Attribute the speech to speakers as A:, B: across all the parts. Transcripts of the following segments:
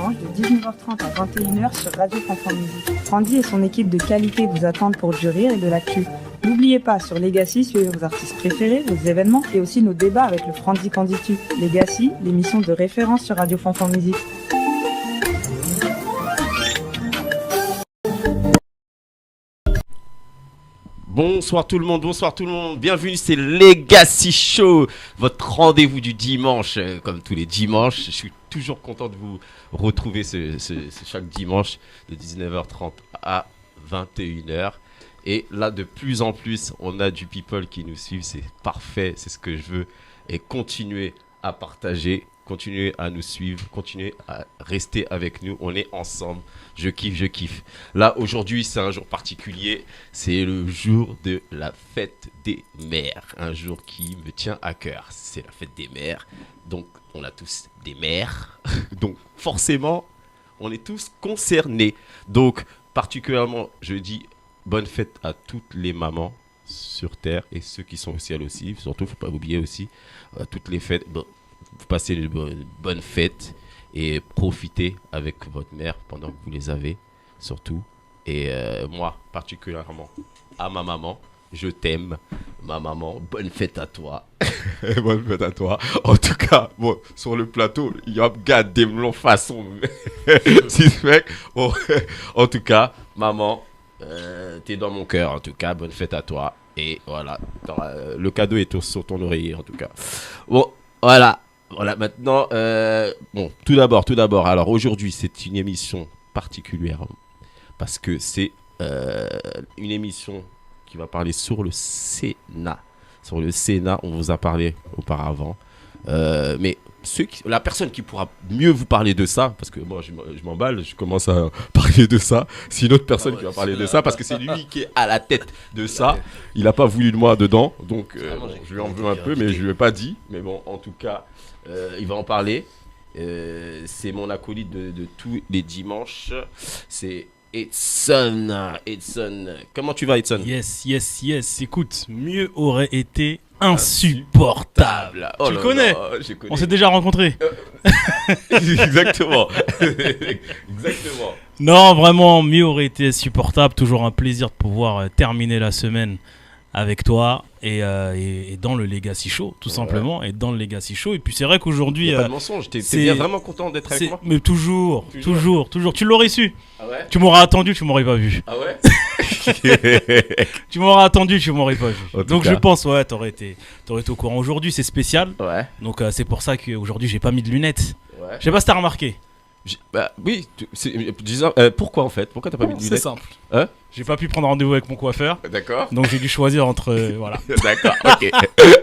A: dimanche de 19h30 à 21h sur Radio Fanfan Musique. Frandy et son équipe de qualité vous attendent pour du rire et de l'actu. N'oubliez pas, sur Legacy, suivez vos artistes préférés, vos événements et aussi nos débats avec le Frandy Canditu. Legacy, l'émission de référence sur Radio Fanfan Musique.
B: Bonsoir tout le monde, bienvenue, c'est Legacy Show, votre rendez-vous du dimanche, comme tous les dimanches. Je suis toujours content de vous retrouver chaque dimanche de 19h30 à 21h. Et là, de plus en plus, on a du people qui nous suivent, c'est parfait, c'est ce que je veux. Et continuez à partager, continuez à nous suivre, continuez à rester avec nous, on est ensemble. Je kiffe. Là, aujourd'hui, c'est un jour particulier. C'est le jour de la fête des mères. Un jour qui me tient à cœur. C'est la fête des mères. Donc, on a tous des mères. Donc, forcément, on est tous concernés. Donc, particulièrement, je dis bonne fête à toutes les mamans sur Terre et ceux qui sont au ciel aussi. Surtout, il ne faut pas oublier aussi toutes les fêtes. Bon, vous passez une bonne fête. Et profitez avec votre mère pendant que vous les avez, surtout. Et moi, particulièrement, à ma maman, je t'aime, ma maman, bonne fête à toi. Bonne fête à toi. En tout cas, bon, sur le plateau, il y a gardé de façon. Bon, en tout cas, maman, t'es dans mon cœur, en tout cas, bonne fête à toi. Et voilà, le cadeau est sur ton oreiller, en tout cas. Bon, voilà. Voilà, maintenant, bon, tout d'abord, alors aujourd'hui, c'est une émission particulière parce que c'est une émission qui va parler sur le Sénat. Sur le Sénat, on vous a parlé auparavant, mais la personne qui pourra mieux vous parler de ça, parce que moi, je m'emballe, je commence à parler de ça, c'est une autre personne qui va parler de ça, parce que c'est lui qui est à la tête de ça. Il n'a pas voulu de moi dedans, donc bon, je lui en veux un peu, mais je ne lui ai pas dit. Mais bon, en tout cas... il va en parler. C'est mon acolyte de tous les dimanches. C'est Edson. Comment tu vas, Edson?
C: Yes. Écoute, mieux aurait été insupportable.
B: Oh
C: tu le connais? On s'est déjà rencontrés.
B: Exactement.
C: Non, vraiment, mieux aurait été insupportable. Toujours un plaisir de pouvoir terminer la semaine avec toi et dans le Legacy Show, tout simplement, et dans le Legacy Show. Et puis c'est vrai qu'aujourd'hui...
B: pas de mensonge, t'es bien vraiment content d'être avec moi.
C: Mais toujours. Tu l'aurais su.
B: Ah ouais?
C: Tu m'aurais attendu, tu m'aurais pas vu.
B: Ah ouais?
C: Tu m'aurais attendu, tu m'aurais pas vu. Donc
B: cas.
C: je pense, ouais, t'aurais été au courant. Aujourd'hui, c'est spécial.
B: Ouais.
C: Donc c'est pour ça qu'aujourd'hui, j'ai pas mis de lunettes.
B: Ouais.
C: Je sais pas si t'as remarqué.
B: Bah oui, pourquoi en fait? Pourquoi t'as pas mis de lunettes?
C: C'est simple.
B: Hein?
C: J'ai pas pu prendre rendez-vous avec mon coiffeur.
B: D'accord.
C: Donc j'ai dû choisir entre... voilà.
B: D'accord,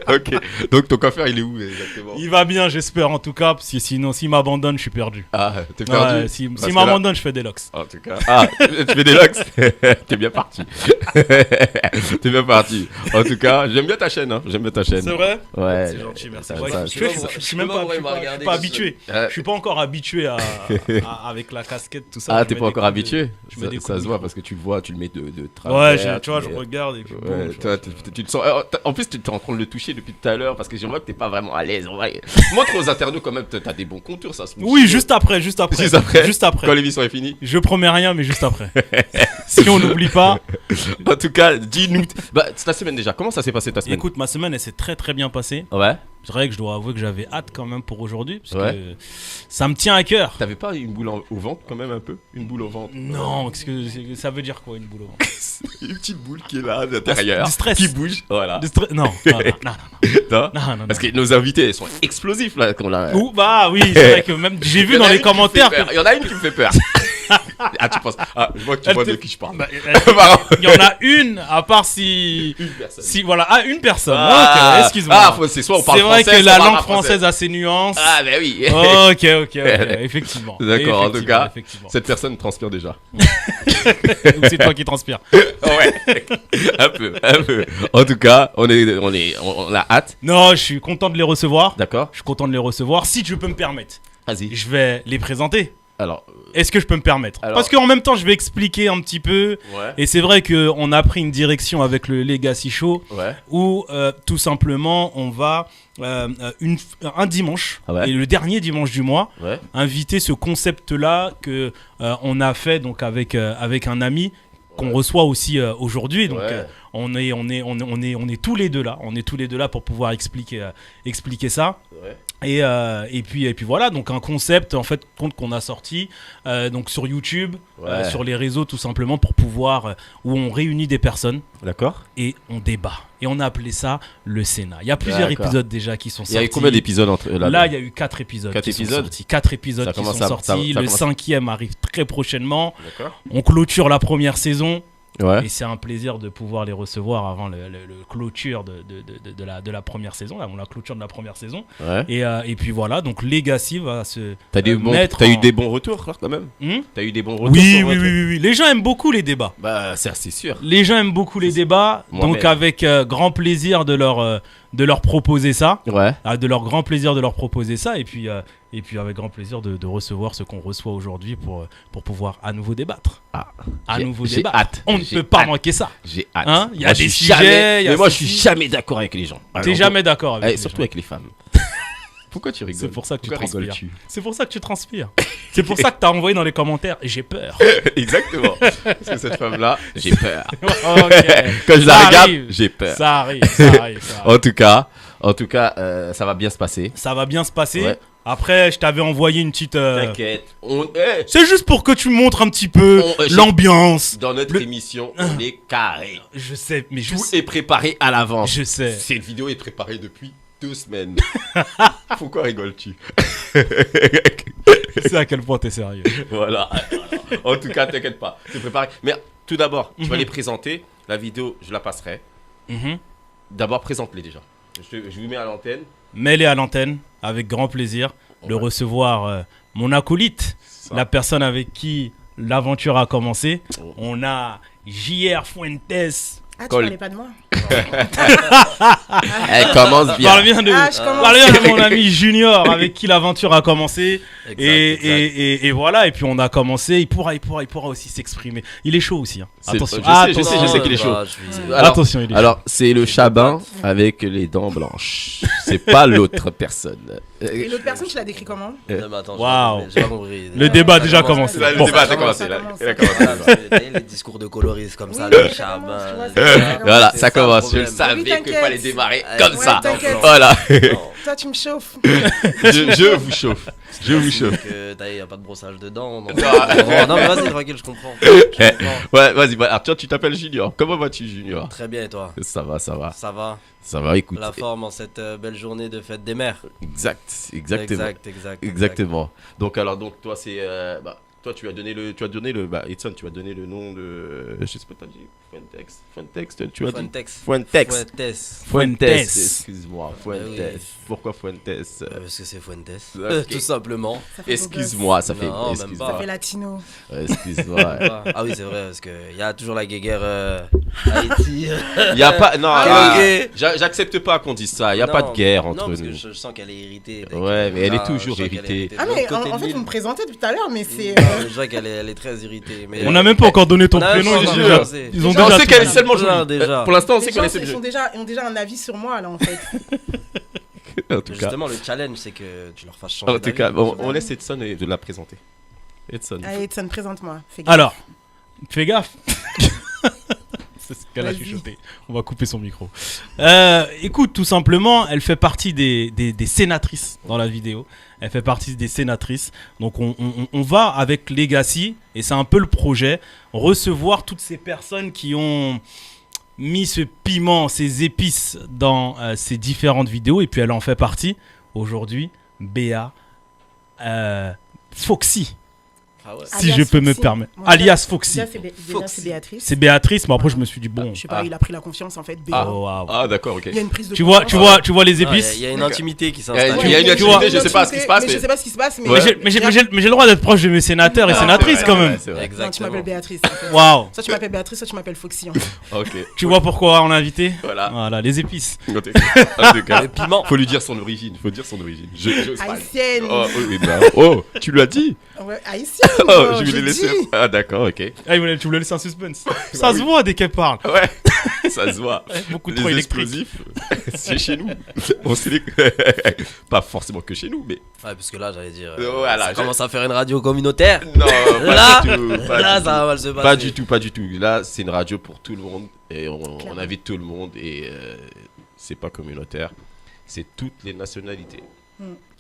B: ok. Donc ton coiffeur, il est où exactement?
C: Il va bien, j'espère en tout cas, parce que sinon, s'il m'abandonne, je suis perdu.
B: Ah, t'es perdu?
C: Ouais, s'il m'abandonne, je fais des locks.
B: En tout cas. Ah, tu fais des locks? T'es bien parti. En tout cas, j'aime bien ta chaîne. Hein.
C: C'est vrai?
B: Ouais.
C: C'est gentil, merci. Je suis pas habitué. Je suis pas encore habitué avec la casquette, tout ça.
B: Ah, t'es pas encore habitué? Ça se voit parce que tu le vois, tu le mets de travers.
C: Ouais, tu vois, je regarde et puis
B: ouais, tu te sens... En plus, tu es en train de le toucher depuis tout à l'heure parce que je vois que t'es pas vraiment à l'aise. Montre aux internautes quand même, t'as des bons contours, ça se
C: Oui, juste après. Juste après.
B: Quand l'émission est finie.
C: Je promets rien, mais juste après. Si on n'oublie pas.
B: En tout cas, dis-nous. Bah, c'est ta semaine déjà. Comment ça s'est passé ta semaine?
C: Écoute, ma semaine, elle s'est très très bien passée.
B: Ouais.
C: C'est vrai que je dois avouer que j'avais hâte quand même pour aujourd'hui, parce que ça me tient à cœur.
B: T'avais pas une boule au ventre quand même un peu? Une boule au ventre?
C: Non, ça veut dire quoi une boule au ventre?
B: Une petite boule qui est là à l'intérieur,
C: du stress.
B: qui bouge, voilà.
C: Non.
B: Parce que nos invités sont explosifs là qu'on a.
C: Bah oui, c'est vrai que même j'ai vu dans les commentaires.
B: Il y en a une qui me fait peur. Ah, tu penses? Ah, je vois que tu vois de qui je parle.
C: Il y en a une, à part si.
B: Une personne.
C: Si, voilà, une personne.
B: Ah,
C: ok, excuse-moi.
B: Ah, c'est soit on parle français.
C: C'est vrai que la langue française a ses nuances.
B: Ah, bah oui.
C: Ok, effectivement.
B: D'accord, en tout cas, cette personne transpire déjà.
C: Ou c'est toi qui transpires.
B: Ouais, un peu. En tout cas, on a hâte.
C: Non, je suis content de les recevoir.
B: D'accord.
C: Je suis content de les recevoir. Si tu peux me permettre,
B: Vas-y.
C: je vais les présenter.
B: Alors,
C: Est-ce que je peux me permettre?
B: Alors-
C: Parce qu'en même temps, je vais expliquer un petit peu.
B: ouais,
C: Et c'est vrai qu'on a pris une direction avec le Legacy Show
B: ouais,
C: où tout simplement on va un dimanche,
B: Ah ouais.
C: et le dernier dimanche du mois,
B: ouais,
C: inviter ce concept-là que on a fait donc avec un ami qu'on
B: Ouais.
C: reçoit aussi aujourd'hui. Donc
B: ouais.
C: on est tous les deux là. On est tous les deux là pour pouvoir expliquer ça.
B: Ouais.
C: Et puis voilà, donc un concept en fait qu'on a sorti donc sur YouTube,
B: Ouais.
C: sur les réseaux tout simplement pour pouvoir où on réunit des personnes
B: D'accord.
C: et on débat. Et on a appelé ça le Sénat. Il y a plusieurs
B: D'accord.
C: épisodes déjà qui sont
B: Il y a
C: sortis.
B: eu combien d'épisodes entre
C: Là, il y a eu 4 épisodes.
B: 4
C: qui sont
B: épisodes
C: sortis. 4 épisodes
B: Ça
C: qui
B: commence
C: sont
B: à-
C: sortis.
B: ça
C: Le
B: commence-
C: 5e arrive très prochainement.
B: D'accord.
C: On clôture la première saison.
B: Ouais.
C: Et c'est un plaisir de pouvoir les recevoir avant le clôture de la première saison. Là, on la clôture de la première saison.
B: Ouais.
C: Et puis voilà, donc Legacy va se
B: T'as
C: mettre
B: eu
C: en-
B: des bons retours là, quand même.
C: Hmm
B: T'as eu des bons retours.
C: oui,
B: sur
C: oui,
B: votre-
C: oui, oui, oui. Les gens aiment beaucoup les débats.
B: Bah, ça, c'est sûr.
C: Les gens aiment beaucoup les débats.
B: Moi-même.
C: Donc avec grand plaisir de leur proposer ça.
B: Ouais.
C: De leur grand plaisir de leur proposer ça. Et puis avec grand plaisir de recevoir ce qu'on reçoit aujourd'hui pour pouvoir à nouveau débattre.
B: Ah.
C: À
B: J'ai-
C: nouveau
B: j'ai
C: débattre.
B: hâte.
C: On ne
B: J'ai
C: peut pas
B: hâte.
C: manquer ça.
B: J'ai hâte.
C: Hein, il y a
B: Moi,
C: des
B: je suis
C: sujets,
B: jamais-
C: il y a
B: mais moi, je
C: ceci.
B: suis jamais d'accord avec les gens.
C: T'es
B: Alors,
C: jamais d'accord avec les
B: surtout
C: gens.
B: avec les femmes. Pourquoi tu rigoles?
C: C'est pour ça que tu
B: Pourquoi
C: transpires.
B: rigoles-tu?
C: C'est pour ça que tu transpires. C'est pour ça que t'as envoyé dans les commentaires. J'ai peur.
B: Exactement. Parce que cette femme-là, j'ai peur.
C: Ok.
B: Quand je la
C: Ça
B: regarde,
C: arrive.
B: j'ai peur.
C: Ça arrive, ça arrive, ça arrive.
B: En tout cas, ça va bien se passer.
C: Ça va bien se passer.
B: Ouais.
C: Après, je t'avais envoyé une petite.
B: T'inquiète.
C: C'est juste pour que tu montres un petit peu
B: j'ai-
C: l'ambiance.
B: Dans notre
C: Le-
B: émission, on est carré.
C: Je sais, mais
B: Tout est préparé à l'avance.
C: je sais.
B: Cette vidéo est préparée depuis 2 semaines. Pourquoi rigoles-tu?
C: C'est à quel point t'es sérieux.
B: Voilà. En tout cas, t'inquiète pas. C'est préparé. Mais tout d'abord, tu vas
C: Mhm.
B: les présenter. La vidéo, je la passerai.
C: Mhm.
B: D'abord, présente-les déjà. Je vous mets à l'antenne.
C: Mets-les à l'antenne avec grand plaisir de
B: Ouais.
C: recevoir mon acolyte,
B: Ça.
C: la personne avec qui l'aventure a commencé.
B: Oh.
C: On a JR Fuentes.
D: Ah, tu
B: Col.
D: parlais pas de moi.
B: Elle commence bien.
C: Parle bien de,
D: Ah, je commence.
C: parle bien de mon ami Junior avec qui l'aventure a commencé.
E: Exact, exact.
C: Et voilà, et puis on a commencé. Il pourra aussi s'exprimer. Il est chaud aussi. Hein.
B: C'est-
C: Attention.
B: je sais qu'il est chaud. Alors-
C: Attention, il est chaud.
B: Alors, c'est le chabin avec les dents blanches. C'est pas l'autre personne.
D: Et l'autre personne, tu l'as décrit comment?
E: Non, mais attends,
C: Waouh.
E: j'ai pas compris.
C: Le débat a
E: Ça
C: déjà
E: commence.
C: commencé.
B: Là, le
C: Bon.
B: débat a
D: Ça
B: commencé.
D: commence,
B: Là.
D: ça commence.
B: Il a commencé.
E: Voilà, parce que, t'as vu, les discours de coloristes comme ça,
D: Oui,
E: le
D: ça
E: charbon.
D: commence, tu vois, c'est-
B: Voilà,
E: C'est
B: ça
E: ça, le
B: commence. Je
E: problème.
B: le savais
D: Oui,
B: que
D: t'inquiète.
B: fallait démarrer
E: Ouais,
B: comme
D: ouais,
B: ça.
D: t'inquiète.
B: Voilà.
E: Non.
D: Toi, tu me chauffes.
B: Je vous chauffe. Je vous chauffe.
E: Il n'y a pas de brossage dedans. Non,
B: Non.
E: non, mais vas-y, tranquille, je comprends. Je comprends.
B: Ouais, vas-y. Alors, toi, tu t'appelles Junior. Comment vas-tu, Junior?
E: Très bien, et toi?
B: Ça va, ça va.
E: Ça va?
B: Ça va, écoute.
E: La forme en cette belle journée de fête des mères.
B: Exact, exactement.
E: Exact.
B: Exactement. Donc, toi, c'est. Toi, tu as donné le. Edson, tu as donné le nom de. Je sais pas, t'as dit. Fuentex, tu as dit.
E: Fuentex.
B: Fuentes.
E: Fuentes.
B: Excuse-moi, Fuentes.
E: oui.
B: Pourquoi Fuentes?
E: Parce que c'est Fuentes.
B: Ok.
E: Tout simplement.
D: Ça fait beau
B: Excuse-moi, ça fait.
E: Non, même
B: Excuse-moi.
E: pas.
D: gosse. Ça fait latino.
B: Excuse-moi.
E: Ah oui, c'est vrai, parce qu'il y a toujours la guéguerre Haïti.
B: Il y a pas. Non,
E: Ok.
B: j'accepte pas qu'on dise ça. Il y a pas de
E: Non,
B: guerre
E: non,
B: entre
E: parce
B: nous.
E: que je sens qu'elle est irritée.
B: Ouais, mais elle est
E: Ah,
B: toujours
E: je sens qu'elle est
B: irritée.
D: Ah,
E: De
D: mais
E: l'autre côté
D: en
E: de
D: fait,
E: l'île.
D: vous me présentez depuis tout à l'heure, mais c'est.
E: Je vois qu'elle est très irritée. Mais
C: On n'a même pas encore donné ton
E: On a même
C: prénom.
E: pas
C: ils
E: encore
C: ont-
E: commencé.
C: Ils ont
B: On
C: déjà.
B: sait qu'elle est
D: tout-
B: seulement
E: déjà,
B: jolie.
E: déjà.
B: Pour l'instant, on sait
D: Les
B: qu'elle est
D: gens
B: seulement
D: ont déjà un avis sur moi, là, en fait.
B: En tout cas,
E: Justement, le challenge, c'est que tu leur fasses changer
B: en tout cas,
E: d'avis.
B: on laisse Edson de la présenter. Edson.
D: Allez, Edson, présente-moi. Fais gaffe.
C: Alors, fais gaffe. C'est ce qu'elle a
D: Vas-y.
C: chuchoté. On va couper son micro. Écoute, tout simplement, elle fait partie des sénatrices dans la vidéo. Elle fait partie des sénatrices. Donc, on va avec Legacy, et c'est un peu le projet, recevoir toutes ces personnes qui ont mis ce piment, ces épices dans ces différentes vidéos. Et puis, elle en fait partie. Aujourd'hui, Béa Foxy.
E: Ah ouais.
C: Si
D: Alias
C: je peux me
D: Foxy.
C: permettre.
D: Bon,
C: Alias Foxy.
D: Déjà, c'est Béatrice.
C: C'est Béatrice, mais après je me suis dit bon.
D: Je sais pas, il a pris la confiance, en fait.
B: Ah.
C: Oh, waouh.
B: Ah, d'accord, ok.
D: Il y a une prise de
C: Tu vois,
D: confiance.
C: tu vois les
E: Ah,
C: épices.
E: Il y a une
B: D'accord.
E: intimité qui
B: Il
E: s'installe.
B: y a une
C: Tu vois,
B: activité, je sais pas ce qui se passe.
D: Mais je sais pas ce qui se passe, mais.
B: Ouais.
C: Mais j'ai le droit d'être proche de mes sénateurs et
B: Ah,
C: sénatrices
B: c'est
C: quand
B: vrai,
C: même.
B: c'est vrai.
D: Non, tu
E: Exactement.
D: m'appelles Béatrice. en fait.
C: Waouh.
D: Soit tu m'appelles Béatrice, soit tu m'appelles Foxy. en fait.
B: Ok.
C: Tu vois pourquoi on l'a invité?
B: Voilà.
C: Voilà, les épices.
B: En tout cas,
E: Le piment.
B: faut lui dire son origine. Faut dire son origine. J'ose pas.
D: Haïtienne.
B: Oh, oui, bah, oh, tu l'as dit.
D: Ouais, haïtien.
B: Oh,
D: moi,
B: je voulais laisser.
D: dis.
B: Ah, d'accord, ok.
C: Ah, tu voulais laisser un suspense. Ça se voit dès qu'elle parle.
B: Ouais, ça se voit.
C: Beaucoup
B: Les
C: trop électrique.
B: explosifs, c'est chez nous. On sait pas forcément que chez nous, mais.
E: Ouais, parce que là, j'allais dire.
B: Voilà,
E: ça commence à faire une radio communautaire.
B: Non,
E: Là,
B: pas du tout. Pas
E: là,
B: du
E: ça
B: tout.
E: va mal se passer.
B: Pas du tout, pas du tout. Là, c'est une radio pour tout le monde et on invite tout le monde et c'est pas communautaire. C'est toutes les nationalités.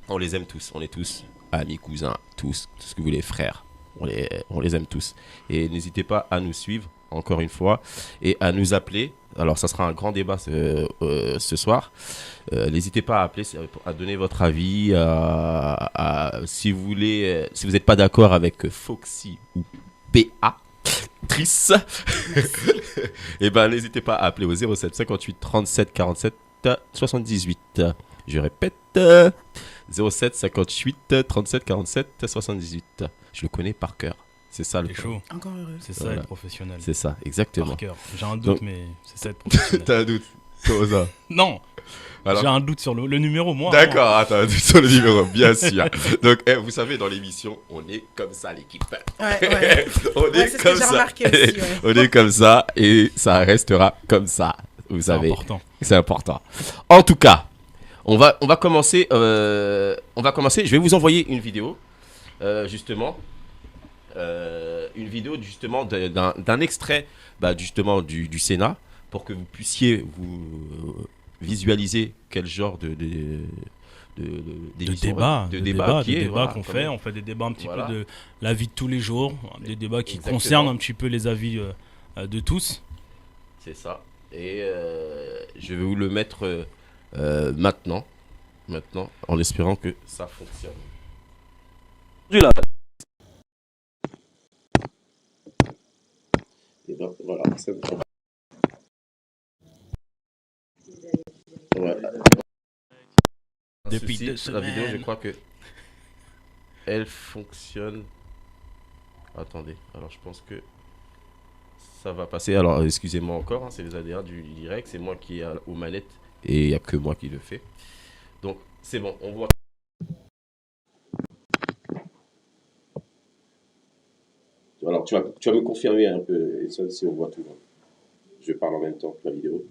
B: On les aime tous. On est tous amis, cousins, tous, tout ce que vous voulez, frères. On les aime tous. Et n'hésitez pas à nous suivre, encore une fois, et à nous appeler. Alors, ça sera un grand débat ce soir. N'hésitez pas à appeler, à donner votre avis. Si vous voulez, si vous n'êtes pas d'accord avec Foxy ou PA, Trice, et ben n'hésitez pas à appeler au 07 58 37 47 78. Je répète, 07 58 37 47 78. Je le connais par cœur. C'est ça le
C: C'est chaud.
D: Encore heureux.
C: C'est ça
B: Voilà.
C: être professionnel.
B: C'est ça, exactement.
C: Par cœur. J'ai un doute,
B: Donc-
C: mais c'est ça être professionnel.
B: T'as un doute? Comment ça?
C: Non,
B: Alors
C: j'ai un doute sur le numéro, moi.
B: D'accord, attends, sur le numéro, bien sûr. Donc, vous savez, dans l'émission, on est comme ça, l'équipe.
D: Ouais.
B: On
D: Ouais,
B: est
D: c'est ce
B: comme
D: que j'ai
B: ça.
D: remarqué aussi, ouais.
B: On est comme ça et ça restera comme ça. Vous
C: C'est
B: savez,
C: important.
B: c'est important. En tout cas, on va commencer. Je vais vous envoyer une vidéo, justement. Une vidéo justement d'un extrait justement du Sénat pour que vous puissiez vous visualiser quel genre d'émission,
C: De débat
B: qui est, voilà,
C: qu'on
B: quand
C: fait.
B: même.
C: On fait des débats un petit
B: Voilà.
C: peu de la vie de tous les jours, des débats qui
B: Exactement.
C: concernent un petit peu les avis de tous.
B: C'est ça. Et je vais vous le mettre maintenant, en espérant que ça fonctionne. Et donc, voilà, c'est bon. Ouais.
C: Depuis
B: Ceci,
C: 2
B: la vidéo, je
C: semaines.
B: crois que elle fonctionne. Attendez, alors je pense que ça va passer. Alors, excusez-moi encore, hein, c'est les aléas du direct, c'est moi qui ai aux manettes et il n'y a que moi qui le fais. Donc, c'est bon, on voit. Alors, tu vas me confirmer un peu, Edson, si on voit tout. Je parle en même temps que la vidéo.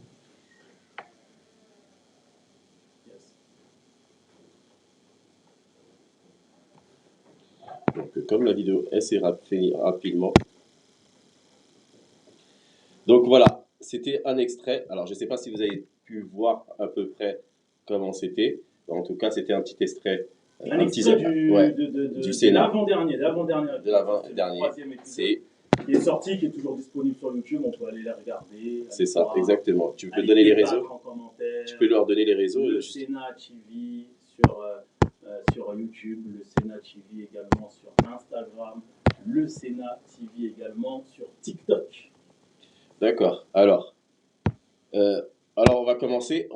B: Donc, comme la vidéo s'est finie rapidement. Donc, voilà, c'était un extrait. Alors, je ne sais pas si vous avez pu voir à peu près comment c'était. En tout cas, c'était un petit extrait.
C: Un extrait du
B: Sénat.
C: l'avant-dernier.
B: De l'avant-dernier.
C: Troisième épisode
B: C'est
C: qui est sorti, qui est toujours disponible sur YouTube. On peut aller la regarder.
B: c'est ça, exactement. Tu peux donner les réseaux. Tu peux leur donner les réseaux.
C: Le Sénat TV sur YouTube, le Sénat TV également sur Instagram, le Sénat TV également sur TikTok.
B: D'accord. Alors, on va commencer.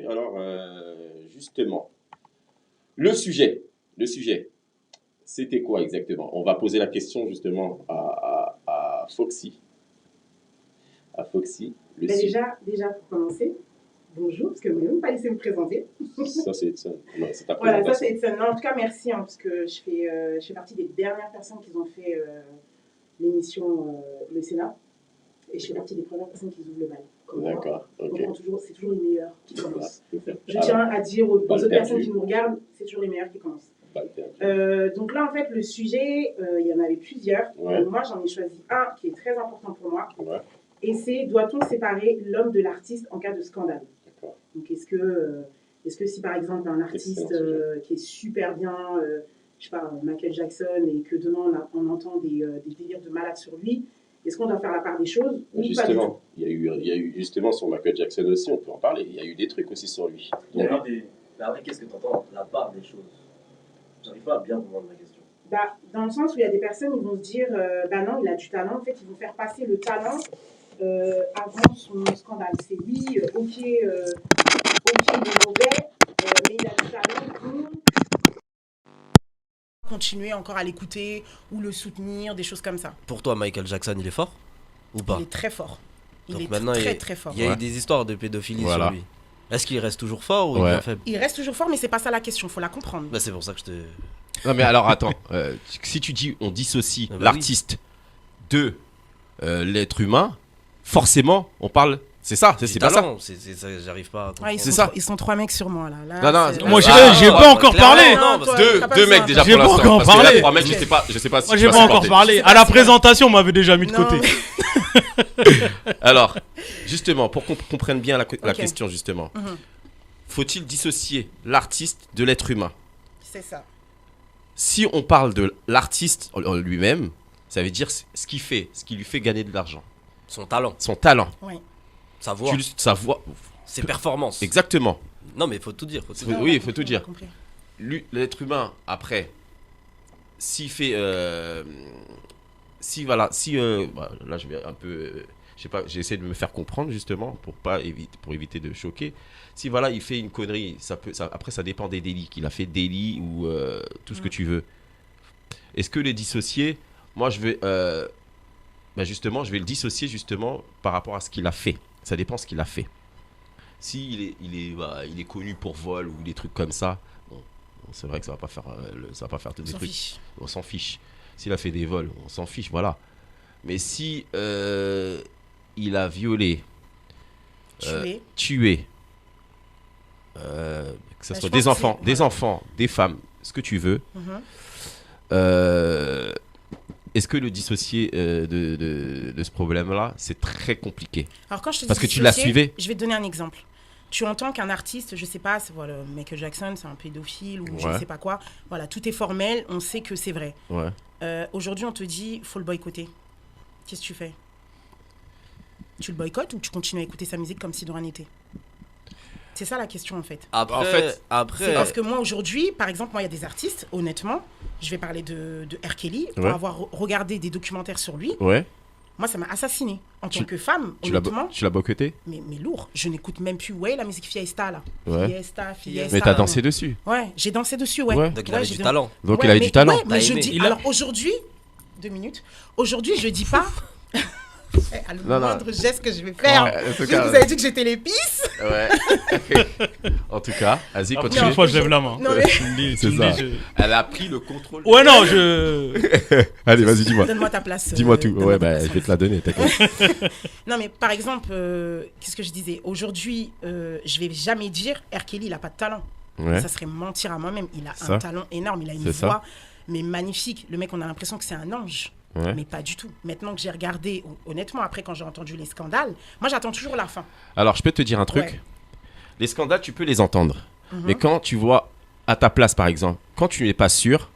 B: Alors, justement, le sujet, c'était quoi exactement? On va poser la question justement à Foxy. À Foxy. Le
F: Ben
B: sujet.
F: déjà, pour commencer, bonjour, parce que vous n'avez même pas laissé me présenter.
B: Ça, c'est Edson. Non, c'est ta
F: Voilà, ça
B: présentation.
F: c'est Edson. Non, en tout cas, merci, hein, parce que je fais partie des dernières personnes qui ont fait l'émission Le Sénat. Et je fais partie des premières personnes qui ouvrent le bal. comme moi.
B: D'accord. Ok.
F: Donc, c'est toujours les meilleurs qui commencent. Je
B: Alors,
F: tiens à dire aux
B: balle
F: autres personnes
B: perdue.
F: qui nous regardent, c'est toujours les meilleurs qui commencent.
B: balle perdue.
F: Donc là, en fait, le sujet, il y en avait plusieurs.
B: Ouais.
F: Moi, j'en ai choisi un qui est très important pour moi.
B: Ouais.
F: Et c'est, doit-on séparer l'homme de l'artiste en cas de scandale?
B: D'accord.
F: Donc, est-ce que si, par exemple, un artiste
B: Excellent
F: qui est super bien, je sais pas, Michael Jackson, et que demain, on entend des délires de malade sur lui, est-ce qu'on doit faire la part des choses ou pas du tout?
B: Justement, il y a eu justement sur Michael Jackson aussi, on peut en parler. Il y a eu des trucs aussi sur lui. Donc,
E: Mais après, qu'est-ce que tu entends la part des choses? J'arrive pas à bien comprendre ma question.
F: Bah, dans le sens où il y a des personnes qui vont se dire, bah non, il a du talent. En fait, ils vont faire passer le talent avant son scandale. C'est oui, ok, il est mauvais, mais il a du talent.
D: Continuer encore à l'écouter ou le soutenir, des choses comme ça.
E: Pour toi, Michael Jackson, il est fort ou pas?
D: Il est très fort. Il
E: Donc
D: est
E: maintenant,
D: très fort.
E: Il y a
B: Ouais.
E: eu des histoires de pédophilie
B: Voilà.
E: sur lui. Est-ce qu'il reste toujours fort ou il
B: Ouais.
E: est faible?
D: Il reste toujours fort, mais c'est pas ça la question, faut la comprendre.
E: Bah, c'est pour ça que je te.
B: Non mais alors attends, si tu dis on dissocie
G: Ah bah
B: l'artiste de l'être humain, forcément on parle. C'est ça, c'est pas ça.
G: Non, j'arrive pas à comprendre.
D: Ouais,
B: C'est ça.
D: Ils sont 3 mecs sur moi là.
B: Non, non,
D: c'est-
C: Moi, j'ai
B: Ah,
C: pas encore
G: clairement,
C: parlé.
G: non, parce que-
D: toi,
B: Deux
D: t'as
B: mecs
D: pas
B: déjà
C: J'ai
B: pour
C: pas
B: l'instant.
C: encore
B: Parce que là,
C: parlé.
B: 3 mecs,
D: Ok.
B: je sais pas si
C: Moi,
B: tu
C: j'ai
B: vas
C: pas encore
B: supporter.
C: parlé.
D: C'est
C: À
D: pas
C: la
D: vrai.
C: présentation, on m'avait déjà mis de
D: Non.
C: côté.
B: Alors, justement, pour qu'on comprenne bien la
D: Ok.
B: question, justement,
D: Mhm.
B: faut-il dissocier l'artiste de l'être humain?
D: C'est ça.
B: Si on parle de l'artiste en lui-même, ça veut dire ce qu'il fait, ce qui lui fait gagner de l'argent,
G: Son talent,
B: son talent,
D: Oui.
G: sa voix,
B: sa voix,
G: ses performances.
B: exactement.
G: Non, mais il faut tout dire. Faut tout
B: Oui,
G: dire.
B: il faut tout dire.
D: Compris.
B: L'être humain, après, s'il fait. Si, voilà, si. Bah, là, je vais un peu. Je sais pas, j'essaie de me faire comprendre, justement, pour éviter de choquer. Si, voilà, il fait une connerie, après, ça dépend des délits. Qu'il a fait délit ou tout ce que tu veux. Est-ce que les dissocier. Moi, je vais. Bah, justement, je vais le dissocier, justement, par rapport à ce qu'il a fait. Ça dépend ce qu'il a fait. Si il est connu pour vol ou des trucs comme ça, bon, c'est vrai que ça va pas faire, tous
D: On
B: des
D: s'en
B: trucs.
D: fiche.
B: On s'en fiche. S'il a fait des vols, on s'en fiche, voilà. Mais si il a violé, tué, que ce
D: Bah,
B: soit
D: je
B: des
D: pense que
B: enfants,
D: c'est- voilà.
B: des femmes, ce que tu veux,
D: Mhm.
B: est-ce que le dissocier de ce problème-là, c'est très compliqué?
D: Alors quand je te dis
B: Parce que tu l'as
D: dissocier,
B: suivi.
D: je vais te donner un exemple. Tu entends qu'un artiste, je sais pas, voilà, Michael Jackson, c'est un pédophile ou je
B: Ouais.
D: ne sais pas quoi. Voilà, tout est formel, on sait que c'est vrai.
B: Ouais.
D: Aujourd'hui, on te dit, faut le boycotter. Qu'est-ce que tu fais? Tu le boycottes ou tu continues à écouter sa musique comme si de rien n'était? C'est ça la question en fait.
G: Après,
B: En fait,
G: après
D: C'est parce que moi aujourd'hui, par exemple, moi il y a des artistes, honnêtement, je vais parler de R. Kelly, pour
B: Ouais.
D: avoir regardé des documentaires sur lui,
B: Ouais.
D: moi ça m'a assassiné en
B: Tu-
D: tant que femme,
B: Tu l'as
D: honnêtement.
B: boycotté?
D: Mais lourd, je n'écoute même plus, ouais, la musique Fiesta là.
B: Ouais.
D: Fiesta.
B: Mais t'as dansé dessus.
D: Ouais, j'ai dansé dessus, ouais.
B: Ouais.
G: donc il
D: Ouais,
G: avait
D: j'ai
G: du
D: dan-
G: talent.
B: Donc
D: Ouais,
B: il avait
D: mais-
B: du talent.
D: ouais, mais
G: T'as
D: je
G: aimé.
D: dis,
C: Il a-
D: alors aujourd'hui, 2 minutes, aujourd'hui je dis pas, à le
B: Non, non.
D: moindre geste que je vais faire,
B: Ouais, en tout
D: je
B: cas,
D: vous avez dit que j'étais l'épice.
B: Ouais. En tout cas, vas-y,
C: La
B: continue.
C: prochaine fois, je lève la main.
D: Non, mais-
C: Tu me dis-
B: C'est
C: tu me
B: ça.
C: dis,
B: Elle a pris le contrôle.
C: Ouais, non, je.
B: Allez, vas-y, dis-moi.
D: Donne-moi ta place.
B: Dis-moi tout.
D: donne-moi
B: Ouais,
D: ta
B: bah,
D: place,
B: je vais te la donner, t'inquiète.
D: Non, mais par exemple, qu'est-ce que je disais? Aujourd'hui, je vais jamais dire R. Kelly, il a pas de talent.
B: Ouais.
D: Ça serait mentir à moi-même. Il a
B: Ça.
D: un talent énorme, il a une
B: C'est ça.
D: voix, mais magnifique. Le mec, on a l'impression que c'est un ange.
B: Ouais.
D: Mais pas du tout. Maintenant que j'ai regardé, honnêtement, après quand j'ai entendu les scandales, moi j'attends toujours la fin.
B: Alors, je peux te dire un truc.
D: Ouais.
B: Les scandales, tu peux les entendre.
D: Mhm.
B: Mais quand tu vois à ta place, par exemple, quand tu n'es pas sûr,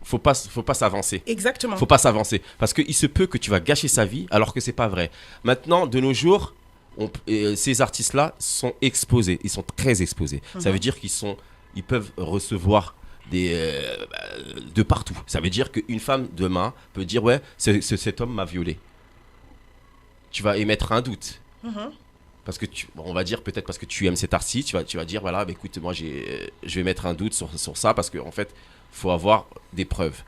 B: faut pas s'avancer.
D: Exactement.
B: Faut pas s'avancer. Parce qu'il se peut que tu vas gâcher sa vie alors que c'est pas vrai. Maintenant, de nos jours, ces artistes-là sont exposés. Ils sont très exposés. Ça
D: Mhm.
B: veut dire ils peuvent recevoir de partout. Ça veut dire qu'une femme demain peut dire ouais, cet homme m'a violé. Tu vas émettre un doute.
D: Mhm.
B: Parce que on va dire peut-être parce que tu aimes cet artiste, tu vas dire voilà, bah, écoute, moi je vais mettre un doute sur ça parce qu'en fait, faut avoir des preuves.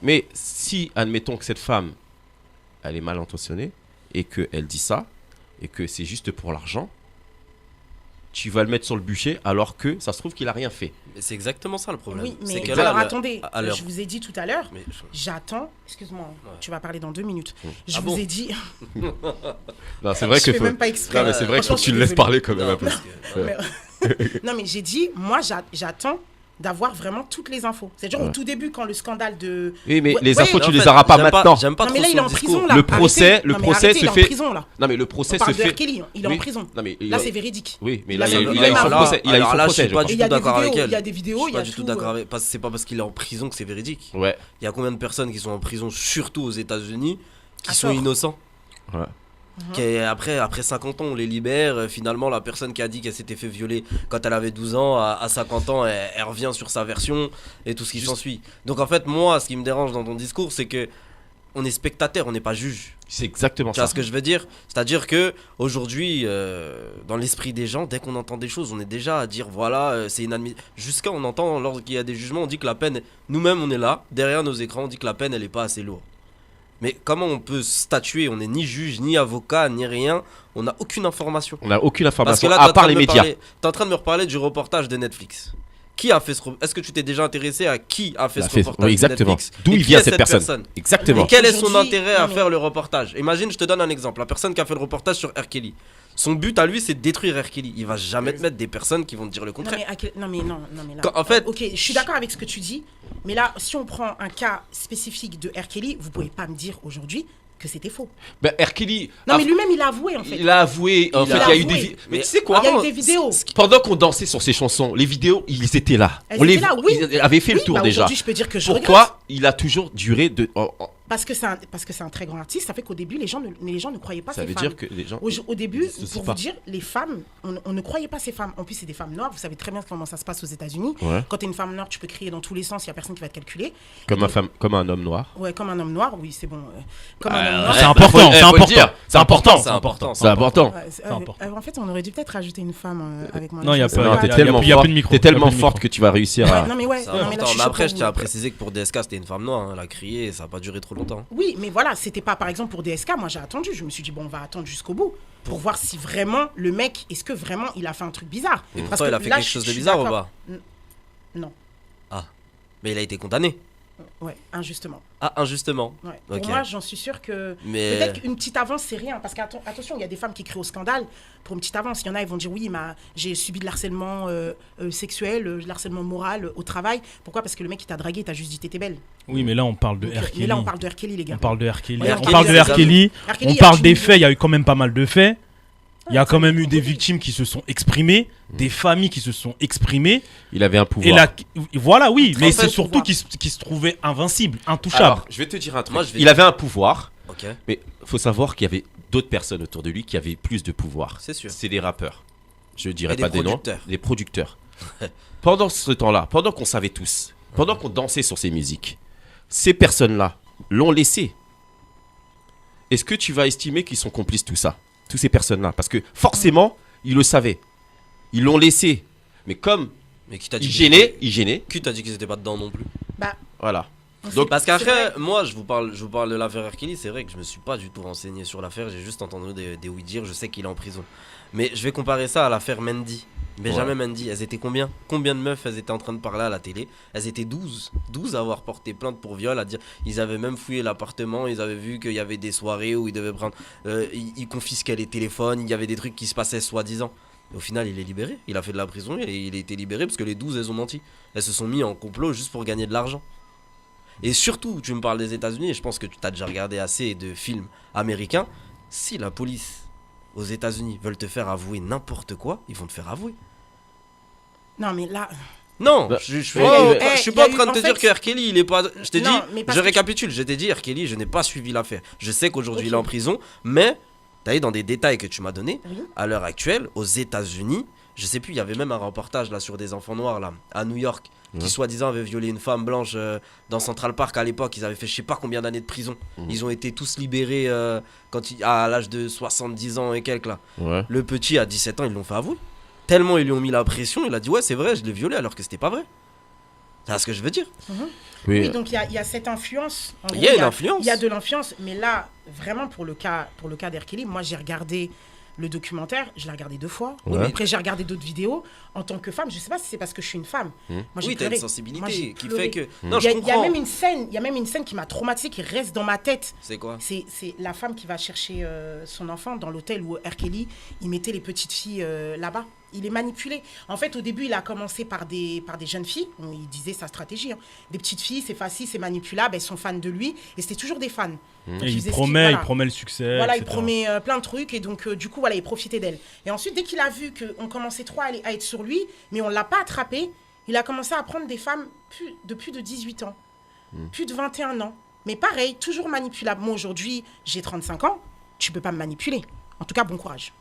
B: Mais si, admettons que cette femme, elle est mal intentionnée et qu'elle dit ça et que c'est juste pour l'argent, tu vas le mettre sur le bûcher alors que ça se trouve qu'il a rien fait.
G: Mais c'est exactement ça le problème.
D: Oui,
G: C'est
D: mais
G: que
D: alors
G: là,
D: attendez,
G: à l'heure-
D: je vous ai dit tout à l'heure,
G: Mais
D: j'attends, excuse-moi, tu vas parler dans 2 minutes. Je
G: Ah
D: vous
G: bon
D: ai dit,
B: Non, c'est vrai
D: je
B: que
D: fais même pas exprès.
B: Non, mais c'est vrai qu'il faut
D: Franchement,
B: que
D: je
B: tu
D: suis
B: le laisses
D: désolée.
B: parler quand même un
G: non,
B: peu.
G: parce que-
D: Non, mais j'ai dit, moi j'attends d'avoir vraiment toutes les infos. C'est-à-dire
B: Ouais.
D: au tout début, quand le scandale de.
B: Oui, mais
D: Ouais,
B: les
D: ouais,
B: infos,
G: Mais
B: tu
G: en
B: les
G: fait,
B: auras pas
G: j'aime
B: maintenant.
G: J'aime pas
D: Non,
G: trop
D: mais là,
G: son
D: il est en
G: discours.
D: prison là.
B: Le procès-
D: Arrêtez.
B: le
D: Non, mais
B: procès
D: arrêtez,
B: se
D: il est
B: fait-
D: en prison là.
B: Non, mais le procès
D: On parle
B: se
D: de
B: fait.
D: R. Kelly, il est en
B: Oui.
D: prison.
B: Non, mais
D: Là, c'est véridique.
B: Oui, mais
D: Il
B: là,
D: a
B: il a eu
D: eu
B: son
D: alors
B: procès. Il a eu
G: alors
B: son
G: là, je
B: procès.
G: suis
B: je
G: pas
B: crois.
G: du
D: Et il y a
G: tout
D: des
G: d'accord avec
D: vidéos,
G: elle.
D: il y a des
G: Je
D: vidéos,
G: suis
D: il y
G: pas
D: a
G: du tout
D: tout.
G: d'accord avec. C'est pas parce qu'il est en prison que c'est véridique.
B: Ouais.
G: Il y a combien de personnes qui sont en prison, surtout aux États-Unis, qui
D: À
G: sont
D: tort.
G: innocents?
B: Ouais.
G: Après 50 ans, on les libère. Finalement, la personne qui a dit qu'elle s'était fait violer quand elle avait 12 ans, à 50 ans, elle revient sur sa version et tout ce qui
B: Juste-
G: s'ensuit. Donc en fait, moi, ce qui me dérange dans ton discours, c'est que on est spectateur, on n'est pas juge.
B: C'est exactement
G: Tu vois
B: ça.
G: ce que je veux dire? C'est-à-dire que aujourd'hui, dans l'esprit des gens, dès qu'on entend des choses, on est déjà à dire voilà, c'est inadmissible. Jusqu'à on entend, lorsqu'il y a des jugements, on dit que la peine, nous-mêmes on est là, derrière nos écrans, on dit que la peine elle est pas assez lourde. Mais comment on peut statuer? On n'est ni juge, ni avocat, ni rien. On n'a aucune information.
B: On n'a aucune
G: Parce que
B: information,
G: là,
B: à part les médias.
G: t'es en train de me reparler du reportage de Netflix Qui a fait Est-ce que tu t'es déjà intéressé à qui a fait
B: Il a
G: ce
B: fait-
G: reportage
B: oui, exactement.
G: Netflix
B: D'où
G: Et
B: il
G: qui
B: vient
G: est
B: cette personne. Exactement.
G: Et quel est son
D: Aujourd'hui,
G: intérêt à
D: non, mais-
G: faire le reportage? Imagine, je te donne un exemple. La personne qui a fait le reportage sur R. Kelly. Son but à lui, c'est de détruire R. Kelly. Il va jamais te mettre des personnes qui vont te dire le
D: Non
G: contraire.
D: mais, non, mais là.
G: Quand- en fait-
D: Ok, je suis d'accord avec ce que tu dis, mais là, si on prend un cas spécifique de R. Kelly, vous pouvez pas me dire aujourd'hui que c'était faux.
B: Ben, R. Kelly.
D: Non, mais lui-même, il a avoué en fait.
B: Il a avoué. En
G: Il
B: fait,
G: a
B: il y a eu
D: avoué.
B: des. Mais tu sais quoi?
D: Il y a eu des vidéos.
B: Pendant qu'on dansait sur ces chansons, les vidéos, ils étaient là.
D: Elles étaient là, oui.
B: Ils avaient fait le
D: Oui,
B: tour
D: bah,
B: déjà.
D: aujourd'hui, je peux dire que je regrette.
B: Pourquoi il a toujours duré de.
D: Parce que c'est un très grand artiste, ça fait qu'au début, les gens ne croyaient pas
B: Ça
D: ces
B: veut
D: femmes.
B: dire que les gens.
D: Au début,
B: ils se
D: pour
B: pas.
D: vous dire, les femmes, on ne croyait pas ces femmes. En plus, c'est des femmes noires. Vous savez très bien comment ça se passe aux États-Unis.
B: Ouais.
D: Quand tu es une femme noire, tu peux crier dans tous les sens, il n'y a personne qui va te calculer.
B: Comme un homme noir.
D: Ouais, comme un homme noir, oui, c'est bon. Comme un homme noir.
C: C'est important,
B: faut-
C: c'est
B: faut le
C: important.
B: dire.
C: C'est important.
G: C'est important.
B: C'est important.
D: Ouais,
C: C'est important.
D: en fait, on aurait dû peut-être rajouter une femme avec moi.
C: Non, il y a
D: Je sais
C: pas-
B: Non,
C: y
B: t'es
C: a-
B: tellement
C: y a
B: forte.
C: plus de micro,
B: T'es
C: y a
B: tellement
C: plus de
B: forte
C: micro.
B: que tu vas réussir à.
D: Ouais, non, mais ouais.
G: C'est
D: non, mais là,
G: important.
D: je suis
G: Mais après,
D: chaud
G: je
D: pour
G: tiens à
D: vous.
G: préciser que pour DSK, c'était une femme noire. Elle a crié et ça n'a pas duré trop longtemps.
D: Oui, mais voilà, c'était pas par exemple pour DSK. Moi, j'ai attendu. Je me suis dit, bon, on va attendre jusqu'au bout pour voir si vraiment le mec, est-ce que vraiment il a fait un truc bizarre.
G: Et
D: Parce
G: pourtant,
D: que
G: il a fait
D: là,
G: quelque
D: je-
G: chose
D: je
G: de
D: suis
G: bizarre ou
D: d'accord.
G: pas?
D: Non,
G: Mais il a été condamné.
D: ouais, injustement.
G: Ah, injustement.
D: Ouais.
G: Ok.
D: Pour moi, j'en suis sûre que
G: Mais.
D: peut-être qu'une petite avance, c'est rien. Parce qu'attention, il y a des femmes qui crient au scandale pour une petite avance. Il y en a, ils vont dire oui, j'ai subi de l'harcèlement sexuel, de l'harcèlement moral au travail. Pourquoi? Parce que le mec, il t'a dragué, il t'a juste dit t'étais belle.
C: Oui, mais là, on parle de
D: Donc,
C: R.
D: mais
C: Kelly.
D: là, on parle de R. Kelly, les gars.
C: On parle de R. Kelly.
D: Ouais,
C: On parle de R. Kelly.
D: R. Kelly,
C: On
D: il a
C: parle
D: tué
C: des
D: une-
C: faits. Il y a eu quand même pas mal de faits. Il y a quand même eu des
D: oui.
C: victimes qui se sont exprimées, des familles qui se sont exprimées.
B: Il avait un pouvoir.
C: Et là, voilà, oui, mais
G: fait,
C: c'est
G: le
C: surtout
D: pouvoir.
C: qui se trouvait invincible, intouchable.
B: Alors, je vais te dire un truc.
G: Moi, je vais-
B: Il avait un pouvoir,
G: Ok,
B: mais faut savoir qu'il y avait d'autres personnes autour de lui qui avaient plus de pouvoir.
G: c'est sûr.
B: C'est les rappeurs. Je dirais
G: Et des
B: pas des noms.
G: producteurs.
B: Les producteurs. Pendant ce temps-là, pendant qu'on savait tous, pendant qu'on dansait sur ces musiques, ces personnes-là l'ont laissé. Est-ce que tu vas estimer qu'ils sont complices de tout ça? Toutes ces personnes-là. Parce que forcément, ils le savaient. Ils l'ont laissé. Mais comme
G: Mais qui t'a dit
B: ils
G: qu'ils
B: gênaient,
G: étaient-
B: ils gênaient.
G: Qui t'a dit qu'ils étaient pas dedans non plus?
D: Bah,
B: Voilà.
D: donc,
G: Parce
D: c'est vrai.
G: qu'après, moi, je vous parle de l'affaire R. Kelly. C'est vrai que je me suis pas du tout renseigné sur l'affaire. J'ai juste entendu des oui-dire. Je sais qu'il est en prison. Mais je vais comparer ça à l'affaire Mendy. Benjamin Mendy. Elles étaient combien? Combien de meufs elles étaient en train de parler à la télé? Elles étaient 12. 12 à avoir porté plainte pour viol. À dire, ils avaient même fouillé l'appartement. Ils avaient vu qu'il y avait des soirées où ils devaient prendre. Ils confisquaient les téléphones. Il y avait des trucs qui se passaient soi-disant. Au final, il est libéré. Il a fait de la prison et il a été libéré parce que les 12, elles ont menti. Elles se sont mis en complot juste pour gagner de l'argent. Et surtout, tu me parles des États-Unis, et je pense que tu t'as déjà regardé assez de films américains. Si la police aux États-Unis veulent te faire avouer n'importe quoi, ils vont te faire avouer.
D: Non, mais là.
G: Non,
B: Bah,
G: je suis
B: oh,
G: je suis pas en
D: il y a
G: train de
D: eu-
G: te
D: en
G: dire
D: fait-
G: que R. Kelly, il est pas. Je t'ai dit,
D: Non, mais parce
G: je
D: que-
G: récapitule, je t'ai dit R. Kelly, je n'ai pas suivi l'affaire. Je sais qu'aujourd'hui
D: Ok.
G: il est en prison, mais t'as eu dans des détails que tu m'as donné.
D: Oui.
G: À l'heure actuelle, aux États-Unis, je sais plus, il y avait même un reportage là sur des enfants noirs là, à New York, qui
B: Ouais.
G: soi-disant avaient violé une femme blanche dans Central Park à l'époque. Ils avaient fait je sais pas combien d'années de prison. Ils ont été tous libérés à l'âge de 70 ans et quelques là.
B: Ouais.
G: Le petit à 17 ans, ils l'ont fait avouer. Tellement ils lui ont mis la pression, il a dit ouais c'est vrai, je l'ai violé alors que c'était pas vrai. C'est ce que je veux dire.
D: Oui, donc il y a cette influence. En
G: Il
D: gros,
G: y a une influence.
D: Il y a de l'influence, mais là, vraiment pour le cas d'R. Kelly, moi j'ai regardé le documentaire, je l'ai regardé 2 fois.
B: Ouais.
D: Après j'ai regardé d'autres vidéos. En tant que femme, je sais pas si c'est parce que je suis une femme. Moi j'ai
G: Oui, t'as une
D: pleuré.
G: sensibilité
D: Moi, j'ai
G: qui
D: pleuré.
G: fait que. Non,
D: Il
G: je
D: y a
G: comprends.
D: même une scène qui m'a traumatisée, qui reste dans ma tête.
G: C'est quoi?
D: C'est la femme qui va chercher son enfant dans l'hôtel où R. Kelly, il mettait les petites filles là-bas. Il les manipulait. En fait, au début, il a commencé par des jeunes filles. Il disait sa stratégie. Hein. Des petites filles, c'est facile, c'est manipulable, elles sont fans de lui. Et c'était toujours des fans. Donc,
C: Et
D: il
C: il
D: faisait ce
C: promet,
D: qu'il-
C: il promet le succès.
D: voilà, il
C: etc.
D: promet plein de trucs et donc du coup, voilà, il profitait d'elle. Et ensuite, dès qu'il a vu qu'on commençait trop à être sur lui, mais on ne l'a pas attrapé, il a commencé à prendre des femmes de plus de 18 ans, plus de 21 ans. Mais pareil, toujours manipulable. Moi, aujourd'hui, j'ai 35 ans, tu peux pas me manipuler. En tout cas, bon courage.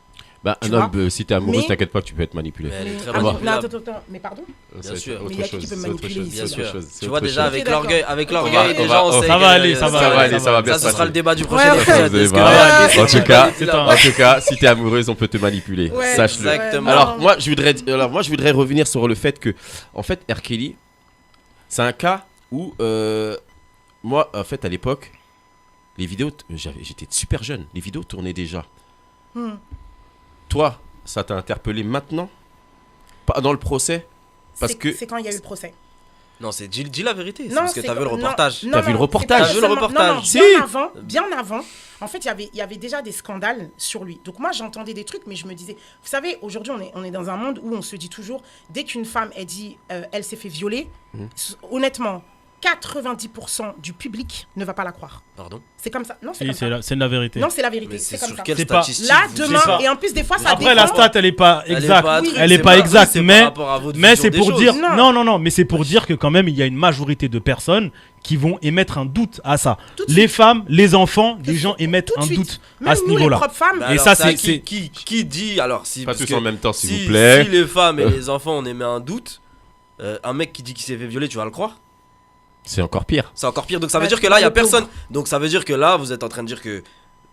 B: Bah,
D: Tu
B: un homme,
D: vois,
B: si t'es amoureux,
D: mais-
B: t'inquiète pas que tu peux être manipulé.
G: Mais elle est très
D: Ah, non,
G: manipulable.
D: attends, mais pardon.
G: Bien sûr.
B: Autre
D: Mais il y a qui
B: chose,
D: peut
B: c'est autre
D: manipuler
B: chose,
D: ici,
B: c'est
G: Bien
B: autre
G: sûr.
B: chose, c'est
G: Tu vois
B: autre
G: déjà
B: chose.
G: avec
D: Ok, d'accord.
G: l'orgueil,
D: Ok,
G: déjà on sait
C: Ça va
G: que-
C: aller, ça va
B: Ça va
C: aller,
B: aller, ça va bien
G: Ça,
B: se
G: ce sera
B: passer.
G: le débat du
D: Ouais,
G: prochain
D: ouais.
G: épisode.
B: Vous allez
G: Est-ce que-
B: voir.
G: Ouais,
B: En tout cas,
C: c'est un-
B: en tout cas, si t'es amoureuse, on peut te manipuler.
D: Ouais,
B: Sache-le.
G: Exactement.
B: Alors moi, je voudrais revenir sur le fait que, en fait, R. Kelly, c'est un cas où, moi, en fait, à l'époque, les vidéos, j'étais super jeune, les vidéos tournaient déjà.
D: Hmm.
B: Toi, ça t'a interpellé maintenant, pas dans le procès, Parce que
D: C'est quand il y a eu le procès.
G: Non, dis la vérité. C'est
D: Non,
G: parce que
D: c'est
G: t'as vu le
D: non,
G: reportage.
D: non,
B: T'as vu le
D: non,
B: reportage
D: c'est pas
G: T'as vu le
D: seulement-
G: reportage
D: non,
B: Si.
D: bien avant, en fait, il y avait déjà des scandales sur lui. Donc moi, j'entendais des trucs, mais je me disais, vous savez, aujourd'hui, on est dans un monde où on se dit toujours, dès qu'une femme, elle dit, elle s'est fait violer, honnêtement, 90% du public ne va pas la croire.
G: Pardon.
D: C'est comme ça. Non, c'est
C: Si,
D: comme ça.
C: c'est la vérité.
D: Non, c'est la vérité.
G: Mais
D: C'est
G: c'est
D: comme
G: sur
D: ça.
G: quelle
C: C'est pas-
G: statistique
D: Là,
G: vous
D: demain,
G: êtes-
C: pas.
D: et en plus, des fois, ça
C: Après, la
D: dépend.
C: stat, elle est pas
G: Elle est
C: exacte.
G: pas
D: Oui,
G: truc,
C: Elle est
G: c'est
C: pas exacte,
G: c'est par
C: mais
G: rapport à votre
C: mais
G: vision
C: c'est
G: des
C: pour
G: choses.
C: dire
D: Non.
C: mais c'est pour dire que quand même il y a une majorité de personnes qui vont émettre un doute à ça.
D: Tout de
C: Les
D: suite.
C: femmes, les enfants, des
D: Tout
C: gens émettent
D: tout de
C: un
D: suite.
C: doute
D: Même
C: à ce
D: nous, les
C: niveau-là.
D: propres femmes,
G: Mais
C: Et
G: alors,
C: ça,
G: ça,
C: c'est-
G: qui dit alors si
B: pas
G: parce
B: tous
G: que
B: en même temps, s'il
G: si,
B: vous plaît.
G: si les femmes et les enfants on émet un doute, un mec qui dit qu'il s'est fait violer, tu vas le croire?
B: C'est encore pire.
G: C'est encore pire. Donc ça veut
D: Bah,
G: dire que là il y a
D: le pauvre.
G: personne. Donc ça veut dire que là vous êtes en train de dire que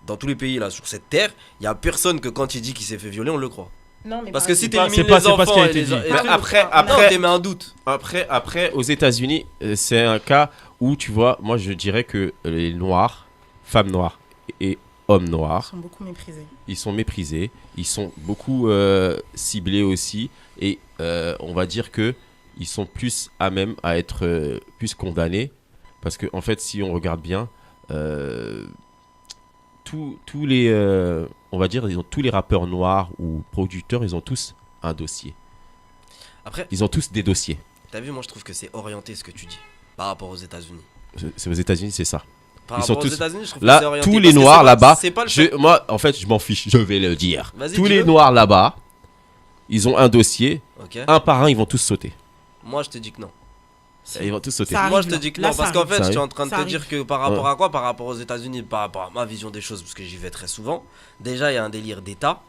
G: dans tous les pays là sur cette terre, il y a personne que quand il dit qu'il s'est fait violer, on le croit.
D: non, mais
G: Parce
D: par
G: que
D: exemple-
G: si
C: pas-
G: t'élimines
C: c'est pas
G: les
C: ce qui
G: enfants
C: a
G: et
C: été
G: les
C: dit.
G: et
B: Mais
G: trucs,
B: après,
G: non, t'émets un doute.
B: Après, aux États-Unis, c'est un cas où tu vois, moi je dirais que les noirs, femmes noires et hommes
D: Ils
B: noirs,
D: sont beaucoup méprisés.
B: ils sont méprisés, ils sont beaucoup ciblés aussi, et on va dire que ils sont plus à même à être plus condamnés, parce que en fait, si on regarde bien, tous les, on va dire, tous les rappeurs noirs ou producteurs, ils ont tous un dossier.
G: Après,
B: Ils ont tous des dossiers.
G: t'as vu, moi je trouve que c'est orienté ce que tu dis par rapport aux États-Unis.
B: C'est aux États-Unis, c'est ça.
G: Par
B: Ils sont
G: rapport aux
B: tous-
G: États-Unis, je trouve que
B: Là,
G: c'est orienté
B: tous
G: parce
B: les
G: que
B: noirs
G: c'est pas-
B: là-bas,
G: c'est pas le fait.
B: moi, en fait, je m'en fiche, je vais le dire.
G: Vas-y,
B: Tous les
G: dis-le.
B: noirs là-bas, ils ont un dossier,
G: Ok.
B: un par un, ils vont tous sauter.
G: Moi je te dis que non.
B: Ils vont tous sauter.
D: Ça
G: Moi
D: arrive,
G: je te
D: là.
G: dis que
D: Là,
G: non,
D: ça
G: parce qu'en
D: arrive.
G: fait,
B: Ça
G: je suis
B: arrive.
G: en train de
D: Ça
G: te
D: arrive.
G: dire que par rapport à quoi? Par rapport aux États-Unis, par rapport à ma vision des choses, parce que j'y vais très souvent. Déjà, il y a un délire d'État.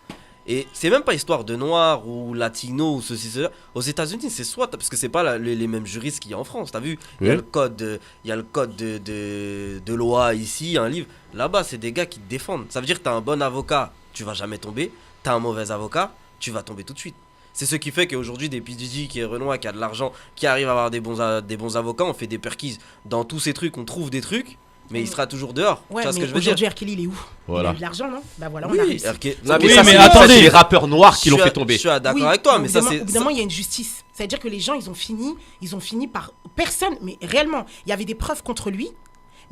G: Et c'est même pas histoire de noirs ou latinos ou ceci, cela. Aux États-Unis, c'est soit. Parce que c'est pas les mêmes juristes qu'il y a en France, t'as vu? Il y a
B: Oui.
G: le code, il y a le code de loi ici, un livre. Là-bas, c'est des gars qui te défendent. Ça veut dire que t'as un bon avocat, tu vas jamais tomber. T'as un mauvais avocat, tu vas tomber tout de suite. C'est ce qui fait qu'aujourd'hui, des P. Diddy qui est Renoir, qui a de l'argent, qui arrive à avoir des bons avocats, on fait des perquises. Dans tous ces trucs, on trouve des trucs, mais il sera toujours dehors.
D: Ouais,
G: tu vois ce
D: mais
G: que je veux dire?
D: aujourd'hui, R. Kelly, il est où?
B: Voilà.
D: Il a eu de l'argent, non? Bah voilà, on a
G: Oui,
D: réussi.
G: RK
B: Non,
C: Oui,
B: ça,
C: mais
B: c'est-
C: attendez.
B: ça, c'est les rappeurs noirs qui l'ont fait
G: Je
B: tomber.
G: suis d'accord
D: Oui,
G: avec toi, mais ça
D: au bout d'un-
G: c'est.
D: Au bout d'un moment, il y a une justice. C'est-à-dire que les gens, ils ont fini par personne, mais réellement, il y avait des preuves contre lui,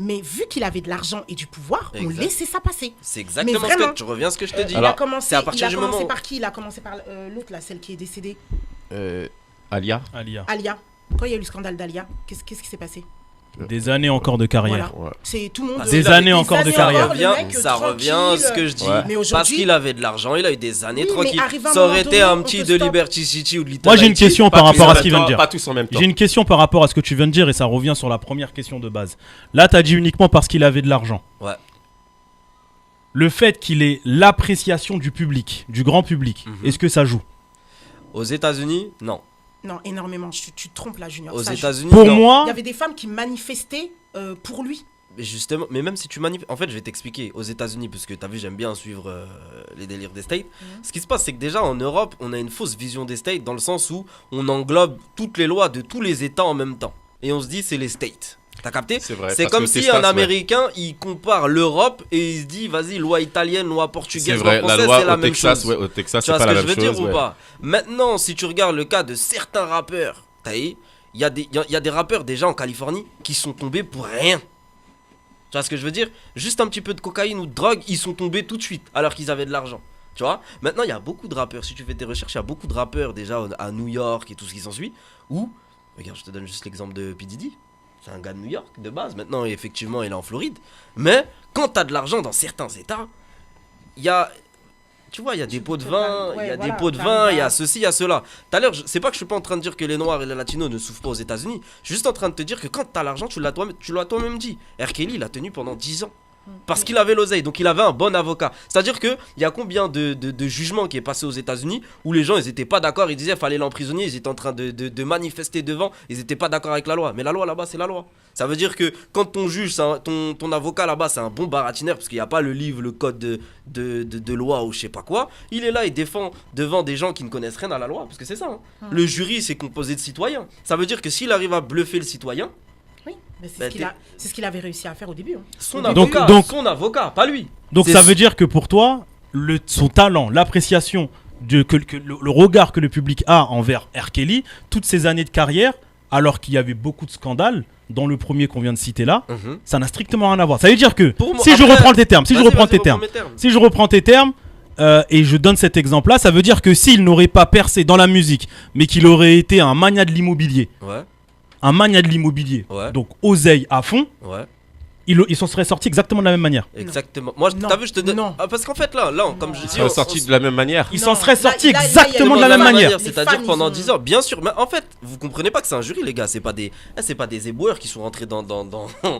D: mais vu qu'il avait de l'argent et du pouvoir, on
G: Exact.
D: laissait ça passer.
G: C'est exactement ce
D: vraiment.
G: que tu reviens à ce que je te dis.
D: Il
B: Alors,
D: a commencé,
G: c'est à partir du moment où-
D: par qui? Il a commencé par l'autre, là, celle qui est décédée,
B: Alia.
C: Alia.
D: Alia. Quand il y a eu le scandale d'Alia, qu'est-ce qui s'est passé?
C: Des années encore de carrière.
D: Voilà.
B: Ouais.
D: C'est tout le monde.
C: Des années encore de carrière.
D: le mec,
G: Ça revient à ce que je dis.
B: Ouais.
D: Mais
G: Parce
D: aujourd'hui,
G: qu'il avait de l'argent, il a eu des années
D: Oui, mais
G: tranquilles.
D: arrive un
G: Ça aurait
D: moment
G: été
D: donné,
G: un
D: on
G: petit
D: te
G: de
D: stoppe.
G: Liberty City ou de Little
C: Moi, j'ai une
G: Haiti.
C: question
B: Pas
C: par
B: tous
C: rapport
B: en
C: à ce
B: même
C: qu'il vient
B: temps,
C: de dire.
B: Pas tous en même temps.
C: J'ai une question par rapport à ce que tu viens de dire et ça revient sur la première question de base. Là, tu as dit uniquement parce qu'il avait de l'argent.
G: Ouais.
C: Le fait qu'il ait l'appréciation du public, du grand public,
G: Mhm.
C: est-ce que ça joue?
G: Aux États-Unis, non.
D: Non, énormément. Tu te trompes là, Junior.
G: Aux
D: Ça,
G: États-Unis,
C: Pour
G: non.
C: moi,
D: Il y avait des femmes qui manifestaient pour lui.
G: Mais justement, mais même si tu manifestes. En fait, je vais t'expliquer. Aux États-Unis, parce que t'as vu, j'aime bien suivre les délires des States. Ce qui se passe, c'est que déjà en Europe, on a une fausse vision des States dans le sens où on englobe toutes les lois de tous les États en même temps. Et on se dit, c'est les States. T'as capté?
B: C'est vrai.
G: C'est
B: parce
G: comme
B: que
G: si
B: Texas,
G: un
B: ouais.
G: Américain, il compare l'Europe et il se dit, vas-y, loi italienne, loi
B: C'est
G: portugaise,
B: vrai,
G: loi
B: la
G: française,
B: loi
G: c'est la
B: au
G: même
B: Texas,
G: chose.
B: ouais, au Texas,
G: Tu
B: c'est
G: vois
B: pas
G: ce
B: la
G: que je
B: même
G: veux dire
B: chose.
G: ou
B: ouais.
G: pas? Maintenant, si tu regardes le cas de certains rappeurs, t'as vu, il y a des rappeurs déjà en Californie qui sont tombés pour rien. Tu vois ce que je veux dire? Juste un petit peu de cocaïne ou de drogue, ils sont tombés tout de suite alors qu'ils avaient de l'argent. Tu vois? Maintenant, il y a beaucoup de rappeurs. Si tu fais tes recherches, il y a beaucoup de rappeurs déjà à New York et tout ce qui s'ensuit. Où, regarde, je te donne juste l'exemple de P. Diddy. C'est un gars de New York de base. Maintenant, effectivement, il est en Floride. Mais quand t'as de l'argent dans certains États, il y a. Tu vois, il y a des pots de vin, il y a des pots de vin, il y a ceci, il y a cela. Tout à l'heure, c'est pas que je suis pas en train de dire que les Noirs et les Latinos ne souffrent pas aux États-Unis. Je suis juste en train de te dire que quand t'as l'argent, tu l'as toi-même dit. R. Kelly, il a tenu pendant 10 ans. Parce qu'il avait l'oseille, donc il avait un bon avocat. C'est-à-dire qu'il y a combien de jugements qui est passé aux États-Unis où les gens ils étaient pas d'accord, ils disaient qu'il fallait l'emprisonner, ils étaient en train de manifester devant, ils étaient pas d'accord avec la loi. Mais la loi là-bas, c'est la loi. Ça veut dire que quand ton juge, ton avocat là-bas, c'est un bon baratineur parce qu'il n'y a pas le livre, le code de loi ou je sais pas quoi. Il est là, il défend devant des gens qui ne connaissent rien à la loi, parce que c'est ça. Hein. Le jury, c'est composé de citoyens. Ça veut dire que s'il arrive à bluffer le citoyen,
D: Oui, mais c'est
G: Bah,
D: ce qu'il avait réussi à faire au début. Hein.
G: son
C: Donc-
G: avocat,
C: donc-
G: son avocat, pas lui.
C: Donc
G: C'est
C: ça
G: su-
C: veut dire que pour toi, son talent, l'appréciation le regard que le public a envers R. Kelly, toutes ces années de carrière, alors qu'il y avait beaucoup de scandales, dans le premier qu'on vient de citer là, ça n'a strictement rien à voir. Ça veut dire que, si je reprends tes termes, si je reprends tes termes, et je donne cet exemple-là, ça veut dire que s'il n'aurait pas percé dans la musique, mais qu'il aurait été un magnat de l'immobilier, donc oseille à fond, il s'en serait sorti exactement de la même manière.
G: Exactement. Moi, t'as vu, je te donne.
D: Non.
G: Parce qu'en fait, là, comme je dis,
B: Il serait sorti de la même manière.
C: Il s'en serait sorti
D: là,
C: exactement de la même manière.
G: C'est-à-dire
D: Les
G: pendant
D: fans,
G: 10 heures. Bien sûr, mais en fait, vous comprenez pas que c'est un jury, les gars. C'est pas des éboueurs qui sont rentrés dans.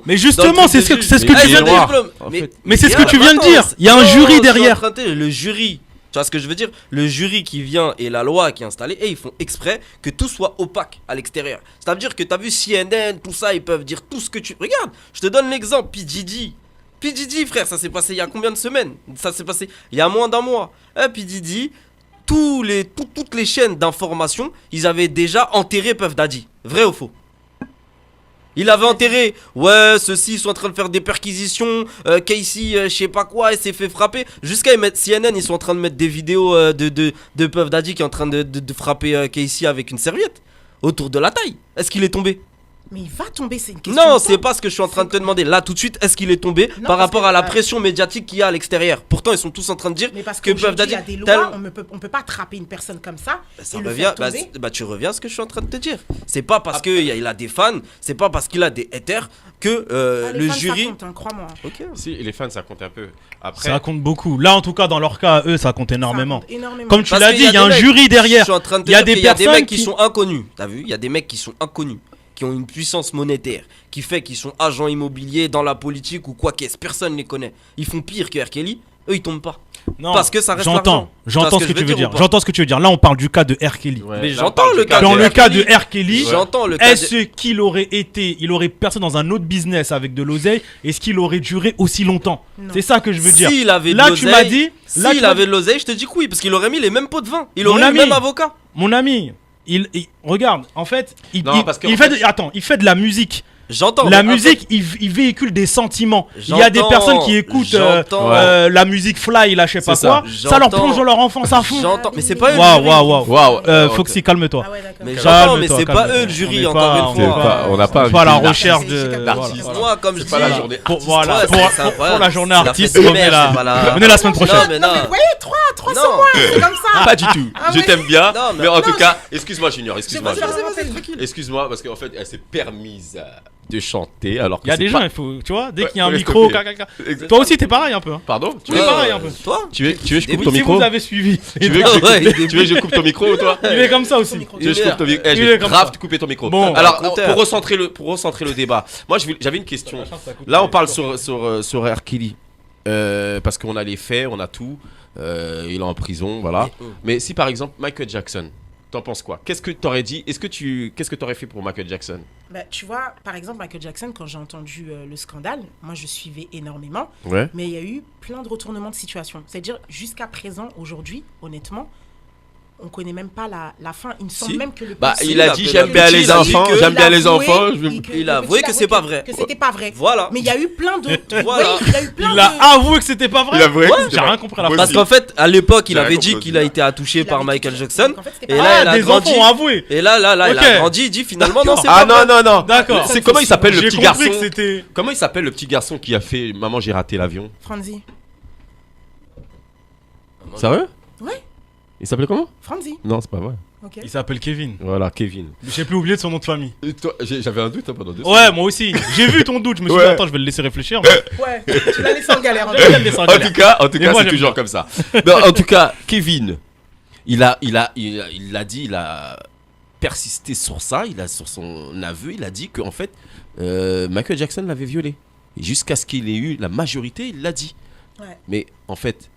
C: Mais justement, c'est ce que tu viens de dire. Mais c'est ce que tu viens de dire. Il y a un jury derrière.
G: Le jury. Tu vois ce que je veux dire? Le jury qui vient et la loi qui est installée, et ils font exprès que tout soit opaque à l'extérieur. Ça veut dire que t'as vu CNN, tout ça, ils peuvent dire tout ce que tu. Regarde, je te donne l'exemple. P. Diddy, frère, ça s'est passé il y a combien de semaines? Ça s'est passé il y a moins d'un mois. P. Diddy, toutes les chaînes d'information, ils avaient déjà enterré Puff Daddy. Vrai ou faux? Il avait enterré, ouais, ceux-ci sont en train de faire des perquisitions, Casey, je sais pas quoi, il s'est fait frapper. Jusqu'à mettre CNN, ils sont en train de mettre des vidéos de Puff Daddy qui est en train de frapper Casey avec une serviette autour de la taille. Est-ce qu'il est tombé?
D: Mais il va tomber, c'est une question.
G: Non,
D: de
G: c'est
D: temps.
G: pas ce que je suis en train de te demander. Là, tout de suite, est-ce qu'il est tombé
D: Non,
G: par
D: parce
G: rapport
D: que,
G: à la pression médiatique qu'il y a à l'extérieur? Pourtant, ils sont tous en train de dire
D: Mais parce
G: que
D: que
G: Puff
D: il y
G: Daddy.
D: a des lois, on peut pas attraper une personne comme ça.
G: Ça
D: et le
G: revient,
D: faire tomber.
G: tu reviens à ce que je suis en train de te dire. C'est pas parce qu'il a des fans, c'est pas parce qu'il a des haters que
D: Les
G: le
D: fans,
G: jury.
D: ça compte, hein, crois-moi.
G: Ok.
B: Si, les fans, ça compte un peu. Après,
C: Ça compte beaucoup. Là, en tout cas, dans leur cas, eux, ça compte
D: Ça
C: énormément.
D: compte énormément.
C: Comme tu
G: Parce
C: l'as
G: qu'il
C: dit, il y a
G: des
C: un
G: mecs-
C: jury
G: Je
C: derrière.
G: suis en train de te
C: Il y a
G: dire
C: des
G: qu'il y a des
C: personnes
G: mecs qui sont inconnus. T'as vu? Il y a des mecs qui sont inconnus, qui ont une puissance monétaire, qui fait qu'ils sont agents immobiliers dans la politique ou quoi qu'est-ce. Personne les connaît. Ils font pire que R. Kelly. Eux, ils tombent pas.
C: Non,
G: Parce que ça reste l'argent.
C: J'entends ce que tu veux dire.
G: ou pas
C: J'entends ce que tu veux dire. Là, on parle du cas de R. Kelly.
B: ouais,
G: Mais
B: là,
G: j'entends
B: on parle
G: le
B: du
G: cas
C: Dans
G: de
C: le
G: R.
C: cas de
G: Kelly.
C: R. Kelly,
G: J'entends le cas.
C: est-ce qu'il aurait percé dans un autre business avec de l'oseille? Est-ce qu'il aurait duré aussi longtemps?
D: Non.
C: C'est ça que je veux dire.
G: S'il avait de
C: Là, tu
G: l'oseille-
C: m'as dit. Là,
G: S'il
C: tu m'as
G: avait de l'oseille, je te dis que oui, parce qu'il aurait mis les mêmes pots de vin. Il
C: Mon
G: aurait eu
C: ami.
G: le même avocat.
C: Mon ami, regarde, en fait,
B: Non, parce que,
C: il
B: en
C: fait,
B: fait-
C: attends, il fait de la musique.
G: J'entends.
C: La
G: mais
C: musique, il véhicule des sentiments. Il y a des
G: J'entends,
C: personnes qui écoutent
G: j'entends.
C: la musique fly, là, je sais pas
B: C'est
C: quoi.
G: ça.
C: Ça leur
G: J'entends.
C: plonge dans leur enfance à fond.
G: J'entends. Mais c'est pas eux le
C: Waouh,
G: jury.
C: waouh, waouh.
B: Waouh.
C: Foxy, calme-toi.
D: Ah ouais, d'accord.
G: Mais
C: Calme-toi,
G: j'entends, mais c'est pas
C: calme-toi.
G: eux le jury,
C: On est
G: encore
C: pas-
G: une
C: on
B: c'est
C: est
G: fois.
B: pas- on n'a pas
C: pas à la
B: invité
C: recherche
D: d'artiste.
C: de.
B: D'artiste.
C: voilà.
G: Moi, comme je
B: C'est
G: dis.
B: pas la journée.
C: Voilà,
G: Ouais,
C: pour
G: c'est incroyable.
C: la journée
G: C'est la
C: artiste,
G: fête des
C: on est
G: mères,
C: là.
G: c'est pas la-
C: Venez la semaine prochaine.
G: Non, mais
D: Non,
G: non.
D: mais vous voyez, 3
G: Non.
D: sur moi, c'est comme ça.
B: Pas du tout.
D: Ah
B: Je
D: ouais.
B: t'aime bien.
G: Non, mais-
B: Mais en
D: Non,
B: tout cas, excuse-moi, Junior.
D: J'ai
B: Excuse-moi.
D: pas-
G: Vas-y, tranquille.
B: Excuse-moi, parce qu'en fait, elle s'est permise de chanter alors que
C: Il y a
B: c'est
C: des
B: pas-
C: gens, il faut, tu vois, dès
B: Ouais,
C: qu'il y a un
B: faut les
C: micro,
B: stopper.
C: caca. Toi aussi, t'es pareil un peu. Hein.
B: Pardon
C: Oui, pareil un peu.
G: Toi
B: Tu veux que je coupe
G: Oui,
B: ton
C: Si
B: micro
C: vous avez suivi,
B: Tu veux que je
G: Ouais,
B: coupe- tu veux que je coupe ton micro, toi
C: il est comme ça aussi.
B: Tu veux que je coupe ton micro Je
C: Il est
B: vais
C: comme
B: grave
C: ça.
B: te couper ton micro.
C: Bon.
B: Alors,
G: Écoutez.
B: pour recentrer le débat, moi j'avais une question. Là, on parle sur R. Kelly. Parce qu'on a les faits, on a tout. Il est en prison, voilà. Mais si par exemple Michael Jackson, t'en penses quoi? Qu'est-ce que t'aurais dit? Qu'est-ce que t'aurais fait pour Michael Jackson?
D: Bah, tu vois, par exemple, Michael Jackson, quand j'ai entendu le scandale, moi je suivais énormément,
B: Ouais.
D: mais il y a eu plein de retournements de situation. C'est-à-dire, jusqu'à présent, aujourd'hui, honnêtement, on connaît même pas la fin. Il me semble
G: Si.
D: même que le
B: Bah,
D: petit-
B: il a dit
G: il
B: j'aime
G: a
B: bien
G: dit
B: les
G: que-
B: enfants,
G: il a
B: j'aime bien les
D: avoué
B: enfants.
G: Il a avoué que c'est pas vrai.
D: Que c'était pas vrai.
G: Voilà.
D: Mais il y a eu plein de.
G: Voilà.
D: Oui, il a eu plein
C: Il
D: de.
C: a avoué que c'était pas vrai.
B: Il a avoué que c'était
C: J'ai
B: pas-
C: rien compris à la
B: Moi
C: phrase.
G: Parce qu'en fait, à l'époque, il
B: J'ai
G: avait
B: rien
G: dit
B: compris.
G: qu'il a été attouché
D: Il
G: par
D: avait
G: Michael
D: dit-
G: Jackson.
D: donc en fait, c'était
G: Et
D: pas
G: là,
D: vrai.
G: il a
C: des
G: grandi.
C: enfants ont avoué.
G: Et là, il
C: Ok.
G: a grandi, il dit finalement, non, c'est
B: Ah
G: pas vrai.
B: non.
C: D'accord.
B: C'est comment il s'appelle le
C: J'ai
B: petit
C: compris
B: garçon
C: que c'était.
B: Comment il s'appelle le petit garçon qui a fait Maman j'ai raté l'avion?
D: Franzi.
B: Sérieux?
D: Ouais.
B: Il s'appelait comment?
D: Franzi.
B: Non, c'est pas vrai.
D: Ok.
C: Il s'appelle Kevin.
B: Voilà, Kevin.
C: J'ai plus oublié de son nom de famille.
B: Et toi, j'avais un doute hein, pendant 2
C: Ouais, moi aussi. J'ai vu ton doute. Je me suis dit,
B: Ouais.
C: attends, je vais le laisser réfléchir.
D: Ouais, tu l'as laissé en galère. en
C: Je
D: fait.
C: vais le laisser en
B: En
C: galère.
B: tout cas,
C: Mais moi,
B: c'est
C: j'aime
B: toujours comme ça. Non, en tout cas, Kevin, il a persisté sur ça. Sur son aveu, il a dit qu'en fait, Michael Jackson l'avait violé. Et jusqu'à ce qu'il ait eu la majorité, il l'a dit.
D: Ouais.
B: Mais en fait,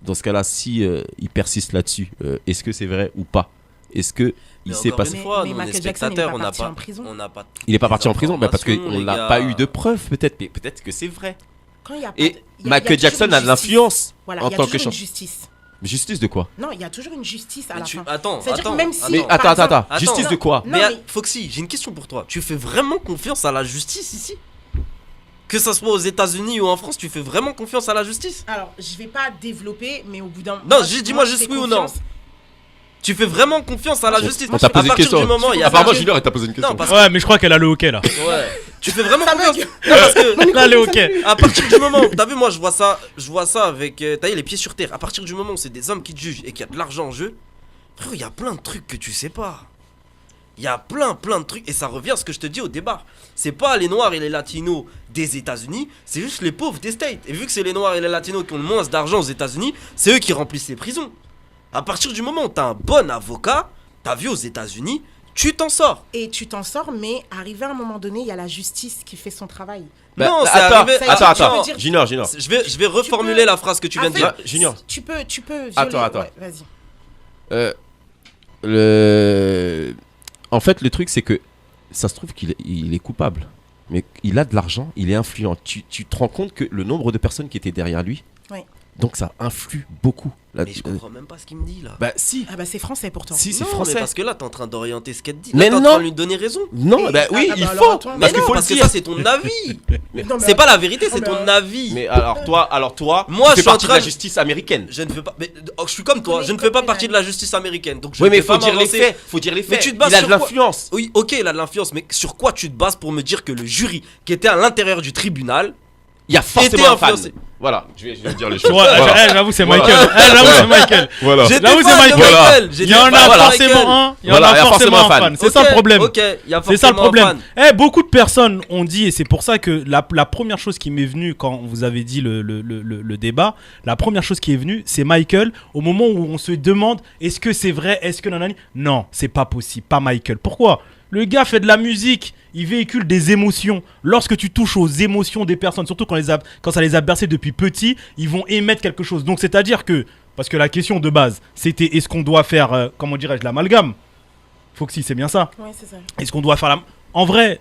B: dans ce cas-là, si il persiste là-dessus, est-ce que c'est vrai ou pas? Est-ce que il
G: Mais
B: s'est
G: encore
B: passé?
G: une fois,
D: Mais
G: nous, les
D: Michael Jackson, il est
G: spectateurs,
D: pas
G: on n'a
D: parti
G: pas,
D: en prison.
G: on n'a pas.
B: Il est pas parti en prison, bah parce qu'on
G: informations, les
B: n'a
G: gars.
B: pas eu de preuves, peut-être. Mais peut-être que c'est vrai.
D: Quand il y a pas
B: Et
D: de- il y a- il y a
B: Michael
D: toujours
B: Jackson
D: une
B: a de
D: justice.
B: l'influence
D: Voilà,
B: en
D: il y a
B: tant que
D: toujours une
B: chanteur.
D: justice.
B: Justice de quoi?
D: Non, il y a toujours une justice à
G: Mais
D: la
G: tu-
D: fin.
G: Attends,
D: C'est-à-dire
G: attends.
D: même si-
B: Mais
D: par
B: attends.
D: exemple-
B: Justice de quoi?
D: Non,
G: Mais
D: mais-
G: Foxy, j'ai une question pour toi. Tu fais vraiment confiance à la justice ici? Que ça soit aux États-Unis ou en France, tu fais vraiment confiance à la justice?
D: Alors, je vais pas développer, mais au bout d'un
G: Non, dis-moi juste oui ou non. Tu fais vraiment confiance à la justice.
B: On t'a posé une question.
G: Du moment, il y a
B: Apparemment, Junior, il t'a posé une question.
G: Non, parce
C: Ouais, mais je crois qu'elle a le hockey là.
G: Ouais. Tu fais vraiment
D: Ça
G: confiance.
D: bug.
G: Non, parce que
C: Là, le hockey.
G: à partir du moment, t'as vu, moi je vois ça avec, t'as vu, les pieds sur terre. À partir du moment où c'est des hommes qui te jugent et qu'il y a de l'argent en jeu, frérot, il y a plein de trucs que tu sais pas. Il y a plein de trucs et ça revient à ce que je te dis au départ. C'est pas les noirs et les latinos des États-Unis, c'est juste les pauvres des States. Et vu que c'est les noirs et les latinos qui ont le moins d'argent aux États-Unis, c'est eux qui remplissent les prisons. À partir du moment où t'as un bon avocat, t'as vu aux États-Unis, tu t'en sors.
D: Et tu t'en sors, mais arrivé à un moment donné, il y a la justice qui fait son travail.
G: Non, c'est
B: attends,
G: arrivé.
B: attends,
D: tu peux dire-
B: Junior.
G: Je vais reformuler la phrase que tu viens de
D: En
G: dire.
D: fait,
B: Junior.
D: Tu peux violer.
B: Attends.
D: Ouais, vas-y.
B: En fait, le truc, c'est que ça se trouve qu'il est coupable. Mais il a de l'argent, il est influent. Tu te rends compte que le nombre de personnes qui étaient derrière lui,
D: Oui.
B: donc ça influe beaucoup.
G: Mais je comprends même pas ce qu'il me dit là.
B: Bah si,
D: Ah bah c'est français pourtant.
B: si c'est
G: Non,
B: français.
G: mais parce que là, t'es en train d'orienter ce qu'elle dit.
B: Mais
G: Là, t'es en
B: non.
G: train de lui donner raison.
B: Non,
D: Et-
B: bah oui,
D: ah, bah
B: il
D: alors,
B: faut.
D: attends,
B: Parce
G: Mais
B: qu'il
G: non,
B: faut le
G: parce que
B: dire.
G: ça, c'est ton avis.
D: Non, mais
G: C'est pas la vérité, c'est
D: mais
G: ton avis.
B: Mais alors toi,
G: Moi,
B: tu
G: je
B: fais
G: suis en
B: partie de
G: train
B: la
G: de-
B: justice américaine.
G: Je ne fais pas. Mais, je suis comme toi,
D: Connais-
G: je ne fais pas
D: connais
G: partie
D: la-
G: de la justice américaine. Donc je
B: Oui,
G: ne
B: mais
G: vais
B: faut
G: pas
B: dire les
G: m'avancer.
B: faits. Faut dire les
G: Mais
B: faits.
G: tu te bases
B: Il a
G: sur
B: de
G: quoi
B: l'influence.
G: Oui, ok, il a de l'influence, mais sur quoi tu te bases pour me dire que le jury qui était à l'intérieur du tribunal
B: Il y a
G: était
B: forcément un fan.
G: influencé?
B: Voilà, je vais dire les
C: Tu
B: choses.
C: vois,
B: Voilà.
C: j'avoue, c'est
B: Voilà.
C: Michael. J'avoue, c'est Michael.
B: Voilà.
G: J'étais
C: Là où c'est
G: fan de
C: Michael.
G: Michael,
C: Il
G: j'étais
C: y en
G: fan
C: a
G: de Michael.
C: forcément un. Il y en
B: Voilà,
C: a forcément un
B: fan.
C: fan. C'est
G: Ok,
C: ça le problème.
G: Ok, il y a
C: C'est ça le
G: forcément un
C: problème.
G: fan.
C: Beaucoup de personnes ont dit, et c'est pour ça que la première chose qui m'est venue quand vous avez dit le débat, la première chose qui est venue, c'est Michael, au moment où on se demande, est-ce que c'est vrai, est-ce que nanani. Non, c'est pas possible, pas Michael. Pourquoi ? Le gars fait de la musique, il véhicule des émotions. Lorsque tu touches aux émotions des personnes, surtout quand ça les a bercés depuis petit, ils vont émettre quelque chose. Donc c'est-à-dire que, parce que la question de base, c'était est-ce qu'on doit faire, comment dirais-je, l'amalgame ? Foxy, c'est bien ça ?
D: Ouais, c'est ça.
C: Est-ce qu'on doit faire la... En vrai,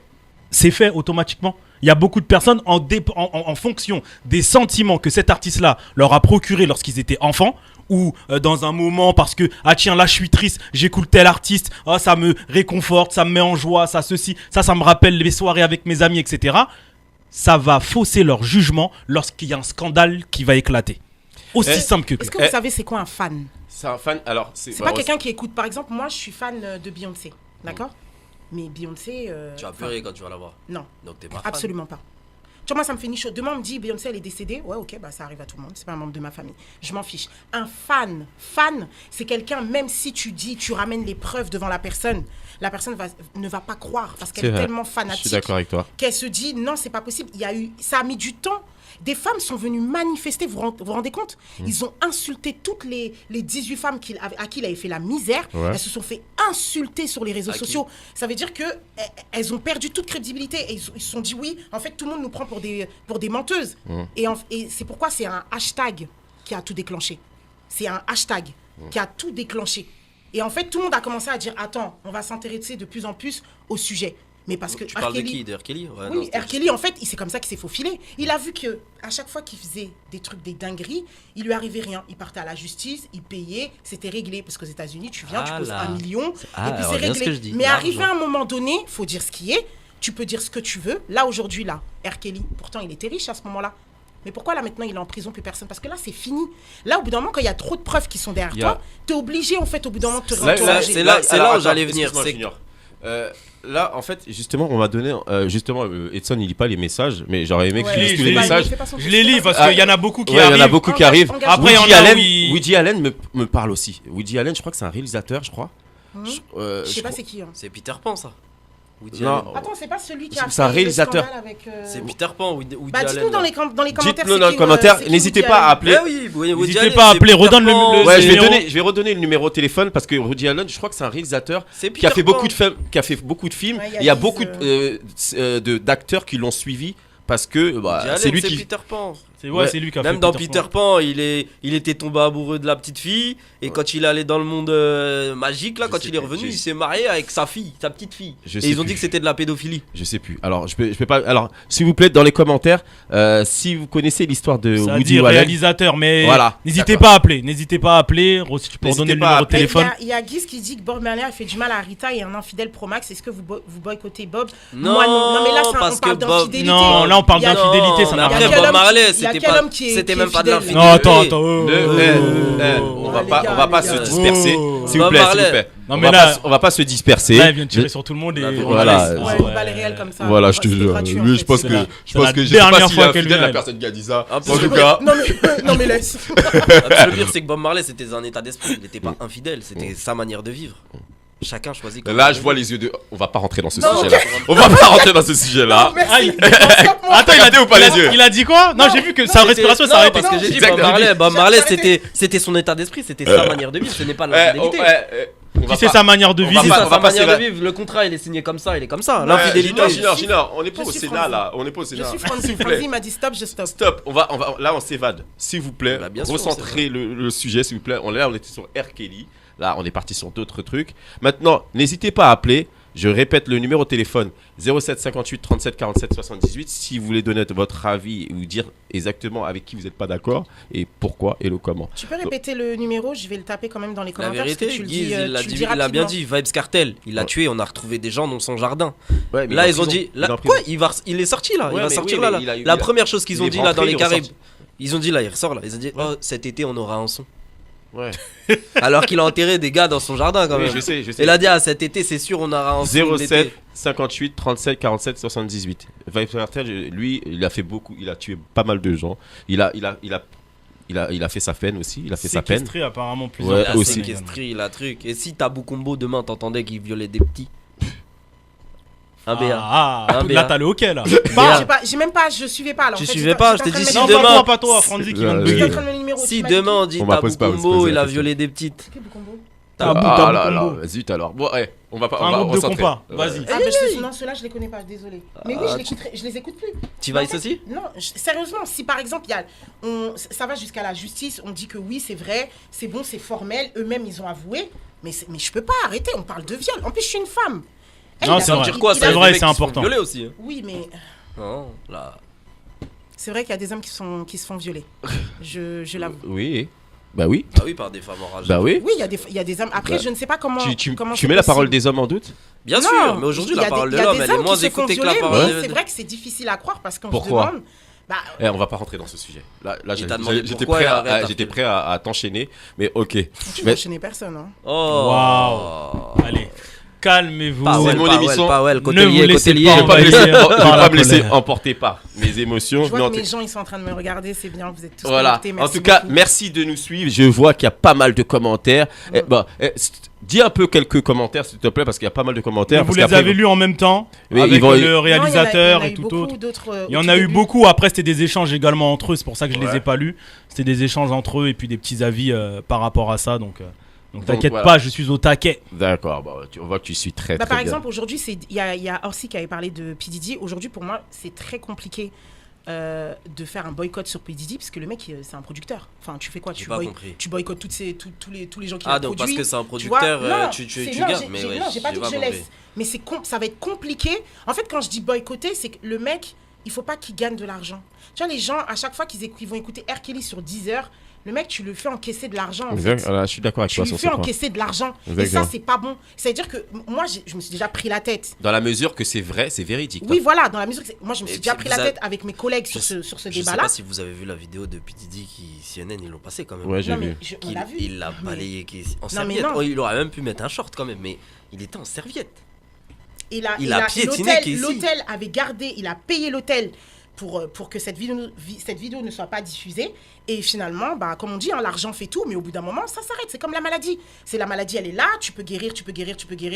C: c'est fait automatiquement. Il y a beaucoup de personnes en fonction des sentiments que cet artiste-là leur a procuré lorsqu'ils étaient enfants, ou dans un moment parce que, ah tiens, là je suis triste, j'écoute tel artiste, ah ça me réconforte, ça me met en joie, ça ceci, ça me rappelle les soirées avec mes amis, etc. Ça va fausser leur jugement lorsqu'il y a un scandale qui va éclater. Aussi simple que...
D: Est-ce que vous savez c'est quoi un fan?
B: C'est un fan. Alors, c'est
D: C'est pas quelqu'un qui écoute. Par exemple, moi je suis fan de Beyoncé. D'accord? Mais Beyoncé.
G: Tu vas pleurer quand tu vas la voir.
D: Non,
G: Donc t'es pas fan.
D: absolument pas. Tu vois, moi ça me fait ni chaud. Demain on me dit Beyoncé elle est décédée. Ouais, ok, bah ça arrive à tout le monde. C'est pas un membre de ma famille. Je m'en fiche. Un fan, c'est quelqu'un, même si tu dis, tu ramènes les preuves devant la personne ne va pas croire parce qu'elle est tellement
B: Je
D: fanatique.
B: suis d'accord avec toi.
D: Qu'elle se dit non, c'est pas possible. Ça a mis du temps. Des femmes sont venues manifester, vous vous rendez compte? Ils ont insulté toutes les 18 femmes à qui il avait fait la misère.
B: Ouais.
D: Elles se sont fait insulter sur les réseaux sociaux. Ça veut dire qu'elles ont perdu toute crédibilité. Et ils se sont dit oui, en fait tout le monde nous prend pour des menteuses. Et c'est pourquoi c'est un hashtag qui a tout déclenché. C'est un hashtag qui a tout déclenché. Et en fait tout le monde a commencé à dire attends, on va s'intéresser de plus en plus au sujet. Mais parce que
G: Tu parles de qui? De R. Kelly? Ouais, non,
D: oui,
G: c'était
D: R. Kelly, en fait, c'est comme ça qu'il s'est faufilé. Il a vu que à chaque fois qu'il faisait des trucs, des dingueries, il lui arrivait rien. Il partait à la justice, il payait, c'était réglé. Parce qu'aux États-Unis, tu viens, tu poses 1 million, et puis c'est
G: alors, bien ce que je
D: réglé.
G: dis,
D: Mais
G: l'argent.
D: arrivé à un moment donné, faut dire ce qui est. Tu peux dire ce que tu veux. Là, aujourd'hui, là, R. Kelly, pourtant, il était riche à ce moment-là. Mais pourquoi là maintenant il est en prison, plus personne? Parce que là c'est fini. Là au bout d'un moment, quand il y a trop de preuves qui sont derrière toi, t'es obligé en fait au bout d'un moment de te réencourager.
G: c'est là
B: Alors,
G: où j'allais venir.
B: excuse-moi,
G: C'est
B: Junior. Là, en fait, justement, on m'a donné. Justement, Edson, il lit pas les messages, mais j'aurais aimé qu'il lise tous les messages.
C: Je les lis parce qu'il y en a beaucoup qui
B: Ouais, il y en a
C: arrivent.
B: beaucoup qui arrivent.
C: Après, il y en
B: Woody
C: a
B: Allen,
C: où il-
B: Woody Allen me parle aussi. Woody Allen, je crois que c'est un réalisateur, je crois.
D: Je sais pas c'est qui. Hein.
G: C'est Peter Pan, ça. Woody
B: Non.
G: Allen.
D: Attends, c'est pas celui qui a
B: C'est un
D: fait
B: réalisateur.
D: le scandale avec,
G: C'est Peter Pan, Woody
D: Bah
G: Allen.
D: dites-nous dans les commentaires.
B: Dites-le
D: c'est
B: dans les
D: qui,
B: commentaires.
D: c'est qui
B: N'hésitez
D: Woody
B: pas à
D: Allen.
B: appeler.
G: Eh oui, Woody
C: N'hésitez
G: Allen,
C: pas à
G: c'est
C: appeler,
G: Peter
C: redonne
G: Pan.
C: le-
B: Ouais, je
C: numéro.
B: vais redonner le numéro de téléphone parce que Woody Allen, je crois que c'est un réalisateur
G: C'est
B: qui a
G: Peter
B: fait beaucoup
G: Pan.
B: qui a fait beaucoup de films.
D: Ouais,
B: Il y a
D: Liz,
B: beaucoup d'acteurs qui l'ont suivi parce que
G: Woody
B: bah,
G: Allen,
B: c'est lui
G: c'est
B: qui.
G: Peter Pan.
C: Ouais, c'est lui qui a fait
G: Même dans Peter Pan, il était tombé amoureux de la petite fille. Et quand il allait dans le monde magique, là,
B: Je
G: quand
B: sais
G: il est
B: plus,
G: revenu,
B: je
G: il
B: sais-
G: s'est marié avec sa petite fille.
B: Je
G: Et
B: sais
G: ils ont
B: plus.
G: dit que c'était de la pédophilie.
B: Je sais plus. Alors, je peux pas. Alors, s'il vous plaît, dans les commentaires, si vous connaissez l'histoire de
C: Ça
B: Woody
C: dit
B: Allen,
C: réalisateur, mais
B: Voilà,
C: n'hésitez
B: d'accord.
C: pas à appeler. N'hésitez pas à appeler pour
B: N'hésitez
C: donner le
B: pas à
C: numéro de
B: appeler.
C: téléphone.
D: Il y a Guise qui dit que Bob Marley a fait du mal à Rita et un infidèle pro max. Est-ce que vous boycottez Bob?
G: Non,
D: Moi non. Non mais là
G: parce
D: on parle
G: que Bob-
D: d'infidélité.
C: Non, là on parle
D: Il y a-
C: d'infidélité, ça
G: mais
C: n'a
G: après
C: rien à
D: quel
C: voir.
G: Bob
D: homme
G: Marley,
D: qui- il y a
G: c'était
D: quel
G: pas,
D: homme qui est-
G: c'était
D: qui
G: même
D: est
G: pas de
D: fidèle
G: l'infidélité.
C: Non, attends.
B: On va pas se disperser.
C: Oh.
B: S'il vous
G: Bob
B: plaît, s'il
G: Marley.
B: vous plaît.
C: Non, mais là-
B: On va pas se disperser.
C: Là, il vient de tirer sur tout le monde et
B: Voilà.
D: Ouais, une balle réelle comme ça.
B: Voilà, je te
D: C'était
B: jure.
D: gratuit, en
B: Lui,
D: fait.
B: je pense
C: C'est
B: que
C: la-
B: je sais
C: c'est
B: pas
C: la dernière
B: s'il
C: fois
B: est
C: qu'elle
B: fidèle
C: vient,
B: la personne qui a dit ça.
G: En
B: En
G: plus,
B: tout cas,
D: Non mais laisse.
G: Le pire, c'est que Bob Marley, c'était un état d'esprit. Il n'était pas infidèle, c'était sa manière de vivre. Chacun choisit. comment
B: là,
G: il
B: je vois
G: vit.
B: les yeux de. On va pas rentrer dans ce
D: Non,
B: sujet-là. On va pas rentrer dans ce sujet-là.
C: Ah, il-
D: Stop-moi.
C: Attends,
B: Regardez ou pas les yeux
C: il a dit quoi? Non, j'ai vu que sa
G: C'était-
C: respiration s'est
G: non,
C: arrêtée.
G: parce que j'ai dit
B: Exactement.
G: Bob Marley,
D: J'ai arrêté.
G: c'était son état d'esprit, c'était sa manière de vivre, ce n'est pas l'infidélité.
B: On va
C: Si c'est
B: pas-
C: sa manière de
B: on va
C: vivre,
G: C'est
B: pas-
G: ça,
B: on va
G: sa
B: passer
G: manière de
B: là.
G: vivre. Le contrat, il est signé comme ça, il est comme ça.
B: Ouais,
G: L'infidélité.
B: Gina, on n'est pas
D: Je
B: au
D: suis
B: Sénat
D: Franzi.
B: là. On n'est pas au
D: Je
B: Sénat.
D: suis
B: S'il
D: Franzi.
B: vous plaît.
D: Franzi m'a dit stop, je stop.
B: Stop, là on s'évade. S'il vous plaît,
G: Bah, bien sûr,
B: recentrez le sujet, s'il vous plaît. On était sur R. Kelly. Là, on est parti sur d'autres trucs. Maintenant, n'hésitez pas à appeler. Je répète le numéro de téléphone 07 58 37 47 78 si vous voulez donner votre avis ou dire exactement avec qui vous n'êtes pas d'accord et pourquoi et le comment.
D: Tu peux répéter le numéro, je vais le taper quand même dans les
G: La
D: commentaires.
G: vérité,
D: parce que tu le dis,
G: Guiz, il l'a
D: tu le
G: dit-
D: dis
G: il l'a bien
D: rapidement.
G: dit. Vibes Cartel, il l'a
B: Ouais.
G: tué. On a retrouvé des gens dans son jardin.
B: Ouais, mais
G: Là,
B: il est
G: ils
B: en
G: ont
B: prison.
G: dit.
B: Il est en
G: Quoi
B: prison.
G: il est sorti là. Il
B: Ouais,
G: va
B: mais
G: sortir
B: oui,
G: là.
B: mais il a-
G: La première chose qu'ils
B: il
G: ont
B: est
G: dit là
B: rentré,
G: dans les
B: il est
G: Caraïbes.
B: ressorti.
G: Ils ont dit là, il ressort là. Ils ont dit, oh, cet été, on aura un son.
B: Ouais.
G: Alors qu'il a enterré des gars dans son jardin quand
B: Oui,
G: même.
B: je sais.
G: Il a dit, ah, cet été, c'est sûr, on aura un son.
B: 07 58 37 47 78. Vibes Cartel, lui, il a fait beaucoup, il a tué pas mal de gens. Il a fait sa peine aussi. Il a fait sa peine.
C: séquestré apparemment
B: Ouais,
C: plusieurs
G: Il a
B: aussi.
G: séquestré, il a truc. Et si Tabou Combo demain t'entendais qu'il violait des petits. Un BA.
C: Ah,
G: Un
C: là
G: BA.
C: t'as le hockey là.
D: J'ai même pas, je suivais pas. Alors,
G: Tu
D: en fait,
G: suivais
D: j'étais-
G: pas,
D: j'étais
G: je
D: en
G: t'ai
D: train
G: dit
D: de
G: si
D: mettre-
C: Non,
G: demain-
C: pas toi, Franzi qui vient de
B: Ouais,
D: J'étais
C: bugger.
D: en train de mettre le numéro.
G: Si
D: tu m'as dit
G: demain on dit
B: On va
G: Tabou
B: pose pas, parce
G: Combo,
B: que
G: il
B: la
G: a
B: question.
G: violé des petites.
D: qui Combo
C: Tabou,
B: Ah
C: tabou,
B: là là,
C: combo.
B: zut alors. Bon, ouais, on va pas.
C: Un
B: on va
C: groupe de
B: recentrer.
C: compas,
B: Ouais.
C: vas-y.
D: Ah, non, ceux-là, je les connais pas, désolé. Mais oui,
G: Ah,
D: je les écoute plus.
G: Tu
D: Mais en
G: vas
D: fait,
G: aussi
D: Non, sérieusement, si par exemple, ça va jusqu'à la justice, on dit que oui, c'est vrai, c'est bon, c'est formel, eux-mêmes, ils ont avoué, mais je peux pas arrêter, on parle de viol. En plus, je suis une femme.
C: Non,
D: il a
C: c'est
D: fait-
C: vrai.
G: Dire quoi,
D: il
C: C'est
D: a-
G: ça,
C: vrai,
G: des mecs
C: c'est
G: qui se font
C: important.
G: violer aussi. hein.
D: Oui, mais
G: Non, là.
D: c'est vrai qu'il y a des hommes qui se font violer. Je l'avoue.
B: Oui. Bah oui.
G: Bah oui, par des femmes enragées.
B: Bah oui.
D: Oui, il y a des hommes. Après,
B: Bah,
D: je ne sais pas comment. comment
B: Tu
D: c'est
B: mets la parole
D: possible.
B: des hommes en doute?
G: Bien
D: Non,
G: sûr, mais aujourd'hui
D: il y
G: la
D: a
G: parole
D: des-
G: de
D: il y a
G: l'homme
D: des
G: elle est
D: hommes
G: moins
D: qui se font
G: écoutée que la
D: violer,
G: parole
D: mais
G: des-
D: c'est vrai que c'est difficile à croire parce qu'on se
B: Pourquoi
D: demande. Bah,
B: On va pas rentrer dans ce sujet. Là,
G: Il t'a demandé
B: j'étais
G: pourquoi
B: prêt,
G: et arrête,
B: j'étais
G: après.
B: prêt à t'enchaîner, mais ok.
D: tu
B: Mais-
D: n'enchaînes personne. Hein.
G: Oh.
C: Waouh. Allez, calmez-vous.
B: C'est
G: Powell,
B: mon
G: Powell,
B: émission.
G: Powell,
C: Ne
G: côté
C: vous
G: lié,
C: laissez
G: côté lié.
C: pas
B: Je vais pas me laisser,
C: envahir
B: je vais
C: par la
B: pas me laisser
C: colère.
B: emporter par mes émotions.
D: Je vois
B: mais en
D: que
B: tout-
D: mes gens ils sont en train de me regarder, c'est bien, vous êtes tous
B: Voilà.
D: connectés,
B: En
D: merci
B: tout cas,
D: beaucoup.
B: merci de nous suivre. Je vois qu'il y a pas mal de commentaires. Dis un peu quelques commentaires, s'il te plaît, parce qu'il y a pas mal de commentaires.
C: Vous
B: parce
C: les
B: qu'après,
C: avez lus en même temps
B: Oui,
C: avec
B: ils vont-
C: le
D: Non,
C: réalisateur
D: il y en a
C: et
D: eu
C: tout
D: beaucoup
C: autre.
D: d'autres,
C: Il y
D: au
C: en
D: tout
C: a eu
D: début.
C: beaucoup. Après, c'était des échanges également entre eux. C'est pour ça que je les
B: Ouais.
C: ai pas lus. C'était des échanges entre eux et puis des petits avis par rapport à ça. Donc t'inquiète
B: voilà.
C: pas, je suis au taquet.
B: D'accord, bah, on voit que tu suis très,
D: Bah,
B: très
D: par
B: bien.
D: exemple, aujourd'hui, il y a Orsi qui avait parlé de P. Diddy. Aujourd'hui, pour moi, c'est très compliqué de faire un boycott sur P. Diddy parce que le mec, c'est un producteur. Enfin, tu fais quoi?
G: J'ai pas compris.
D: Tu boycottes tous les gens qui
G: Ah,
D: l'ont
G: donc
D: produit.
G: parce que c'est un
D: Tu vois,
G: producteur,
D: non,
G: tu
D: c'est-
G: gardes.
D: j'ai-
G: Mais
D: j'ai-
G: ouais,
D: non, j'ai pas dit que je
G: compris.
D: laisse. Mais ça va être compliqué. En fait, quand je dis boycotter, c'est que le mec, il faut pas qu'il gagne de l'argent. Tu vois, les gens, à chaque fois qu'ils vont écouter R. Kelly sur Deezer, le mec, tu le fais encaisser de l'argent. En fait.
B: Voilà, je suis d'accord avec
D: Tu
B: toi
D: lui
B: sur ce
D: fais
B: point.
D: encaisser de l'argent. Et
B: Exactement.
D: ça, c'est pas bon. C'est-à-dire que moi, je me suis déjà pris la tête.
B: Dans la mesure que c'est vrai, c'est véridique.
D: Oui, voilà, dans la mesure que moi, je me
G: Et
D: suis déjà
G: puis,
D: pris la
G: vous
D: tête avec mes collègues sur ce
G: Je sais
D: débat-là.
G: pas si vous avez vu la vidéo de P. Diddy qui CNN, ils l'ont passé quand même.
B: Ouais, j'ai
D: Non, mais
B: vu.
D: on l'a vu.
G: Il l'a
D: Mais-
G: balayé en
D: mais
G: serviette.
D: non.
G: Oh, il aurait même pu mettre un short quand même, mais il était en serviette.
D: Il
G: Il a piétiné Casey.
D: l'hôtel avait gardé, il a payé l'hôtel pour que cette vidéo ne soit pas diffusée. Et finalement, bah, comme on dit, hein, l'argent fait tout, mais au bout d'un moment, ça s'arrête. C'est comme la maladie. C'est la maladie, elle est là, tu peux guérir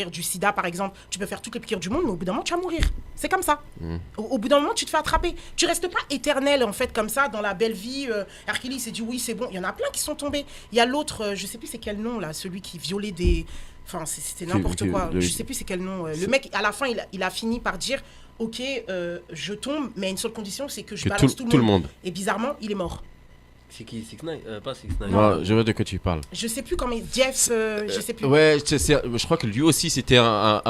D: du sida, par exemple. Tu peux faire toutes les piqûres du monde, mais au bout d'un moment, tu vas mourir. C'est comme ça. Au bout d'un moment, tu te fais attraper. Tu restes pas éternel, en fait, comme ça, dans la belle vie. R. Kelly s'est dit, oui, c'est bon. Il y en a plein qui sont tombés. Il y a l'autre, je sais plus c'est quel nom, là, celui qui violait des... Enfin, c'était n'importe quoi. Je sais plus c'est quel nom. Le mec, à la fin, il a fini par dire, ok, je tombe, mais à une seule condition, c'est que je
B: Que
D: balance
B: tout le monde.
D: Et bizarrement, il est mort.
G: C'est qui 6ix9ine Pas 6ix9ine.
B: Non, je vois de quoi tu parles.
D: Je sais plus comment Jeff, je sais plus.
B: Ouais, je crois que lui aussi c'était un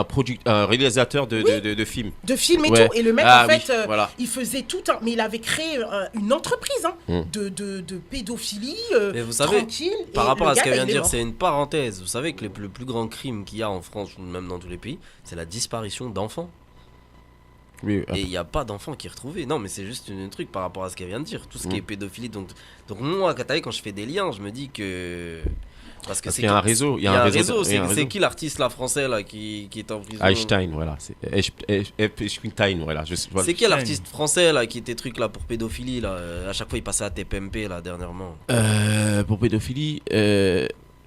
B: réalisateur de films.
D: De films et
B: Ouais.
D: tout. Et le mec,
B: Ah
D: en fait,
B: oui, voilà.
D: il faisait tout un... Mais il avait créé une entreprise hein, de pédophilie
G: Mais vous savez,
D: tranquille.
G: Par
D: et
G: rapport
D: le
G: à ce
D: gars,
G: qu'elle vient
D: il
G: de
D: est
G: dire,
D: mort.
G: c'est une parenthèse. Vous savez que le plus grand crime qu'il y a en France, ou même dans tous les pays, c'est la disparition d'enfants.
B: Oui,
G: Et il n'y a pas d'enfant qui est retrouvé. Non, mais c'est juste un truc par rapport à ce qu'elle vient de dire. Tout ce qui est pédophilie. Donc moi, quand je fais des liens, je me dis que. Parce
B: qu'il y a un réseau. Il y a un réseau.
G: C'est qui l'artiste là, français là, qui est en prison?
B: Einstein, voilà. Einstein, voilà.
G: C'est qui l'artiste français là, qui était truc là pour pédophilie là? À chaque fois, il passait à TPMP là, dernièrement.
B: Pour pédophilie,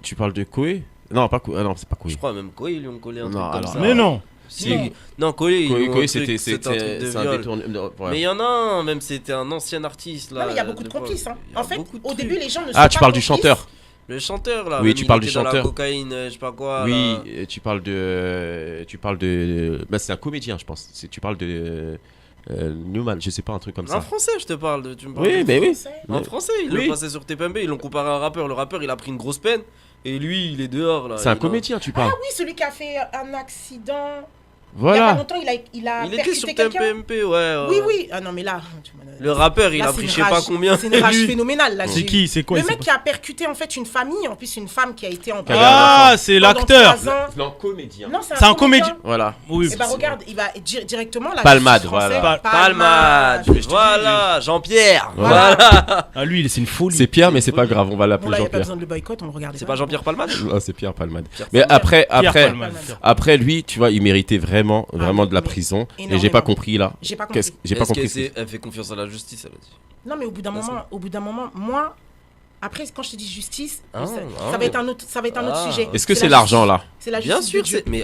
B: tu parles de Koé? Non, pas Koé. Ah non, c'est pas Koé.
G: Je crois même Koé, ils lui ont collé un truc comme
B: alors,
G: ça.
C: Mais non.
G: Si. Non, Koé,
B: c'était
G: un truc de
B: un
G: viol.
B: détournement. Ouais.
G: Mais il y en a un, même c'était un ancien artiste là.
D: Non, mais il y a beaucoup de complices. Hein. En fait, au début, les gens ne sont pas
B: Ah, tu parles du
D: complices.
B: chanteur?
G: Le chanteur là.
B: Oui,
G: même,
B: tu
G: il
B: parles du
G: était dans la
B: chanteur.
G: cocaïne, je sais pas quoi.
B: Oui,
G: là.
B: tu parles de. Bah, c'est un comédien, je pense. Tu parles de Newman, je sais pas, un truc comme
G: En
B: ça.
G: français, je te parle. Tu me parles
B: Oui,
G: de
B: mais oui.
D: Français.
G: En français, ils
B: Oui.
G: le passaient sur TPMP, ils l'ont comparé à un rappeur. Le rappeur, il a pris une grosse peine. Et lui, il est dehors là.
B: C'est un
G: Il
B: comédien, tu
D: Ah
B: parles.
D: oui, celui qui a fait un accident. Il y a pas
B: Voilà.
D: longtemps, il a
G: Il était sur
D: percuté quelqu'un.
G: TPMP, ouais.
D: Oui, oui. Ah non, mais là, tu m'as-
G: Le rappeur, il
D: là,
G: a
D: c'est
G: pris
D: une
G: je sais pas
D: rage-
G: combien.
D: C'est une rage
G: Lui.
D: phénoménale là.
C: C'est qui? C'est quoi?
D: Le
C: il
D: mec
C: s'est
D: qui a percuté en fait une famille, en plus une femme qui a été en
C: Ah, c'est
D: pendant
C: l'acteur.
D: 3 ans.
B: Non, comédien.
D: Non,
C: C'est un comédien.
B: Voilà.
C: Oui.
D: Et bah regarde, il va directement la
B: Palmade,
D: justice française,
B: voilà.
G: Palmade.
B: Mais je te dis,
G: Voilà, Jean-Pierre.
B: Voilà.
G: Voilà.
C: Ah, lui, c'est une folie.
B: C'est Pierre, mais c'est pas grave, on va
D: Bon
B: l'appeler
D: là, il n'y a pas
B: Jean-Pierre.
D: besoin de le boycott, on le regarde.
G: C'est pas Jean-Pierre Palmade?
B: Ah, c'est Pierre Palmade.
G: Pierre
B: Mais
G: Palmade.
C: Pierre
B: après,
C: Palmade.
B: après lui, tu vois, il méritait vraiment de la
D: mais
B: prison. Et j'ai
D: énormément.
B: pas compris là.
D: J'ai pas compris.
B: J'ai pas
G: Est-ce
B: compris.
G: qu'elle elle fait confiance à la justice, elle a dit.
D: Non, mais au bout d'un moment, moi, après, quand je te dis justice,
G: Ah,
D: ça
G: ah.
D: va être un autre
G: Ah.
D: sujet.
B: Est-ce que
D: la
B: c'est l'argent là?
D: justice. C'est la
G: Bien
D: justice
G: sûr,
D: de Dieu.
G: c'est. Mais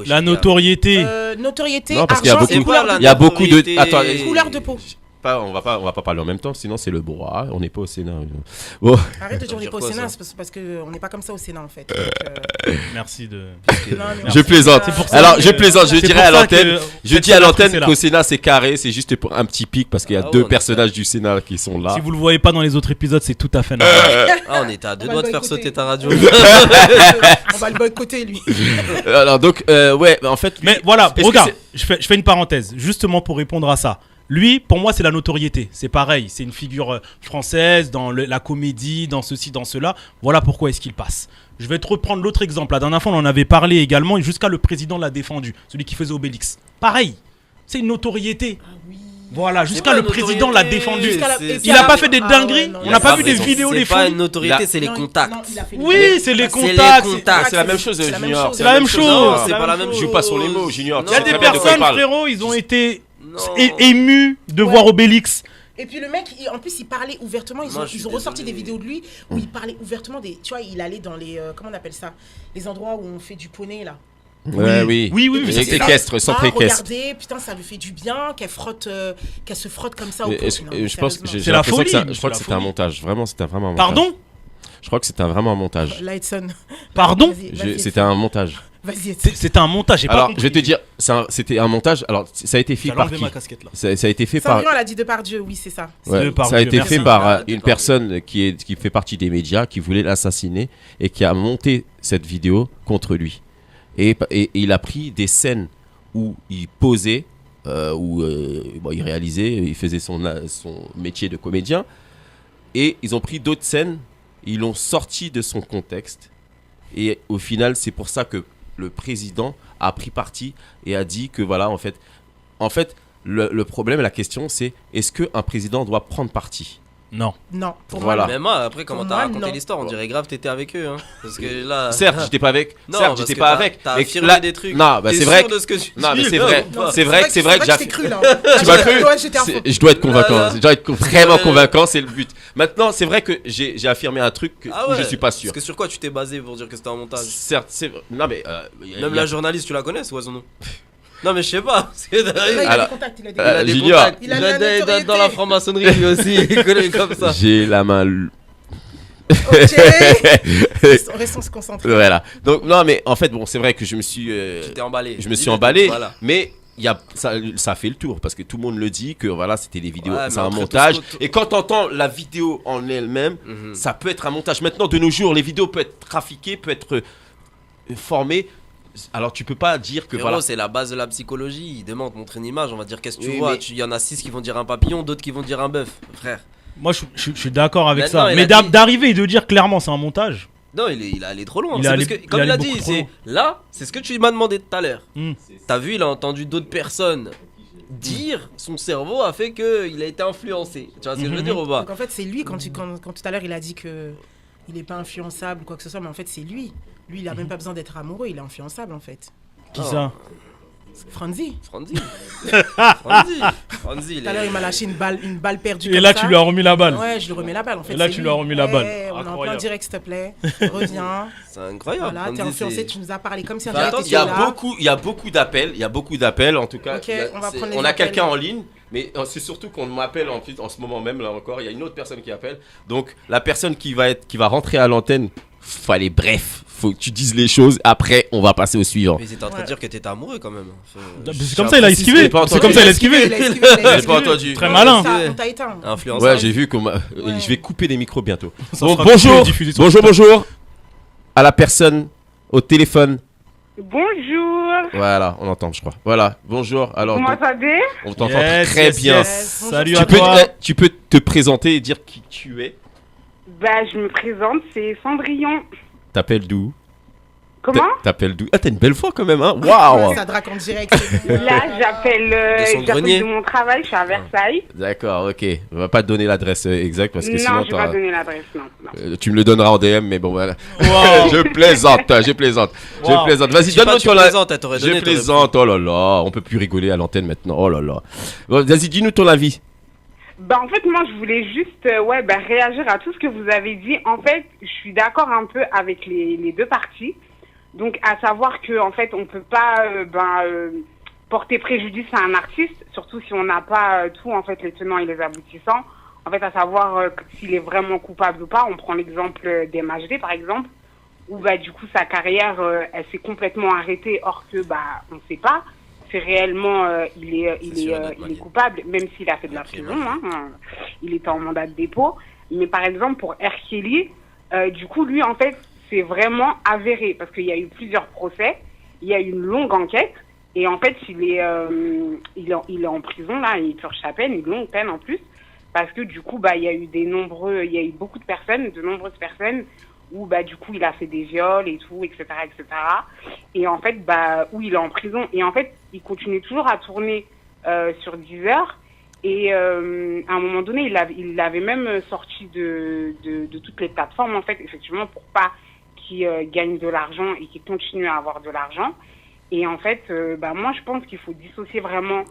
C: La notoriété.
D: Notoriété,
B: Non, parce qu'il y a
D: argent,
B: beaucoup-
D: et couleur
G: la
B: Il y a beaucoup de.
G: notoriété.
B: Attends,
D: couleur de peau.
B: on va pas parler en même temps, sinon c'est le brouhaha. On n'est pas au Sénat. Bon,
D: Arrête de dire on
G: veut
D: n'est
G: dire
D: pas au
G: quoi,
D: Sénat,
G: ça
D: c'est parce qu'on n'est pas comme ça au Sénat en fait.
C: Merci de.
D: Non, mais
B: je plaisante.
D: C'est pour
C: ça
B: Alors,
C: que-
B: je plaisante. Je
C: c'est
B: dirais
C: pour
B: à
C: ça
B: l'antenne.
C: que
B: Je
C: cette
B: dis à
C: sénatrice
B: l'antenne
C: est là.
B: qu'au Sénat c'est carré, c'est juste pour un petit pic parce qu'il y a
G: Ah ouais,
B: deux
G: on est
B: personnages du Sénat qui sont là.
C: Si vous le voyez pas dans les autres épisodes, c'est tout à fait normal.
G: Ah, on était à deux
D: On va
G: doigts de
D: le
G: faire
D: boycotter.
G: sauter ta radio.
D: on va le boycotter lui.
B: Alors donc ouais, en fait.
C: Mais voilà,
B: Est-ce que
C: regarde, je fais une parenthèse, justement pour répondre à ça. Lui, pour moi, c'est la notoriété. C'est pareil, c'est une figure française dans la comédie, dans ceci, dans cela. Voilà pourquoi est-ce qu'il passe. Je vais te reprendre l'autre exemple. La dernière fois, on en avait parlé également, et jusqu'à le président l'a défendu, celui qui faisait Obélix. Pareil, c'est une notoriété. Voilà, jusqu'à
G: pas
C: le
G: une
C: président l'a
G: notoriété,
C: défendu.
G: jusqu'à la-
D: Et puis
C: Il a
D: à la-
C: pas fait des
D: Ah
C: dingueries.
D: ouais, non,
C: On n'a
D: il
C: pas
D: a
C: vu
D: pas
C: des
D: fait-
C: vidéos des
G: C'est pas
C: folies.
G: une notoriété,
B: Là-
G: c'est les
D: Non,
G: contacts.
D: non, il a fait
C: Oui, c'est les
G: C'est les
C: contacts.
G: contacts.
B: C'est la même chose,
D: C'est la même
B: Junior.
D: chose.
C: C'est la même chose.
G: Non,
C: c'est
G: c'est pas la même
B: Joue
G: chose.
B: pas sur les mots, Junior.
G: Non.
C: Il y a des
B: Tu sais très bien de quoi il
C: personnes,
B: parle.
C: frérot, ils ont été
G: Non.
C: émus de
D: Ouais.
C: voir Obélix.
D: Et puis le mec, en plus, il parlait ouvertement. Ils
G: Moi,
D: ont,
G: je suis
D: ils ont ressorti
G: désolé.
D: des vidéos de lui où il parlait ouvertement des. Tu vois, il allait dans les. Comment on appelle ça? Les endroits où on fait du poney là.
B: Ouais, oui.
C: Oui, oui, oui,
B: Les
C: c'est ça.
B: équestres, centre équestre.
D: Regardez, putain, ça lui fait du bien qu'elle frotte, qu'elle se frotte comme ça au
B: Mais
D: pot. Non,
B: je pense que
D: sérieusement.
C: C'est la
B: l'impression que
C: folie,
B: je crois que
C: c'est la
B: c'était un
C: folie.
B: montage. Vraiment, c'était vraiment un montage.
C: Pardon?
B: Je crois que c'était vraiment un montage.
D: Lightson.
C: Pardon?
D: Vas-y,
B: C'était un montage.
D: Vas-y,
C: C'était un montage, j'ai pas
B: Alors,
C: compris.
B: je vais te dire, c'était un montage. Alors, ça a été fait
C: J'allais
B: par
C: enlever
B: qui?
C: ma casquette là.
B: Ça a été fait par.
D: Sandrine, elle a dit Depardieu, oui, c'est ça.
B: Ouais,
C: Depardieu,
B: ça a été
C: merci.
B: fait par
G: Ah,
B: une
G: Depardieu.
B: personne qui fait partie des médias, qui voulait l'assassiner et qui a monté cette vidéo contre lui. Et il a pris des scènes où il posait, où bon, il réalisait, il faisait son métier de comédien. Et ils ont pris d'autres scènes, ils l'ont sorti de son contexte. Et au final, c'est pour ça que le président a pris parti et a dit que voilà, en fait, le problème, la question, c'est est-ce qu'un président doit prendre parti?
C: Non.
D: Non, pour
B: Voilà.
D: moi,
G: Mais moi, après, comment
D: Pour
G: t'as
D: moi,
G: raconté
D: non.
G: l'histoire, on dirait grave t'étais avec eux. Hein. Parce que là.
B: Certes, j'étais pas avec.
G: Non,
B: Certes,
G: parce
B: j'étais
G: que
B: pas
G: t'as-
B: avec.
G: T'as
B: mais
G: affirmé
B: là-
G: des trucs.
B: Non, bah
G: T'es
B: c'est vrai.
G: sûr de ce que tu
B: Non, mais
G: dis,
B: c'est
G: là,
B: vrai.
G: ou pas
B: C'est vrai que
D: je
B: j'ai.
D: t'ai cru là.
B: Tu m'as cru?
D: Ouais, j'étais à fond.
B: Je dois être convaincant.
G: Voilà.
B: Je dois être vraiment convaincant, c'est le but. Maintenant, c'est vrai que j'ai affirmé un truc
G: Ah
B: où
G: ouais.
B: je suis pas sûr.
G: Parce que sur quoi tu t'es basé pour dire que c'était un montage?
B: Certes, c'est vrai. Non, mais.
G: Même la journaliste, tu la connais, c'est quoi son nom? Non, mais je sais pas. Parce que
D: Là, il a
B: Alors,
D: des contacts, il a des
G: il a des
B: Junior.
G: contacts.
D: Il a de la
G: dans
D: notoriété.
G: la franc-maçonnerie lui aussi. Il connaît comme ça.
B: j'ai la main.
D: Ok. Restons se concentrer.
B: Voilà. Donc, non, mais en fait, bon, c'est vrai que je me suis.
G: Tu t'es emballé.
B: Je me suis emballé.
G: Voilà.
B: Mais. Ça a fait le tour parce que tout le monde le dit que voilà, c'était des vidéos,
G: Ouais,
B: c'est
G: mais
B: un
G: après,
B: montage.
G: tout ce que-
B: Et quand t'entends la vidéo en elle-même,
G: Mhm.
B: ça peut être un montage. Maintenant, de nos jours, les vidéos peuvent être trafiquées, peuvent être formées. Alors, tu peux pas dire que
G: Frérot,
B: voilà.
G: c'est la base de la psychologie. Il demande, montre une image. On va dire qu'est-ce que tu
B: Oui,
G: vois.
B: mais-
G: Il y en a 6 qui vont dire un papillon, d'autres qui vont dire un bœuf. Frère.
C: Moi, je suis d'accord avec
G: Maintenant,
C: ça.
G: il
C: Mais
G: a dit-
C: d'arriver et de dire clairement c'est un montage.
G: Non, il est allé trop loin.
C: Il
G: C'est
C: est
G: parce
C: allé-
G: que, comme
C: il est
G: il a
C: allé
G: dit,
C: beaucoup trop
G: c'est
C: loin.
G: là, c'est ce que tu m'as demandé tout à l'heure.
C: Hmm.
G: T'as vu, il a entendu d'autres personnes dire, son cerveau a fait qu'il a été influencé. Tu vois ce que je veux dire ou pas?
D: Donc en fait, c'est lui, quand tout à l'heure il a dit que il n'est pas influençable ou quoi que ce soit, mais en fait, c'est lui. Lui, il a même pas besoin d'être amoureux, il est influençable en fait.
C: Qui ça?
D: Franzi.
G: Franzi,
D: Tout à l'heure, il m'a lâché une balle perdue.
C: Et là, tu lui as remis la balle.
D: Ouais, je lui remets la balle en fait.
C: Et là,
D: c'est
C: tu
D: lui.
C: lui as remis la balle.
D: On est en plein
C: Incroyable.
D: direct, s'il te plaît. Reviens.
G: c'est incroyable.
D: Voilà, t'es
G: Franzi,
D: influencé,
G: c'est-
D: tu nous as parlé comme si on
G: Bah,
D: avait
G: attends,
D: été
B: Il y a
D: là.
B: beaucoup d'appels en tout cas.
D: Ok, on va prendre les
B: On a
D: appels.
B: quelqu'un en ligne, mais c'est surtout qu'on m'appelle en ce moment même là encore. Il y a une autre personne qui appelle. Donc la personne qui va rentrer à l'antenne, faut que tu dises les choses. Après, on va passer au suivant.
G: Mais t'es en train de dire que t'étais amoureux quand même.
C: C'est comme ça, il a esquivé.
B: j'ai pas
C: C'est comme ça, il a esquivé.
B: J'ai pas entendu.
C: Très malin.
D: On t'a éteint.
G: Influenceur.
B: Ouais, j'ai vu qu'on m'a. Je vais couper les micros bientôt.
C: Ça
B: Bon,
C: sera
B: bonjour,
C: diffusé sur
B: bonjour,
C: TikTok.
B: bonjour à la personne au téléphone.
H: Bonjour,
B: Voilà, on entend, je crois. Voilà, bonjour. Alors,
H: vous m'entendez?
B: on t'entend
C: Yes,
B: très
C: yes,
B: bien.
C: yes. Salut
B: Tu
C: à
B: peux,
C: toi.
B: tu peux te présenter et dire qui tu es.
H: Bah, je me présente, c'est Cendrillon.
B: T'appelles d'où?
H: Comment?
B: T'appelles d'où? Ah, t'as une belle voix quand même, hein? Waouh!
D: Ça drague en direct. c'est bon.
H: Là, j'appelle
G: De son grenier.
H: de mon travail, je suis à Versailles.
B: D'accord, ok. On va pas te donner l'adresse exacte parce que
H: Non,
B: sinon
H: je vais pas donner l'adresse, non.
B: tu me le donneras en DM, mais bon, voilà.
C: Wow.
B: je plaisante.
C: Wow.
B: Je plaisante. Vas-y,
G: Dis pas
B: donne-nous
G: tu
B: ton
G: plaisantes, elle t'aurait donné.
B: Je
G: t'aurais
B: plaisante, oh là là. On peut plus rigoler à l'antenne maintenant, oh là là. Bon, vas-y, dis-nous ton avis.
H: Bah, en fait, moi, je voulais juste réagir à tout ce que vous avez dit. En fait, je suis d'accord un peu avec les deux parties. Donc, à savoir que en fait, on peut pas porter préjudice à un artiste, surtout si on n'a pas tout, en fait, les tenants et les aboutissants. En fait, à savoir s'il est vraiment coupable ou pas. On prend l'exemple d'MHD, par exemple, où bah du coup sa carrière, elle s'est complètement arrêtée, or que bah on sait pas. C'est réellement, il est coupable, même s'il a fait de la prison. Il était en mandat de dépôt. Mais par exemple, pour R. Kelly, du coup, lui, en fait, c'est vraiment avéré parce qu'il y a eu plusieurs procès, il y a eu une longue enquête et en fait il est en prison là, il purge sa peine, une longue peine en plus parce que du coup bah il y a eu beaucoup de nombreuses personnes où bah du coup il a fait des viols et tout, etc. Et en fait bah où il est en prison et en fait il continue toujours à tourner sur Deezer. Et à un moment donné, il avait même sorti de toutes les plateformes, en fait, effectivement, pour pas qu'il gagne de l'argent et qu'il continue à avoir de l'argent. Et en fait, moi, je pense qu'il faut dissocier vraiment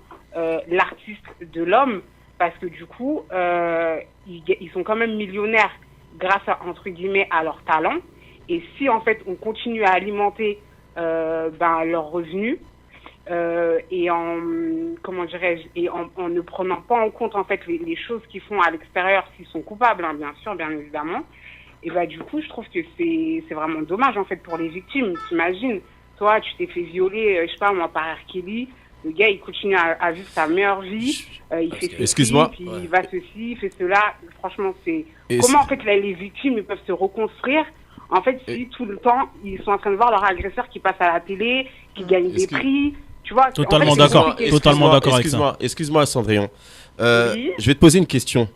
H: l'artiste de l'homme, parce que du coup, ils sont quand même millionnaires grâce à, entre guillemets, à leur talent. Et si, en fait, on continue à alimenter leurs revenus, et en ne prenant pas en compte en fait les choses qu'ils font à l'extérieur s'ils sont coupables, bien sûr, bien évidemment, et bah du coup je trouve que c'est vraiment dommage en fait pour les victimes. T'imagines, toi tu t'es fait violer, je sais pas moi, par R. Kelly, le gars il continue à vivre sa meilleure vie, il fait ceci,
B: Excuse-moi.
H: puis il va ceci, il fait cela. Franchement c'est
B: Et
H: comment en fait là, les victimes ils peuvent se reconstruire. En fait, si tout le temps ils sont en train de voir leur agresseur qui passe à la télé, qui gagne des prix. Tu vois,
C: Totalement
H: en fait,
C: d'accord.
H: c'est
C: Totalement d'accord avec ça.
B: Excuse-moi, Cendrillon.
H: Oui.
B: Je vais te poser une question.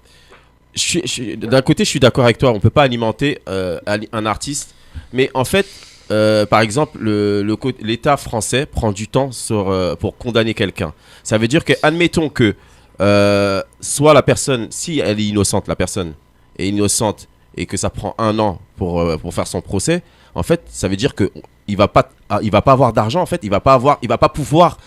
B: D'un côté, je suis d'accord avec toi. On peut pas alimenter un artiste, mais en fait, par exemple, l'État français prend du temps pour condamner quelqu'un. Ça veut dire que, admettons que soit la personne, si elle est innocente, la personne est innocente et que ça prend 1 an pour faire son procès, en fait, ça veut dire que il va pas avoir d'argent, en fait, il va pas pouvoir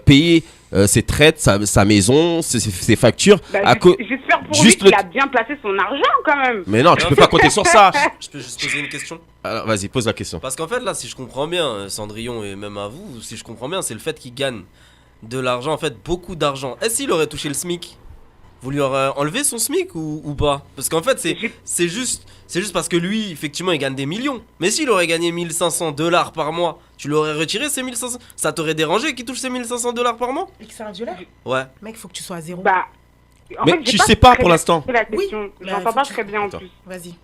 B: payer ses traites, sa maison, ses factures.
H: J'espère pour lui qu'il a bien placé son argent quand même.
B: Mais non, tu peux pas compter sur ça.
G: Je peux juste poser une question?
B: Alors, vas-y, pose la question.
G: Parce qu'en fait, là, si je comprends bien, Cendrillon et même à vous, si je comprends bien, c'est le fait qu'il gagne de l'argent, en fait, beaucoup d'argent. Est-ce qu'il aurait touché le SMIC? Vous lui aurez enlevé son SMIC ou pas? Parce qu'en fait, c'est juste parce que lui, effectivement, il gagne des millions. Mais s'il aurait gagné $1500 par mois, tu lui aurais retiré ces 1500? Ça t'aurait dérangé qu'il touche ces $1500 par mois?
D: Et que c'est un violeur?
G: Ouais.
D: Mec, faut que tu sois à zéro.
H: Bah,
B: Mais tu sais pas pour l'instant.
H: Oui, j'entends pas
D: faut
H: très bien en
B: Attends.
H: plus.
B: Vas-y.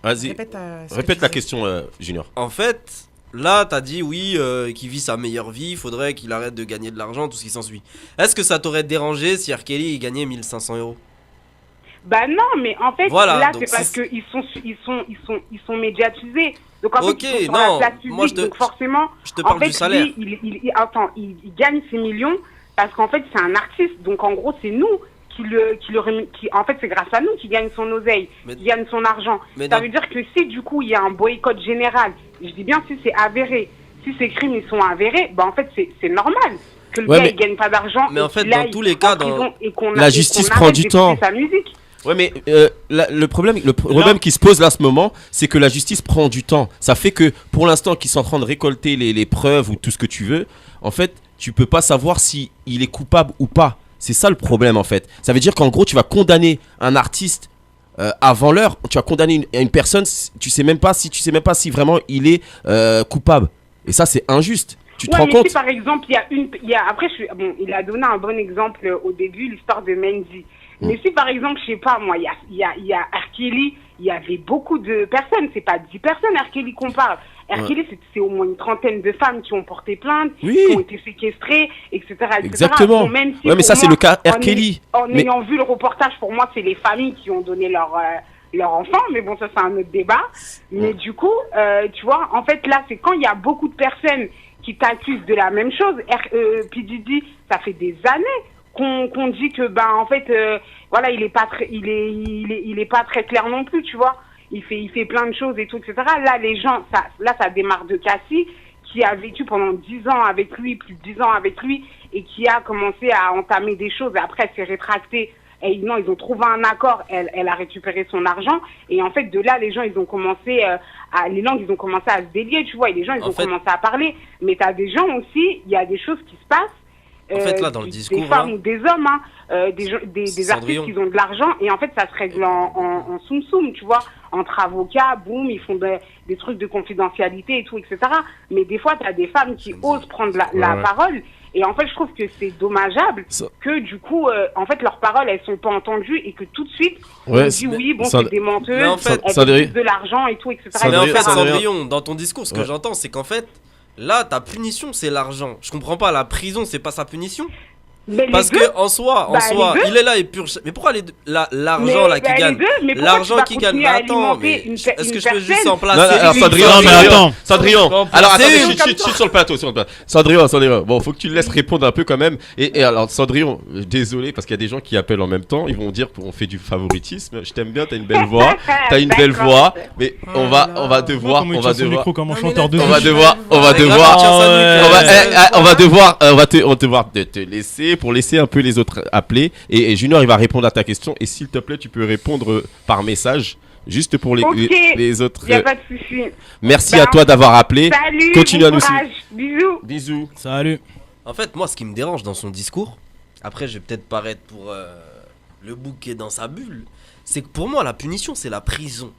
B: Répète la question, Junior.
G: En fait, là, t'as dit oui, qu'il vit sa meilleure vie, il faudrait qu'il arrête de gagner de l'argent, tout ce qui s'ensuit. Est-ce que ça t'aurait dérangé si R. Kelly il gagnait 1500 €?
H: Bah non, mais en fait,
G: Voilà,
H: là,
G: donc
H: c'est parce qu'ils sont médiatisés. Donc en
G: Ok,
H: fait, ils sont sur
G: non,
H: la place publique,
G: moi, je te-
H: donc forcément,
G: Je te
H: en
G: parle
H: fait,
G: du salaire.
H: lui, il gagne ses millions parce qu'en fait, c'est un artiste. Donc, en gros, c'est nous en fait, c'est grâce à nous qu'il gagne son oseille, qu'il gagne son argent. Ça veut dire que si, du coup, il y a un boycott général, je dis bien si c'est avéré, si ces crimes, ils sont avérés, bah, en fait, c'est normal que le gars, il gagne pas d'argent.
G: Mais en fait, dans tous les cas,
B: la justice prend du temps.
H: Sa musique.
B: Ouais, mais le problème qui se pose là, à ce moment, c'est que la justice prend du temps. Ça fait que, pour l'instant, qu'ils sont en train de récolter les preuves ou tout ce que tu veux, en fait, tu peux pas savoir si il est coupable ou pas. C'est ça le problème, en fait. Ça veut dire qu'en gros, tu vas condamner un artiste avant l'heure. Tu vas condamner une personne, tu sais même pas si vraiment il est coupable. Et ça, c'est injuste. Tu te rends compte?
H: Si par exemple, il a donné un bon exemple au début, l'histoire de Mendy. Mais si par exemple, je sais pas moi, il y a R. Kelly, il y avait beaucoup de personnes, c'est pas 10 personnes R. Kelly qu'on parle. R. Kelly, c'est au moins une trentaine de femmes qui ont porté plainte, qui ont été séquestrées, etc.
B: Exactement.
H: Bon, même si
B: ouais, mais ça, c'est le cas R. Kelly.
H: Ayant vu le reportage, pour moi, c'est les familles qui ont donné leur enfant, mais bon, ça, c'est un autre débat. Mais du coup, tu vois, en fait, là, c'est quand il y a beaucoup de personnes qui t'accusent de la même chose. P. Diddy, ça fait des années qu'on dit que en fait voilà, il est pas très clair non plus, tu vois. Il fait plein de choses et tout, etc. Là les gens, ça démarre de Cassie qui a vécu pendant 10 ans avec lui, plus de 10 ans avec lui, et qui a commencé à entamer des choses et après elle s'est rétractée. Et non, ils ont trouvé un accord, elle a récupéré son argent, et en fait de là les gens ils ont commencé les langues ils ont commencé à se délier, tu vois, et les gens ils ont commencé à parler. Mais t'as des gens aussi, il y a des choses qui se passent.
G: En fait, là, dans le discours,
H: des femmes ou des hommes, des artistes qui ont de l'argent, et en fait, ça se règle en soum-soum, tu vois, entre avocats, boum, ils font des trucs de confidentialité et tout, etc. Mais des fois, tu as des femmes qui osent prendre la parole, et en fait, je trouve que c'est dommageable que, du coup, en fait, leurs paroles, elles sont pas entendues, et que tout de suite, on dit oui, bon, c'est des menteuses, elles ont de l'argent et tout, etc.
G: Mais en fait, Cendrillon, dans ton discours, ce que j'entends, c'est qu'en fait, là, ta punition, c'est l'argent. Je comprends pas, la prison, c'est pas sa punition. Parce que en soi, il est là et purge. Mais pourquoi l'argent là qui gagne, l'argent qui gagne. Attends, mais est-ce que je peux juste en placer
B: Cendrillon. Alors attendez, chut sur le plateau, Cendrillon. Bon, faut que tu le laisses répondre un peu quand même. Et alors Cendrillon, désolé parce qu'il y a des gens qui appellent en même temps. Ils vont dire qu'on fait du favoritisme. Je t'aime bien, t'as une belle voix, mais on va devoir te laisser. Pour laisser un peu les autres appeler. Et Junior, il va répondre à ta question. Et s'il te plaît, tu peux répondre par message. Juste pour les autres.
H: Y a pas de souci.
B: Merci à toi d'avoir appelé.
H: Salut,
B: continue à nous
H: suivre.
B: Bisous.
C: Salut.
G: En fait, moi, ce qui me dérange dans son discours, après, je vais peut-être paraître pour le bouc qui est dans sa bulle, c'est que pour moi, la punition, c'est la prison.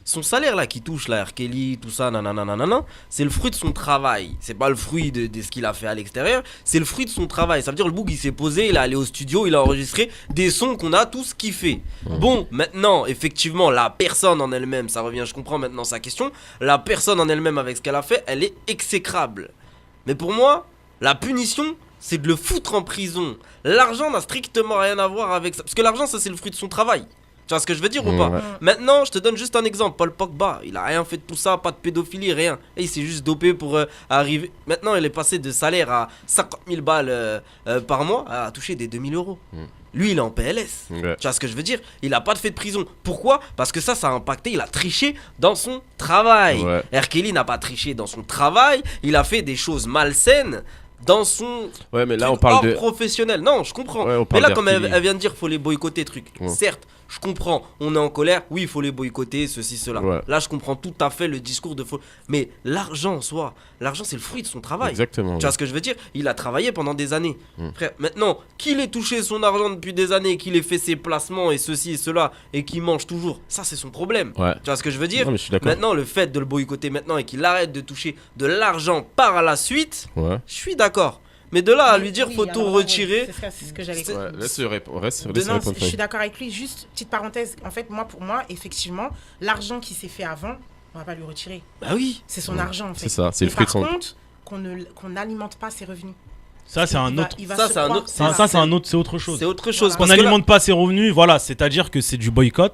G: Son salaire là qui touche là, R. Kelly, tout ça, nanana, c'est le fruit de son travail. C'est pas le fruit de ce qu'il a fait à l'extérieur, c'est le fruit de son travail. Ça veut dire le bouc il s'est posé, il est allé au studio, il a enregistré des sons qu'on a tous kiffés. Bon, maintenant, effectivement, la personne en elle-même, ça revient, je comprends maintenant sa question. La personne en elle-même avec ce qu'elle a fait, elle est exécrable. Mais pour moi, la punition, c'est de le foutre en prison. L'argent n'a strictement rien à voir avec ça. Parce que l'argent, ça c'est le fruit de son travail. Tu vois ce que je veux dire ou pas? Maintenant, je te donne juste un exemple. Paul Pogba, il a rien fait de tout ça, pas de pédophilie, rien. Et il s'est juste dopé pour arriver. Maintenant, il est passé de salaire à 50 000 balles par mois à toucher des 2 000 euros. Lui, il est en PLS. Tu vois ce que je veux dire? Il a pas de fait de prison. Pourquoi? Parce que ça a impacté. Il a triché dans son travail. R. Kelly n'a pas triché dans son travail. Il a fait des choses malsaines dans son
B: mais là on parle de
G: professionnel. Non, je comprends. Mais là, comme elle vient de dire, faut les boycotter, truc. Certes, je comprends. On est en colère. Oui, il faut les boycotter, ceci, cela. Là, je comprends tout à fait le discours de faux. Mais l'argent en soi, l'argent, c'est le fruit de son travail.
B: Exactement.
G: Tu vois ce que je veux dire? Il a travaillé pendant des années. Frère, maintenant, qu'il ait touché son argent depuis des années, qu'il ait fait ses placements et ceci et cela, et qu'il mange toujours, ça, c'est son problème. Tu vois ce que je veux dire?
B: Non, mais je suis d'accord.
G: Maintenant, le fait de le boycotter maintenant et qu'il arrête de toucher de l'argent par la suite, je suis d'accord. Mais de là à lui dire faut tout retirer.
D: C'est ce que j'allais dire.
B: Laisse répondre.
D: Je suis d'accord avec lui. Juste, petite parenthèse. En fait, pour moi, effectivement, l'argent qui s'est fait avant, on va pas lui retirer.
G: Bah oui.
D: C'est son argent, en fait.
B: C'est ça, c'est le fruit de son.
D: Par contre, qu'on n'alimente pas ses revenus.
C: Ça, c'est un autre.
G: C'est
C: autre chose.
G: C'est autre chose.
C: On n'alimente pas ses revenus, voilà. C'est-à-dire que c'est du boycott.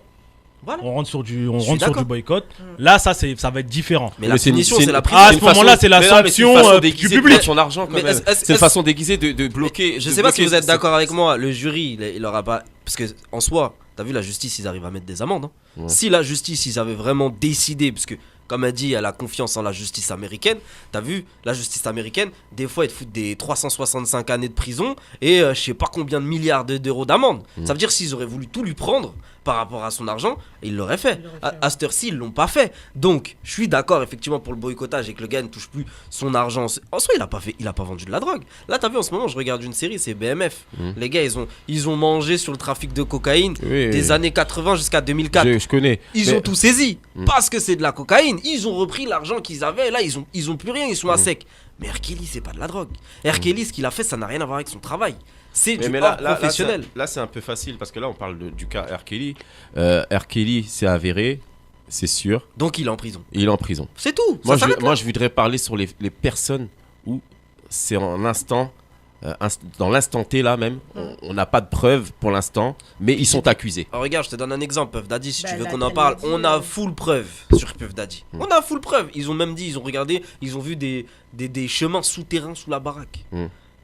G: Voilà.
C: On rentre sur du
G: suis
C: sur
G: d'accord.
C: du boycott. Là, ça va être différent.
G: Mais la
B: c'est une-
G: punition,
B: c'est
G: c'est
B: une-
G: la
C: Ah,
G: prison.
C: à ce moment-là, c'est la sanction du
B: du
C: public.
B: son argent quand
G: Mais
B: même. C'est une façon déguisée de bloquer.
G: Je
B: de
G: sais pas si
B: bloquer
G: vous êtes
B: ce-
G: d'accord avec moi, le jury, il aura pas. Parce que, en soi, t'as vu, la justice, ils arrivent à mettre des amendes. Hein.
B: Ouais.
G: Si la justice, ils avaient vraiment décidé, parce que, comme elle dit, elle a confiance en la justice américaine, t'as vu, la justice américaine, des fois, ils te foutent des 365 années de prison et je sais pas combien de milliards d'euros d'amende. Ça veut dire s'ils auraient voulu tout lui prendre par rapport à son argent, ils l'auraient fait. À cette heure-ci, ils l'ont pas fait. Donc, je suis d'accord, effectivement, pour le boycottage et que le gars ne touche plus son argent. En soi, il a pas vendu de la drogue. Là, t'as vu, en ce moment, je regarde une série, c'est BMF. Les gars, ils ont mangé sur le trafic de cocaïne
B: Oui,
G: des
B: oui.
G: années 80 jusqu'à 2004.
B: Je connais.
G: Ils
B: Mais-
G: ont tout saisi parce que c'est de la cocaïne. Ils ont repris l'argent qu'ils avaient. Là, ils ont plus rien. Ils sont à sec. Mais R. Kelly, c'est pas de la drogue. R. Kelly, ce qu'il a fait, ça n'a rien à voir avec son travail. C'est du
B: Mais
G: hors professionnel.
B: là, c'est un peu facile parce que là, on parle du cas R. Kelly. R. Kelly, c'est avéré, c'est sûr.
G: Donc, il est en prison.
B: Il est en prison.
G: C'est tout.
B: Moi,
G: Ça s'arrête là.
B: moi, je voudrais parler sur les personnes où c'est en instant, dans l'instant T là même, on n'a pas de preuves pour l'instant, mais ils sont accusés.
G: Alors, regarde, je te donne un exemple, Puff Daddy, si
D: Bah,
G: tu veux
D: là,
G: qu'on en
D: elle
G: parle.
D: l'a dit,
G: On a full preuve sur Puff Daddy. On a full preuve. Ils ont même dit, ils ont regardé, ils ont vu des chemins souterrains sous la baraque.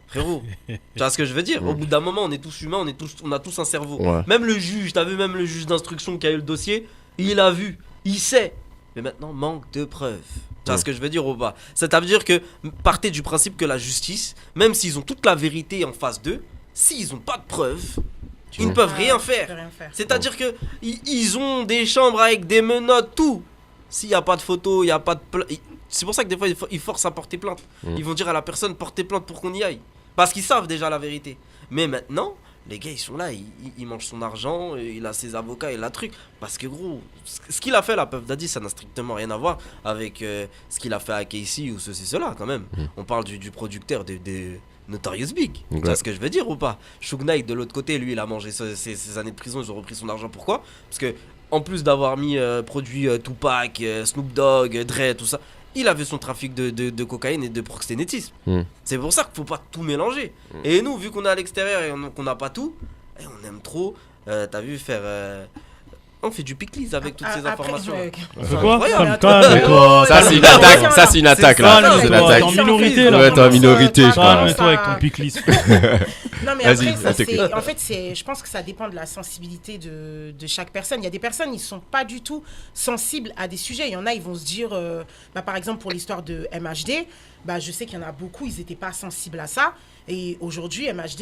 G: Frérot, tu vois ce que je veux dire? Au bout d'un moment, on est tous humains, on a tous un cerveau.
B: Ouais.
G: Même le juge, t'as vu, même le juge d'instruction qui a eu le dossier, il a vu, il sait. Mais maintenant, manque de preuves. Tu vois ce que je veux dire ou pas? Ça veut dire que partez du principe que la justice, même s'ils ont toute la vérité en face d'eux, s'ils n'ont pas de preuves, ils ne peuvent rien faire. C'est-à-dire que ils ont des chambres avec des menottes, tout. S'il n'y a pas de photo, il n'y a pas de plainte. C'est pour ça que des fois, ils forcent à porter plainte. Ils vont dire à la personne, portez plainte pour qu'on y aille. Parce qu'ils savent déjà la vérité. Mais maintenant, les gars, ils sont là, ils mangent son argent, il a ses avocats, il a truc. Parce que gros, ce qu'il a fait là, Puff Daddy, ça n'a strictement rien à voir avec ce qu'il a fait à Casey ou ceci, cela quand même. On parle du producteur de Notorious Big. Tu vois ce que je veux dire ou pas? Suge Knight de l'autre côté, lui, il a mangé ses années de prison, ils ont repris son argent. Pourquoi? Parce que en plus d'avoir mis produit Tupac, Snoop Dogg, Dre, tout ça, il avait son trafic de cocaïne et de proxénétisme. C'est pour ça qu'il faut pas tout mélanger. Et nous, vu qu'on est à l'extérieur et qu'on n'a pas tout, et on aime trop, t'as vu, faire... on fait du piclis avec toutes ces informations.
C: C'est quoi?
G: Incroyable.
C: Calme-toi.
B: Ça, c'est une attaque. Ça, c'est une attaque là.
C: Calme-toi,
B: C'est une
C: t'es
B: attaque.
C: en minorité là.
B: Ouais, t'es en minorité, je crois.
C: Calme-toi avec ton piclis.
D: Non, mais
B: Vas-y,
D: après, ça,
B: on t'écoute.
D: en fait, je pense que ça dépend de la sensibilité de chaque personne. Il y a des personnes, ils ne sont pas du tout sensibles à des sujets. Il y en a, ils vont se dire, par exemple, pour l'histoire de MHD, je sais qu'il y en a beaucoup, ils n'étaient pas sensibles à ça. Et aujourd'hui, MHD,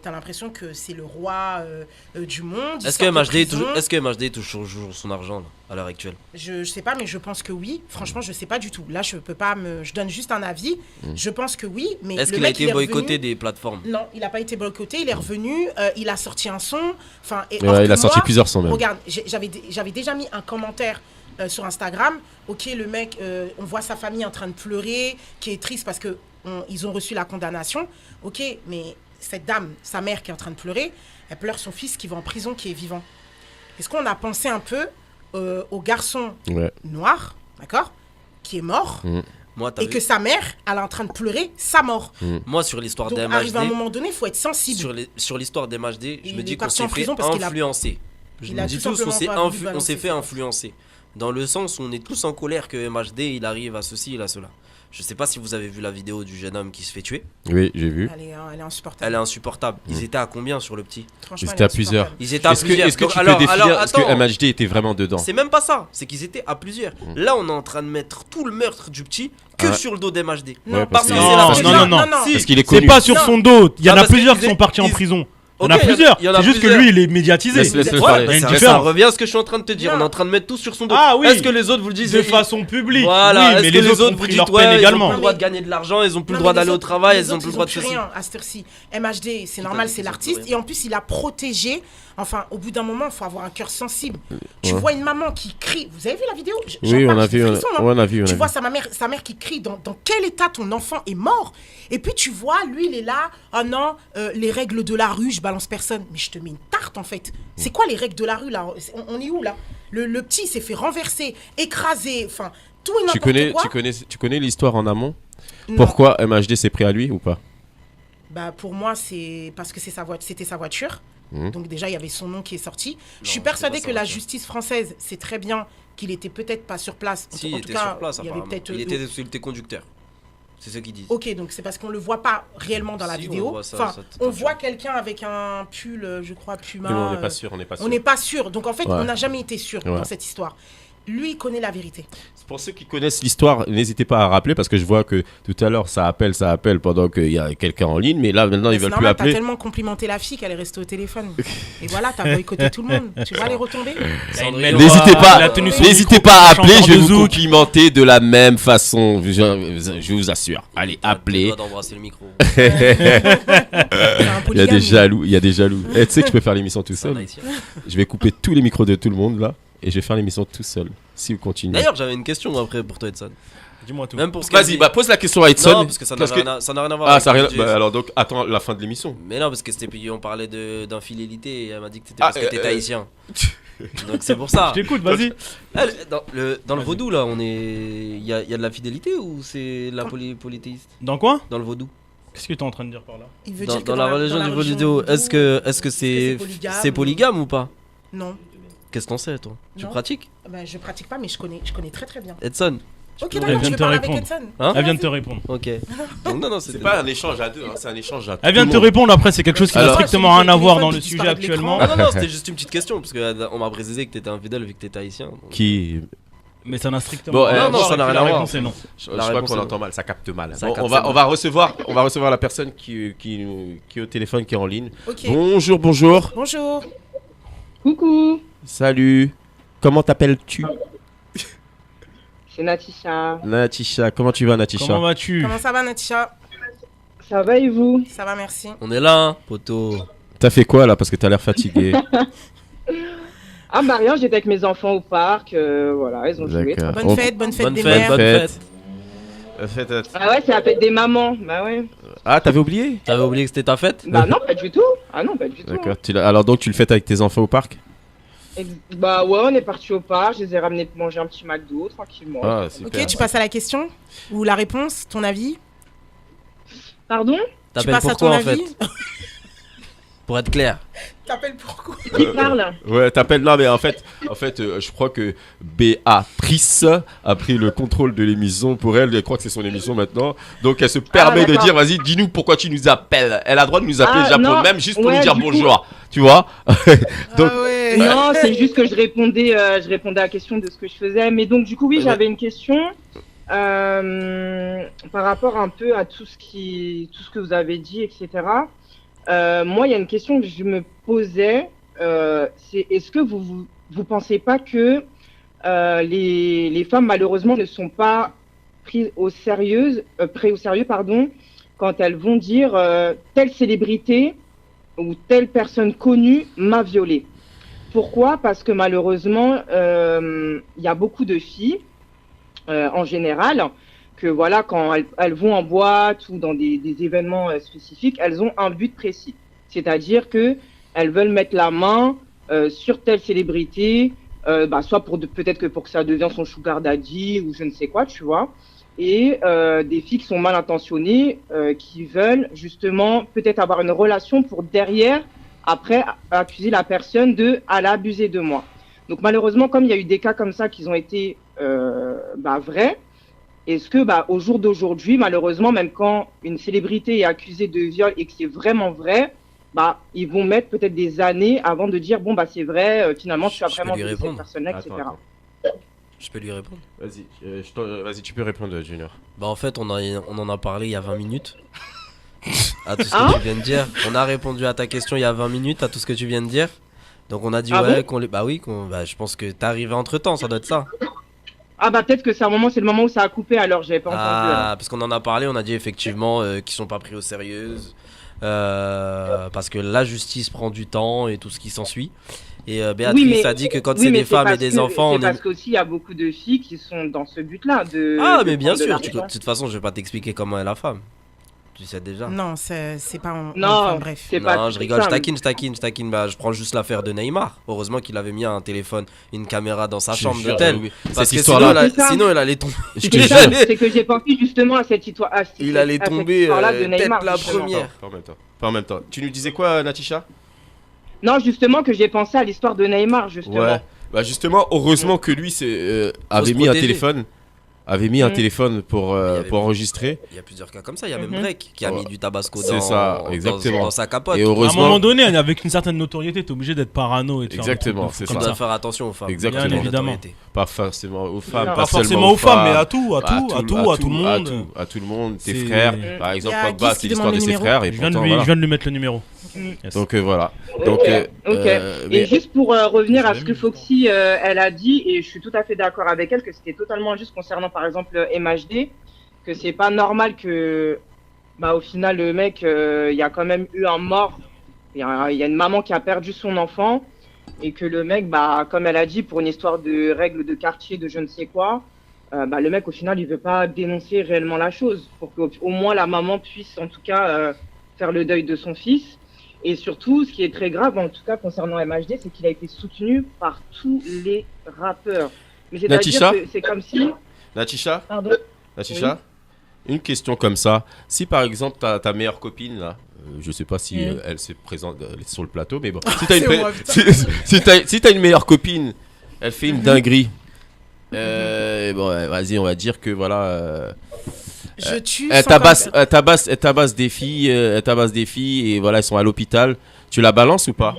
D: tu as l'impression que c'est le roi du monde.
G: Est-ce que MHD touche toujours son argent là, à l'heure actuelle?
D: Je sais pas, mais je pense que oui. Franchement, je sais pas du tout. Là, je peux pas je donne juste un avis. Je pense que oui, mais
G: Est-ce
D: le
G: qu'il a
D: mec,
G: été
D: il est
G: boycotté
D: revenu.
G: des plateformes?
D: Non, il n'a pas été boycotté. Il est revenu. Il a sorti un son. Enfin,
B: Ouais, il a sorti plusieurs sons même.
D: Regarde, j'avais déjà mis un commentaire sur Instagram. Ok, le mec, on voit sa famille en train de pleurer, qui est triste parce que ils ont reçu la condamnation. Ok, mais cette dame, sa mère qui est en train de pleurer, elle pleure son fils qui va en prison, qui est vivant. Est-ce qu'on a pensé un peu au garçon noir, d'accord, qui est mort,
G: Moi, t'as
D: et
G: vu
D: que sa mère, elle est en train de pleurer sa mort.
G: Moi, sur l'histoire
D: Donc,
G: des
D: arrive à un
G: MHD,
D: moment donné, il faut être sensible.
G: sur l'histoire des MHD, je
D: Il
G: me
D: est
G: dis qu'on
D: parti
G: s'est
D: en
G: fait
D: prison parce qu'il a-
G: influencer. Je
D: il
G: me
D: a
G: dis
D: tout
G: tous, on
D: simplement
G: s'est
D: pas voulu
G: on
D: balancer
G: s'est fait
D: ça.
G: influencer. Dans le sens où on est tous en colère que MHD, il arrive à ceci et à cela. Je sais pas si vous avez vu la vidéo du jeune homme qui se fait tuer.
B: Oui, j'ai vu.
D: Elle est insupportable.
G: Elle est insupportable. Ils étaient à combien sur le petit?
D: Franchement,
B: Ils étaient à plusieurs.
G: Ils étaient à plusieurs.
B: Est-ce que
G: Donc,
B: tu peux définir est-ce que
G: attends.
B: MHD était vraiment dedans?
G: C'est même pas ça, c'est qu'ils étaient à plusieurs. Là, on est en train de mettre tout le meurtre du petit que
B: Ah.
G: sur le dos d'MHD.
B: Ouais,
G: parce que
B: qu'il-
G: c'est la
B: parce
C: non,
B: qu'il-
C: non, non.
G: Si.
B: Parce qu'il est
C: C'est
B: connu.
C: pas sur son dos. Il y en a
G: parce
C: plusieurs
G: qu'ils-
C: qui sont partis en
G: ils-
C: prison. Il y
G: Ok,
C: en a plusieurs.
G: il y en a
C: C'est juste que
G: plusieurs.
C: lui, il est médiatisé.
B: Laisse-le
G: Ouais,
B: parler.
C: Il y a une
G: ça
C: différence.
G: revient à ce que je suis en train de te dire.
D: Non.
G: On est en train de mettre tout sur son dos.
C: Ah oui.
G: Est-ce que les autres vous le disent
C: De façon publique.
G: Voilà,
C: Oui,
G: est-ce
C: mais
G: que les autres
C: ont
G: vous
C: pris
G: dites
C: leur
G: ouais,
C: peine
G: ils ont
C: également.
G: plus le droit de gagner de l'argent, ils ont plus le
D: Non,
G: droit
D: mais les
G: d'aller au
D: autres-
G: travail,
D: les
G: ils ont
D: autres,
G: plus le droit de
D: plus
G: ceci.
D: rien à cette heure-ci. MHD, c'est normal, c'est
G: ils ont
D: l'artiste.
G: plus rien.
D: Et en plus, il a protégé. Enfin, au bout d'un moment, il faut avoir un cœur sensible. Tu vois une maman qui crie. Vous avez vu la vidéo?
B: Oui, on a vu.
D: Frissons, hein.
B: On a vu.
D: Tu vois sa mère qui crie dans quel état ton enfant est mort. Et puis tu vois, lui, il est là. Oh non, les règles de la rue, je balance personne. Mais je te mets une tarte en fait. C'est quoi les règles de la rue là? On est où là? Le petit s'est fait renverser, écraser, enfin, tout et n'importe quoi.
B: Tu connais l'histoire en amont?
D: Non.
B: Pourquoi MHD s'est pris à lui ou pas?
D: Bah pour moi, c'est parce que c'était sa voiture. Donc déjà, il y avait son nom qui est sorti. Je suis
G: Non,
D: persuadée
G: c'est pas
D: que
G: ça,
D: la
G: tiens.
D: justice française sait très bien qu'il était peut-être pas sur place.
G: Si,
D: En
G: il
D: tout
G: était
D: cas,
G: sur place,
D: il y avait
G: apparemment.
D: peut-être.
G: Il était conducteur. C'est ce qu'ils disent.
D: Ok, donc c'est parce qu'on le voit pas réellement dans la
G: Si, on
D: vidéo.
G: voit ça,
D: Enfin,
G: ça,
D: on voit quelqu'un avec un pull, je crois, Puma.
B: Mais on n'est pas sûr, on n'est pas sûr.
D: On n'est pas sûr. Donc en fait,
B: Ouais.
D: on n'a jamais été sûr
B: Ouais.
D: dans cette histoire. Lui, il connaît la vérité.
B: Pour ceux qui connaissent l'histoire, n'hésitez pas à rappeler parce que je vois que tout à l'heure ça appelle pendant qu'il y a quelqu'un en ligne, mais là maintenant ils
D: C'est
B: veulent plus
D: normal, t'as
B: appeler.
D: tellement complimenté la fille qu'elle est restée au téléphone. Et voilà, t'as boycotté tout le monde. Tu vois les retombées?
G: Cendrillon.
B: N'hésitez pas,
C: il a tenu son
B: n'hésitez
C: micro
B: pas à
C: pour
B: appeler,
C: chanteur
B: je vais
C: de
B: vous
C: zouk.
B: complimenter de la même façon, je vous assure. Allez, appelez.
G: D'embrasser le micro.
B: Il y a des jaloux, il y a des jaloux. Eh, tu sais que je peux faire l'émission tout
G: C'est un
B: seul.
G: haïtien.
B: Je vais couper tous les micros de tout le monde là et je vais faire l'émission tout seul. Si vous continuez.
G: D'ailleurs, j'avais une question après pour toi, Edson.
C: Dis-moi tout.
G: Même pour ce qu'elle
B: Vas-y,
G: dit.
B: bah pose la question à Edson.
G: Non, parce que ça n'a rien à voir.
B: Ah,
G: avec
B: ça a rien.
G: le sujet.
B: Bah, alors donc attends la fin de l'émission.
G: Mais non, parce que c'était on parlait d'infidélité et elle m'a dit que t'étais
B: Ah,
G: parce que t'étais haïtien. Donc c'est pour ça.
C: Je t'écoute, vas-y.
G: Dans le vaudou là, il y a de la fidélité ou c'est la polythéiste?
C: Dans quoi?
G: Dans le vaudou.
C: Qu'est-ce que t'es en train de dire par là?
D: Il veut
G: Dans,
D: dire que
G: dans la religion du vaudou, est-ce que c'est
D: c'est
G: polygame ou pas?
D: Non.
G: Qu'est-ce que t'en sais toi? Tu
D: Non.
G: pratiques?
D: Ben, je pratique pas, mais je connais très très bien.
G: Edson?
D: Ok,
G: peux-
D: d'accord,
C: Elle
D: je
C: vient
D: vais
C: de te
D: parler avec
C: répondre.
D: Edson.
G: Hein?
C: Elle vient de te répondre.
G: Ok. Donc non,
B: C'est pas un échange à deux, hein, c'est un échange à
C: Elle vient de te
B: tout le monde.
C: répondre, après c'est quelque chose qui n'a
B: Alors-
C: strictement rien à voir dans le sujet actuellement.
G: Ah non, c'était juste une petite question parce qu'on m'a précisé que t'étais infidèle vu que t'étais haïtien. donc-
B: Qui
C: Mais ça n'a strictement
B: Bon,
C: rien à
B: non,
C: voir.
G: ça n'a
C: et puis
G: rien à
C: la
G: voir.
C: réponse est non.
B: Je
G: La
B: crois
G: réponse
B: qu'on
G: est
B: entend mal, ça capte mal.
G: Ça
B: Bon,
G: capte
B: on va
G: mal.
B: on va recevoir la personne qui est au téléphone, qui est en ligne.
D: Ok.
B: Bonjour, bonjour.
D: Bonjour.
I: Coucou,
B: Salut. Comment t'appelles-tu?
I: c'est Natisha.
B: Natisha. Comment tu vas, Natisha?
C: Comment vas-tu?
D: Comment ça va, Natisha?
I: Ça va et vous?
D: Ça va, merci.
G: On est là, hein, poteau.
B: T'as fait quoi là? Parce que t'as l'air fatigué.
I: Ah bah rien, j'étais avec mes enfants au parc, voilà, ils ont joué.
B: D'accord.
D: Bonne fête
G: Bonne
D: des
G: fête,
D: mères.
G: bonne fête.
I: Ah ouais, c'est la fête des mamans, bah ouais.
B: Ah, t'avais oublié?
G: T'avais oublié que c'était ta fête?
I: Bah non, pas du tout. Ah non, pas du tout.
B: D'accord. Alors donc tu le fêtes avec tes enfants au parc?
I: Bah ouais, on est parti au parc, je les ai ramenés manger un petit McDo, tranquillement.
B: Ah, super.
D: Ok, tu passes à la question? Ou la réponse, ton avis?
I: Pardon?
D: Tu
G: T'appelles
D: passes à
G: pourquoi
D: ton
G: en fait?
D: avis?
G: Pour être clair.
D: T'appelles pourquoi?
I: Qui parle?
B: Ouais, t'appelles. Non, mais en fait, je crois que Béatrice a pris le contrôle de l'émission pour elle. Elle croit que c'est son émission maintenant. Donc, elle se permet de
I: d'accord.
B: dire, vas-y, dis-nous pourquoi tu nous appelles. Elle a le droit de nous appeler
I: Ah,
B: déjà
I: non,
B: même juste pour
I: ouais,
B: nous dire
I: du coup-
B: bonjour. Tu vois? Donc,
D: Ah ouais.
I: Non, c'est juste que je répondais à la question de ce que je faisais. Mais donc du coup, oui,
B: Ouais.
I: j'avais une question par rapport un peu à tout ce que vous avez dit, etc. Moi, il y a une question que je me posais, c'est est-ce que vous pensez pas que les femmes malheureusement ne sont pas prises au sérieux, pardon, quand elles vont dire telle célébrité ou telle personne connue m'a violée. Pourquoi? Parce que malheureusement, il y a beaucoup de filles, en général, que voilà, quand elles vont en boîte ou dans des événements spécifiques, elles ont un but précis. C'est-à-dire que elles veulent mettre la main sur telle célébrité, soit peut-être que pour que ça devienne son sugar daddy ou je ne sais quoi, tu vois. Et des filles qui sont mal intentionnées, qui veulent justement peut-être avoir une relation pour derrière, après, accuser la personne elle a abusé de moi. Donc malheureusement, comme il y a eu des cas comme ça qui ont été vrais, est-ce que au jour d'aujourd'hui, malheureusement, même quand une célébrité est accusée de viol et que c'est vraiment vrai, ils vont mettre peut-être des années avant de dire c'est vrai, finalement, tu as
G: Je peux
I: vraiment
G: lui
I: violé cette
G: répondre.
I: personne-là, etc.
G: Je peux lui répondre.
B: vas-y, vas-y, tu peux répondre, Junior.
G: Bah en fait, on en a parlé il y a 20 minutes. À tout ce que tu viens de dire. On a répondu à ta question il y a 20 minutes, à tout ce que tu viens de dire. Donc on a dit
I: Ah
G: ouais,
I: bon
G: qu'on les... Bah oui, je pense que t'es arrivé entre temps, ça doit être ça.
I: Ah peut-être que c'est le moment où ça a coupé, alors j'avais pas entendu.
G: Ah, parce qu'on en a parlé, on a dit effectivement qu'ils sont pas pris au sérieux. Parce que la justice prend du temps et tout ce qui s'ensuit. Et Béatrice
I: Oui, mais-
G: a dit que quand
I: Oui,
G: c'est
I: mais
G: des femmes et
I: parce
G: des
I: que-
G: enfants,
I: c'est
G: on
I: parce
G: est...
I: qu'aussi il y a beaucoup de filles qui sont dans ce but-là.
G: Ah,
I: de
G: mais bien
I: prendre de
G: sûr,
I: l'argent.
G: de toute façon, je vais pas t'expliquer comment est la femme. Tu sais déjà.
D: Non, c'est pas...
I: Non,
D: enfin, bref.
I: c'est pas
G: Non,
I: tout
G: je rigole,
I: ça,
G: je taquine. Bah, je prends juste l'affaire de Neymar. Heureusement qu'il avait mis un téléphone, une caméra dans sa
B: Je
G: chambre
B: jure,
G: d'hôtel.
B: oui.
G: Parce
B: Cette
G: que
B: histoire-là-
G: sinon, il allait tomber.
B: Je
I: C'est
B: te
I: ça,
B: jure.
I: c'est que j'ai pensé justement à cette histoire.
G: Il allait tomber
I: de
G: tête
I: Neymar,
G: la
I: justement.
G: première.
B: Pas en même temps. Tu nous disais quoi, Natisha?
I: Non, justement, que j'ai pensé à l'histoire de Neymar, justement.
B: Ouais. Bah justement, heureusement que lui avait
G: se
B: mis un
G: protéger.
B: téléphone. Avait mis un
I: Mm.
B: téléphone pour
G: Il y avait-
B: enregistrer.
G: Il y a plusieurs cas comme ça. Il y a même
I: Mhm.
G: Drake qui a mis du tabasco
B: C'est
G: dans,
B: ça,
G: dans-
B: exactement.
G: dans sa capote.
B: Et
C: À un
B: heureusement.
C: moment donné, avec une certaine notoriété, t'es obligé d'être parano et de faire des
B: Exactement,
C: trucs de fou
B: c'est
G: Tu
C: comme
B: ça.
G: dois faire attention aux femmes.
B: Exactement.
C: Bien évidemment.
G: Notoriété.
B: Pas forcément aux femmes,
I: Non.
B: pas,
C: Pas forcément
B: seulement
C: aux femmes, mais à tout, à tout, à tout le monde.
B: À tout le monde, tes
C: C'est-
B: frères.
I: Mm.
B: Par exemple,
D: Il y a
B: Pogba,
D: Guy
B: c'est
D: qui
B: l'histoire
D: demande
B: de
D: le
B: ses
D: numéro.
B: frères. Et
C: Je viens,
B: pourtant,
C: de lui,
B: voilà.
C: je viens de lui mettre le numéro.
I: Mm.
C: Yes.
B: Donc voilà.
I: Ok,
B: Donc,
I: ok.
B: mais-
I: Et juste pour revenir à
C: Je
I: ce
C: l'ai
I: que
C: mis.
I: Foxy elle a dit, et je suis tout à fait d'accord avec elle, que c'était totalement injuste concernant par exemple MHD, que c'est pas normal que, bah, au final, le mec, il y a quand même eu un mort, il y a une maman qui a perdu son enfant, et que le mec, bah, comme elle a dit, pour une histoire de règles de quartier, de je ne sais quoi, bah, le mec, au final, il veut pas dénoncer réellement la chose, pour qu'au moins la maman puisse, en tout cas, faire le deuil de son fils. Et surtout, ce qui est très grave, en tout cas concernant MHD, c'est qu'il a été soutenu par tous les rappeurs. Mais
B: Natisha
I: c'est-à-dire que c'est comme si...
B: Natisha,
I: Pardon.
B: Natisha, une question comme ça. Si par exemple ta meilleure copine là, je sais pas si elle se présente elle est sur le plateau, mais bon. Si t'as une,
D: C'est moi, putain.
B: si t'as une meilleure copine, elle fait une dinguerie. Bon, vas-y, on va dire que voilà.
D: Je tue
B: Elle
D: sans
B: tabasse, elle tabasse des filles, et voilà, elles sont à l'hôpital. Tu la balances ou pas?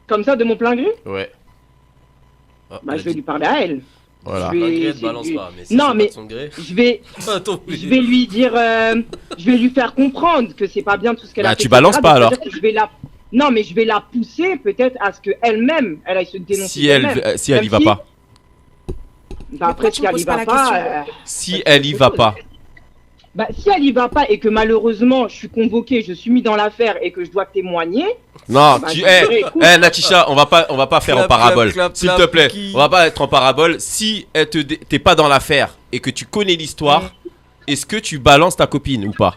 I: Comme ça, de mon plein gré,
B: Ouais.
G: Ah,
I: bah,
G: elle
I: je vais
G: dit-
I: lui parler à elle.
B: Voilà.
I: Je vais-
G: Malgré, elle te
I: c'est-
G: balance pas. Mais si
I: Non,
G: c'est
I: mais-
G: pas de son gré.
I: Je vais,
G: Attends,
I: je vais lui dire, je vais lui faire comprendre que c'est pas bien tout ce qu'elle
B: Bah,
I: a fait.
B: tu balances
I: etc.
B: pas,
I: Donc,
B: alors.
I: c'est-à-dire que je vais la... Non, mais je vais la pousser peut-être à ce qu'elle-même, elle aille se dénoncer.
B: Si elle,
I: d'elle-même.
B: si elle y va
I: Même si-
B: pas.
I: Bah, après,
D: pourquoi tu
I: si
D: me
I: elle
D: poses
I: y
D: pas
I: va
D: la
I: pas,
D: question
B: Si elle y va pas.
I: bah, si elle y va pas et que malheureusement je suis convoqué, je suis mis dans l'affaire et que je dois témoigner,
B: Non,
I: bah,
B: tu,
I: je dirais, écoute,
B: Natisha, on va pas faire
G: Clap,
B: en parabole.
G: clap, clap,
B: S'il te
G: clap,
B: plaît,
G: qui-
B: on va pas être en parabole. Si t'es pas dans l'affaire et que tu connais l'histoire, est-ce que tu balances ta copine ou pas?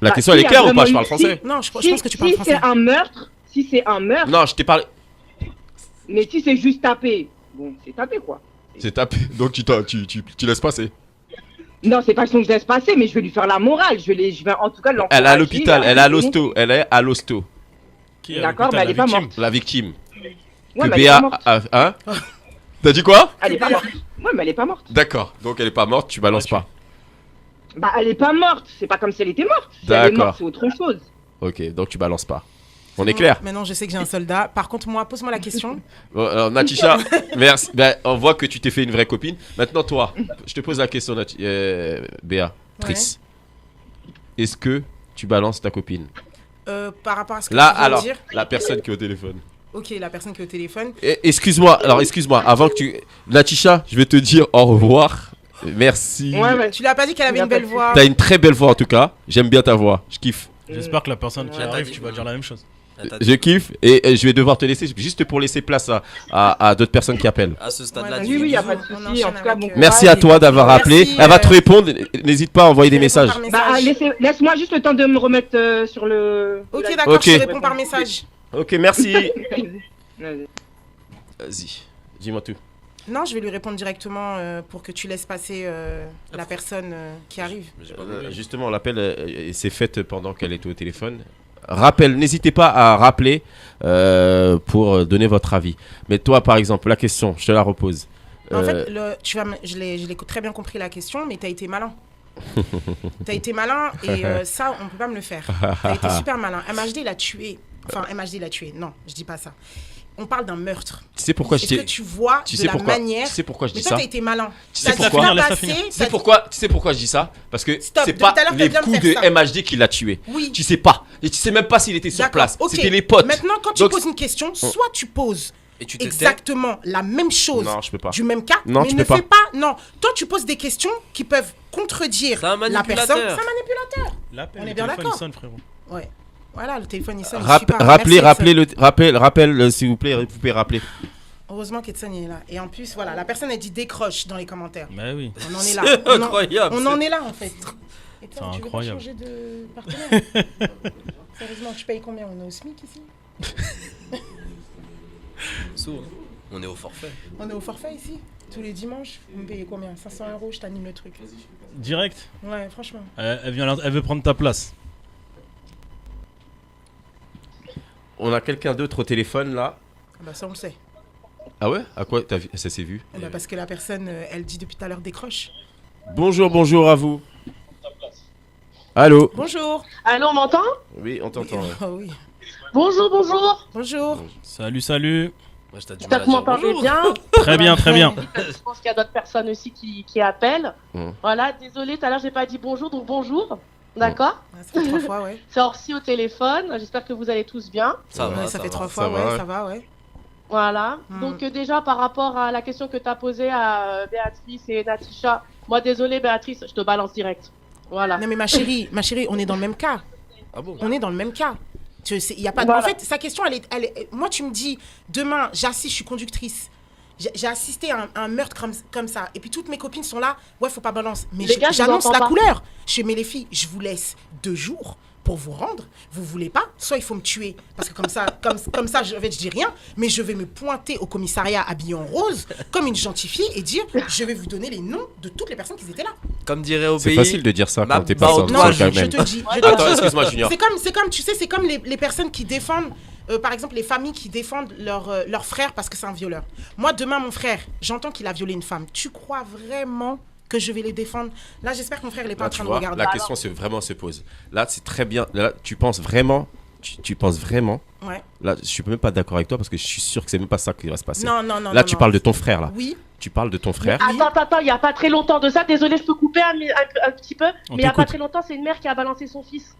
B: La
I: Bah,
B: question elle
I: si
B: est claire
I: elle
B: ou pas? Je
I: vraiment
B: parle français.
D: Non, je
I: si,
D: pense que tu parles
I: si
D: français.
I: c'est un meurtre, si c'est un meurtre,
B: Non, je t'ai parlé.
I: mais si c'est juste taper, bon, c'est taper quoi.
B: C'est tapé. Donc tu laisses passer.
I: Non, c'est pas question que je laisse passer, mais je vais lui faire la morale. Je vais en tout cas l'encourager.
B: Elle est à l'hôpital, elle est à
I: dénoncer.
B: l'hosto. Elle est à l'hosto.
C: Qui est à
I: D'accord,
C: l'hôpital,
I: mais elle
C: la
I: est pas
C: victime.
I: morte.
B: La victime.
I: Ouais,
B: Que
I: mais elle est
B: Béa
I: pas morte.
B: Hein? T'as dit quoi?
I: Elle est pas morte. Ouais, mais elle est pas morte.
B: D'accord. Donc elle est pas morte, tu balances pas.
I: Bah, elle est pas morte. C'est pas comme si elle était morte. Si elle est
B: D'accord.
I: morte, c'est autre chose.
B: Ok, donc tu balances pas. On est clair?
D: Maintenant, je sais que j'ai un soldat. Par contre, moi, pose-moi la question.
B: Bon, alors, Natisha, merci. Ben, on voit que tu t'es fait une vraie copine. Maintenant, toi, je te pose la question, Béatrice. Est-ce que tu balances ta copine?
D: Par rapport à ce que
B: Là,
D: tu viens de
B: alors,
D: dire.
B: la personne qui est au téléphone.
D: Ok, la personne qui est au téléphone.
B: Excuse-moi, avant que tu. Natisha, je vais te dire au revoir. Merci.
I: Ouais, ouais.
D: Tu lui as pas dit qu'elle avait
I: Y a
D: une
I: pas
D: belle
I: de
D: voix.
B: T'as une très belle voix en tout cas. J'aime bien ta voix. Je kiffe.
C: J'espère que la personne qui
I: Ouais,
C: arrive,
G: t'as
C: tu
G: dit.
C: vas dire la même chose.
B: Je kiffe et je vais devoir te laisser juste pour laisser place à d'autres personnes qui appellent.
G: À ce stade-là,
D: Ouais,
G: dis
I: Oui, oui, y a
G: bisous.
I: pas de
D: On
I: souci.
D: enchaîne
I: En tout cas,
D: avec,
I: bon
B: Merci
I: courage.
B: à toi d'avoir
D: Merci,
B: appelé. Elle va te répondre. N'hésite pas à envoyer des
D: Je réponds
B: messages.
D: par message.
I: Bah, laisse-moi juste le temps de me remettre sur le.
D: Ok,
I: la-
D: d'accord,
B: Ok.
D: je te réponds par message.
B: Ok, merci.
I: Vas-y.
B: Vas-y, dis-moi tout.
D: Non, je vais lui répondre directement pour que tu laisses passer la personne qui arrive.
G: Mais j'ai pas compris.
B: Justement, l'appel s'est fait pendant qu'elle était au téléphone. Rappel, n'hésitez pas à rappeler pour donner votre avis. Mais toi, par exemple, la question, je te la repose.
D: En fait, je l'ai très bien compris la question, mais tu as été malin. Tu as été malin et ça, on peut pas me le faire. Tu as été super malin. MHD l'a tué. Enfin, MHD l'a tué. Non, je dis pas ça. On parle d'un meurtre.
B: Tu sais pourquoi je
D: Est-ce
B: dis
D: que tu vois
B: tu
D: de
B: sais
D: la
B: pourquoi
D: manière...
B: Tu sais pourquoi je
D: Mais
B: dis
D: toi,
B: ça?
D: t'as été malin.
B: Tu sais
D: T'as
B: pourquoi
D: bien
C: Laisse-la
D: passé,
C: finir.
B: Tu sais pourquoi je dis ça? Parce que
D: Stop,
B: c'est
D: depuis
B: pas
D: tout à l'heure,
B: les
D: t'as bien
B: coups
D: fait
B: de
D: ça.
B: MHD qui l'a tué.
D: Oui.
B: Tu sais pas. Et tu sais même pas s'il était sur
D: D'accord,
B: place.
D: ok.
B: C'était les potes.
D: Maintenant, quand tu
B: Donc-
D: poses une question, soit tu poses
G: Et tu te tais.
D: exactement la même chose
B: Non, je peux pas.
D: du même cas,
B: Non,
D: mais
B: tu
D: ne
B: peux
D: fais pas. Non, toi, tu poses des questions qui peuvent contredire
G: C'est un
D: la personne.
G: manipulateur.
D: C'est un manipulateur.
C: L'appel,
D: On est
C: le
D: bien
C: téléphone,
D: d'accord.
C: il sonne, frérot.
D: Ouais. Voilà, le téléphone, il sonne. il suit pas.
B: Rappelez,
D: Merci, Edson.
B: rappel, s'il vous plaît, vous pouvez rappeler.
D: Heureusement qu'Edson il est là. Et en plus, voilà, la personne a dit décroche dans les commentaires.
C: Bah oui.
D: On en est là.
G: C'est
D: On en-
G: incroyable.
D: On en est là, en fait. Et
C: C'est
D: toi, tu veux pas
C: incroyable.
D: changer de partenaire? Sérieusement, tu payes combien? On est au SMIC ici?
G: Sourd. On est au forfait.
D: On est au forfait ici? Tous les dimanches? Vous me payez combien? 500 €, je t'anime le truc.
C: Direct.
D: Ouais, franchement.
C: Elle veut prendre ta place.
B: On a quelqu'un d'autre au téléphone là.
D: Bah ça on le sait.
B: Ah ouais? À quoi ça s'est vu?
D: Bah, parce que la personne, elle dit depuis tout à l'heure décroche.
B: Bonjour à vous. Allô?
D: Bonjour.
J: Allô, on m'entend?
B: Oui, on t'entend. Ouais.
D: Oh oui.
J: Bonjour.
C: Salut.
G: Moi, je t'ai du
J: J'espère
G: mal
J: que
G: à
J: vous
G: dire
J: m'entendez
G: bonjour.
J: bien.
C: Très bien.
J: Je pense qu'il y a d'autres personnes aussi qui appellent.
B: Mmh.
J: Voilà, désolé, tout à l'heure j'ai pas dit bonjour, donc bonjour. D'accord.
D: Ça fait 3 fois, ouais.
J: C'est Orsi au téléphone. J'espère que vous allez tous bien.
G: Ça va,
D: Ouais, ça fait
G: va.
D: 3 fois,
B: Ça va,
D: ouais,
B: ouais.
D: ça va, ouais.
J: Voilà.
D: Mm.
J: Donc déjà par rapport à la question que tu as posée à Béatrice et Natisha, moi désolé Béatrice, je te balance direct. Voilà.
D: Non mais ma chérie, on est dans le même cas.
G: Ah bon?
D: On est dans le même cas. Y a pas de...
J: Voilà.
D: En fait, sa question, elle est... Moi, tu me dis, demain, j'assiste, je suis conductrice. J'ai assisté à un meurtre comme ça. Et puis toutes mes copines sont là. Ouais, faut pas balance. Mais
J: Les gars, je vous
D: j'annonce
J: entends
D: la
J: pas.
D: couleur. Je fais, mais les filles, je vous laisse 2 jours pour vous rendre. Vous voulez pas? Soit il faut me tuer. Parce que comme ça, je dis rien. Mais je vais me pointer au commissariat habillée en rose, comme une gentille fille, et dire, je vais vous donner les noms de toutes les personnes qui étaient là.
G: Comme dirait au
B: C'est
G: pays.
B: facile de dire ça
G: Ma
B: quand t'es pas
G: barre
B: sur
G: au
B: le
G: doigt,
B: truc
D: je
B: quand même.
D: te dis. je te
B: Attends,
D: dis.
B: excuse-moi, Junior.
D: C'est comme les personnes qui défendent, par exemple, les familles qui défendent leur frère parce que c'est un violeur. Moi, demain, mon frère, j'entends qu'il a violé une femme. Tu crois vraiment que je vais les défendre? Là, j'espère que mon frère, il est pas
B: Là,
D: en
B: tu
D: train de
B: vois,
D: regarder.
B: la question se pose. Là, c'est très bien. Là, tu penses vraiment. Tu penses vraiment.
D: Ouais.
B: Là, je suis même pas d'accord avec toi parce que je suis sûr que c'est même pas ça qui va se passer.
D: Non.
B: Là, tu parles de ton frère là.
D: Oui.
B: Tu parles de ton frère.
J: Attends, il y a pas très longtemps de ça. Désolé, je peux couper un petit peu.
C: On
J: Mais il y a pas
C: t'écoute.
J: très longtemps, c'est une mère qui a balancé son fils.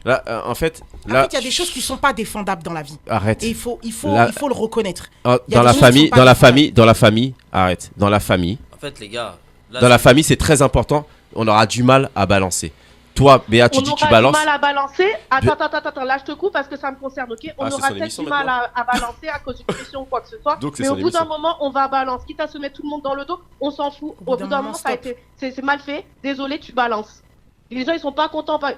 B: Là, en fait,
D: En
B: là,
D: fait, il y a des choses qui sont pas défendables dans la vie.
B: arrête.
D: Et il faut
B: Là-
D: le reconnaître.
B: Ah,
D: il y a
B: Dans
D: des
B: la
D: choses qui
B: famille,
D: sont pas
B: dans la
D: défendables.
B: famille, dans la famille, arrête. Dans la famille,
G: En fait, les gars. Là,
B: dans la famille, c'est très important. On aura du mal à balancer. Toi, Béa, tu
J: On
B: dis
J: aura
B: tu balances.
J: du mal à balancer. Attends, là je te coupe parce que ça me concerne, ok? On
B: Ah, c'est
J: aura
B: son
J: peut-être
B: émission
J: du mal à balancer à cause d'une question ou quoi que ce soit.
B: Donc, c'est
J: mais
B: son
J: au bout d'un
B: émission.
J: moment, on va balancer. Quitte à se mettre tout le monde dans le dos, on s'en fout. Au bout d'un moment, ça a
D: stop.
J: été. C'est mal fait. Désolé, tu balances. Les gens, ils sont pas contents, pas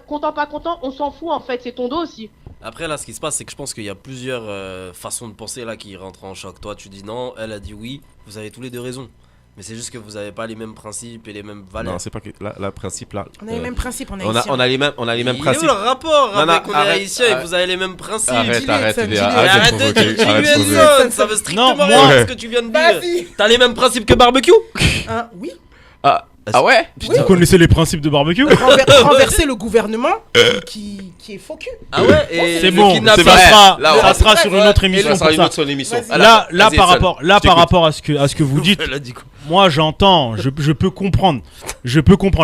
J: contents. On s'en fout en fait. C'est ton dos aussi.
G: Après, là, ce qui se passe, c'est que je pense qu'il y a plusieurs façons de penser là qui rentrent en choc. Toi, tu dis non, elle a dit oui. Vous avez tous les deux raison. Mais c'est juste que vous avez pas les mêmes principes et les mêmes valeurs.
B: Non, c'est pas que là, principe là.
D: On a les mêmes principes, on a
B: on a les mêmes,
G: Il est où
B: principes.
G: le rapport
B: Non, non,
G: avec on est
B: arrête,
G: haïtien et
B: arrête.
G: vous avez les mêmes principes?
B: Arrête,
D: dis-le,
B: arrête,
D: Sam,
B: Béa,
D: dis-le.
B: arrête de
G: Arrête de
B: provoquer,
G: dire
B: arrête de provoquer.
G: Wilson, ça veut strictement
C: Non,
G: rien
C: moi-
G: dire ce que tu viens de dire.
D: Vas-y.
G: T'as les mêmes principes que barbecue?
D: Hein, oui.
B: Ah ouais?
C: Vous connaissez les principes de barbecue?
D: Renverser le gouvernement qui est faux cul.
G: Ah ouais, et
C: C'est
G: le
C: bon,
G: kidnapping.
C: ça sera,
B: Là,
C: ça
B: ouais.
C: sera sur une autre
B: Et
C: émission
B: là, ça
C: pour
B: sera une
C: ça.
B: autre sur l'émission.
D: Vas-y.
B: Alors,
C: Là,
B: vas-y,
C: par
B: Edson,
C: rapport,
B: je t'écoute.
C: à ce que vous dites,
G: Elle a dit quoi?
C: moi j'entends, je peux comprendre.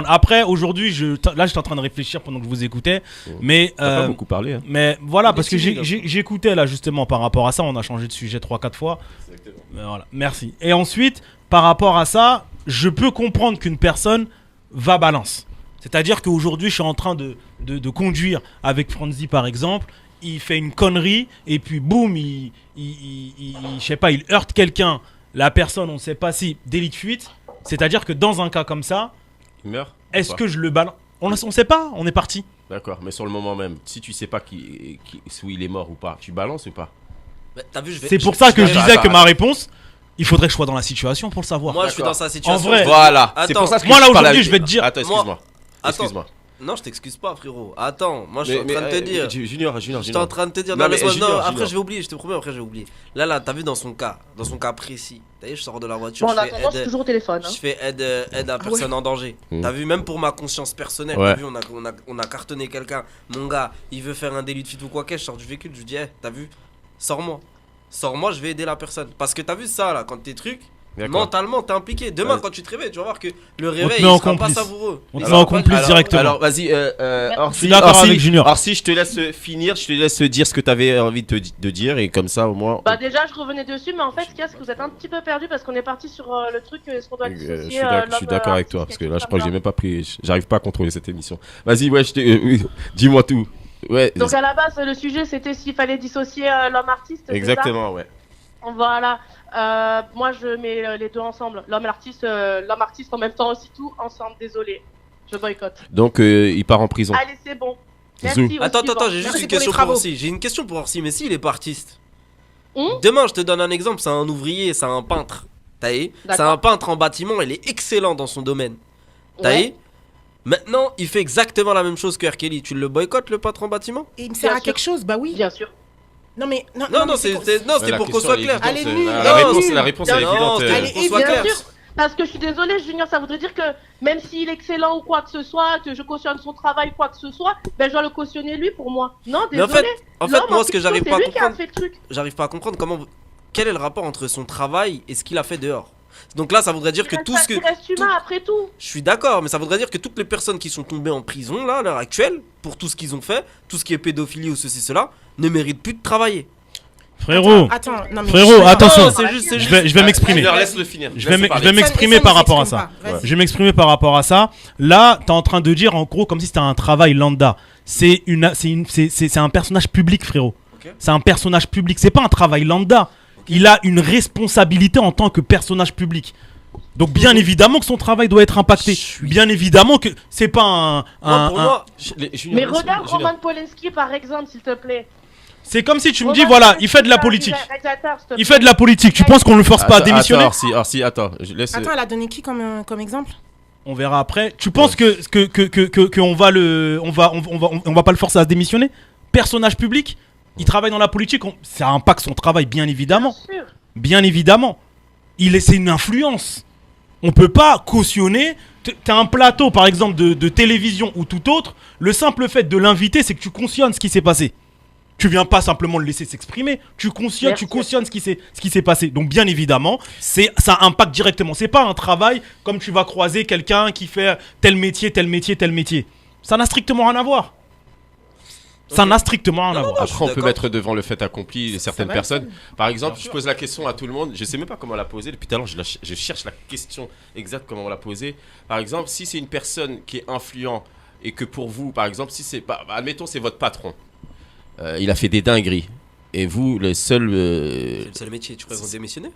C: Après, aujourd'hui, là j'étais en train de réfléchir pendant que je vous écoutais, mais
B: T'as pas beaucoup parlé. Hein.
C: mais voilà,
G: Il est
C: parce que
G: timide,
C: j'écoutais là justement par rapport à ça, on a changé de sujet 3-4 fois. Voilà, merci. Et ensuite, par rapport à ça, je peux comprendre qu'une personne va balance. C'est-à-dire qu'aujourd'hui, je suis en train de conduire avec Franzi par exemple, il fait une connerie et puis boum, je sais pas, il heurte quelqu'un, la personne, on ne sait pas si délit de fuite. C'est-à-dire que dans un cas comme ça,
B: Il meurt?
C: est-ce
B: Ou pas
C: que je le balance? On sait pas, on est parti.
B: D'accord, mais sur le moment même, si tu sais pas où il est mort ou pas, tu balances ou pas?
G: Bah, t'as vu,
C: C'est pour ça que je
B: Attends,
C: disais que
B: attends.
C: ma réponse, il faudrait que je sois dans la situation pour le savoir.
G: Moi, je suis dans sa situation.
C: En vrai,
B: Voilà, c'est
G: Attends.
B: pour ça que
C: Moi, là,
B: je parle
C: aujourd'hui,
B: avec-
C: je vais te dire-
B: Attends, excuse-moi.
G: Attends.
B: Excuse-moi.
G: Non, je t'excuse pas, frérot. Attends, moi, je suis en train de te dire.
B: Junior.
G: J'étais en train de te dire.
B: Non,
G: Non,
B: mais
G: laisse-moi.
B: Junior,
G: Non, après,
B: Junior.
G: je vais oublier. Je te promets, après, je vais oublier. Là, t'as vu dans son cas précis. T'as vu, je sors de la voiture.
J: Bon, en
G: je fais
J: attendant, je suis toujours au téléphone. hein.
G: Je fais aide à personne en danger.
B: Mm.
G: T'as vu, même pour ma conscience personnelle,
B: Ouais.
G: t'as vu, on a cartonné quelqu'un. Mon gars, il veut faire un délit de fuite ou quoi que, je sors du véhicule, je lui dis, t'as vu, sors-moi. Sors-moi, je vais aider la personne. Parce que t'as vu ça, là, quand t'es truc,
B: D'accord.
G: mentalement, t'es impliqué. Demain,
B: Ouais.
G: quand tu te réveilles, tu vas voir que le
C: te
G: réveil,
C: met en
G: il sera pas
C: complice.
G: savoureux.
C: On te
G: Il
C: met en
G: sera pas-
C: complice
G: Alors,
C: directement.
B: Alors, vas-y,
C: Je suis d'accord avec Junior.
B: Alors, si je te laisse finir, je te laisse dire ce que tu avais envie de dire et comme ça, au moins.
J: Bah déjà, je revenais dessus, mais en fait, ce qu'il y a, c'est que vous êtes un petit peu perdu parce qu'on est parti sur le truc, est-ce qu'on doit dissocier
B: Je suis d'accord avec toi
J: l'homme
B: parce que là, je
J: artiste
B: crois que j'ai
J: et
B: même pas pris. J'arrive pas à contrôler cette émission. Vas-y, ouais, dis-moi tout. Ouais,
J: Donc à la base, le sujet, c'était s'il fallait dissocier l'homme artiste. c'est ça
B: exactement, ouais.
J: Voilà. Moi, je mets les deux ensemble. L'homme artiste en même temps aussi, tout ensemble. Désolé. Je boycotte.
B: Donc, il part en prison.
J: Allez, c'est bon.
B: Zou.
J: Merci. au
G: Attends,
J: suivant.
G: j'ai juste
D: Merci
G: une
D: pour les
G: question pour
D: travaux.
G: Orsi. J'ai une question pour Orsi, mais s'il est pas artiste,
J: Hum
G: demain je te donne un exemple, c'est un ouvrier, c'est un peintre. T'as vu? C'est
J: D'accord.
G: un peintre en bâtiment, il est excellent dans son domaine. T'as
J: Ouais.
G: vu? Maintenant, il fait exactement la même chose que R. Kelly. Tu le boycottes, le patron bâtiment?
D: Et il me sert à quelque chose, bah oui.
J: Bien sûr.
D: Non, mais.
G: Non,
D: mais
G: c'était
B: La
G: pour qu'on
B: question,
G: soit
B: elle est
G: clair.
B: évidente,
D: Elle est nulle.
B: La réponse est
G: Non,
B: évidente.
G: c'était
D: Elle est
G: pour qu'on soit
D: évidente.
G: clair.
J: Bien sûr. Parce que je suis désolée, Junior, ça voudrait dire que même s'il est excellent ou quoi que ce soit, que je cautionne son travail, quoi que ce soit, ben je dois le cautionner lui pour moi. Non,
G: Mais en
J: désolé.
G: fait, moi, ce que j'arrive pas à
J: C'est lui qui a
G: comprendre,
J: fait le truc.
G: j'arrive pas à comprendre quel est le rapport entre son travail et ce qu'il a fait dehors. Donc là, ça voudrait dire que tout ce que.
J: Il reste humain après tout.
G: Je suis d'accord, mais ça voudrait dire que toutes les personnes qui sont tombées en prison, là, à l'heure actuelle, pour tout ce qu'ils ont fait, tout ce qui est pédophilie ou ceci, cela, ne méritent plus de travailler.
C: Frérot,
D: Attends, non, mais
C: frérot,
D: je-
C: attention.
G: Non, c'est juste.
C: Je vais m'exprimer.
B: Laisse-le finir.
C: Je vais
B: Laisse-le parler.
C: m'exprimer
D: Ça
C: par
D: ne
C: rapport à
D: s'exprime
C: ça.
D: pas. Vas-y.
C: Je vais m'exprimer par rapport à ça. Là, t'es en train de dire en gros comme si c'était un travail lambda. C'est un personnage public, frérot.
G: Ok.
C: C'est un personnage public. C'est pas un travail lambda. Il a une responsabilité en tant que personnage public. Donc bien évidemment que son travail doit être impacté. Bien évidemment que c'est pas
G: Moi, pour moi,
B: Junior,
J: Mais
B: laisse-
J: regarde
B: Junior.
J: Roman Polanski par exemple, s'il te plaît.
C: c'est comme si tu me
J: Roman
C: dis voilà,
J: Polanski,
C: il fait de la
J: c'est un
C: politique.
J: réalisateur, s'il te
C: Il
J: plaît.
C: fait de la politique. Tu penses qu'on le force pas à démissionner?
B: Attends, je laisse.
D: Attends, elle a donné qui comme exemple?
C: On verra après. Tu penses que on va pas le forcer à se démissionner? Personnage public, il travaille dans la politique, ça impacte son travail bien évidemment.
J: Bien sûr.
C: Bien évidemment. C'est une influence. On peut pas cautionner. T'as un plateau par exemple de télévision ou tout autre. Le simple fait de l'inviter, c'est que tu cautionnes ce qui s'est passé. Tu viens pas simplement le laisser s'exprimer. Tu cautionnes ce qui s'est passé. Donc bien évidemment, ça impacte directement. C'est pas un travail comme tu vas croiser quelqu'un qui fait tel métier. Ça n'a strictement rien à voir. Ça n'a strictement rien à voir.
B: Après, on peut
G: d'accord.
B: mettre devant le fait accompli certaines
D: va
B: personnes. Par exemple,
C: Bien
B: je
C: sûr.
B: pose la question à tout le monde. Je sais même pas comment la poser. Depuis tout à l'heure, je cherche la question exacte comment la poser. Par exemple, si c'est une personne qui est influente et que pour vous, par exemple, si c'est pas, admettons, c'est votre patron. Il a fait des dingueries. Et vous, le seul.
G: c'est le seul métier, tu crois qu'ils vont démissionner?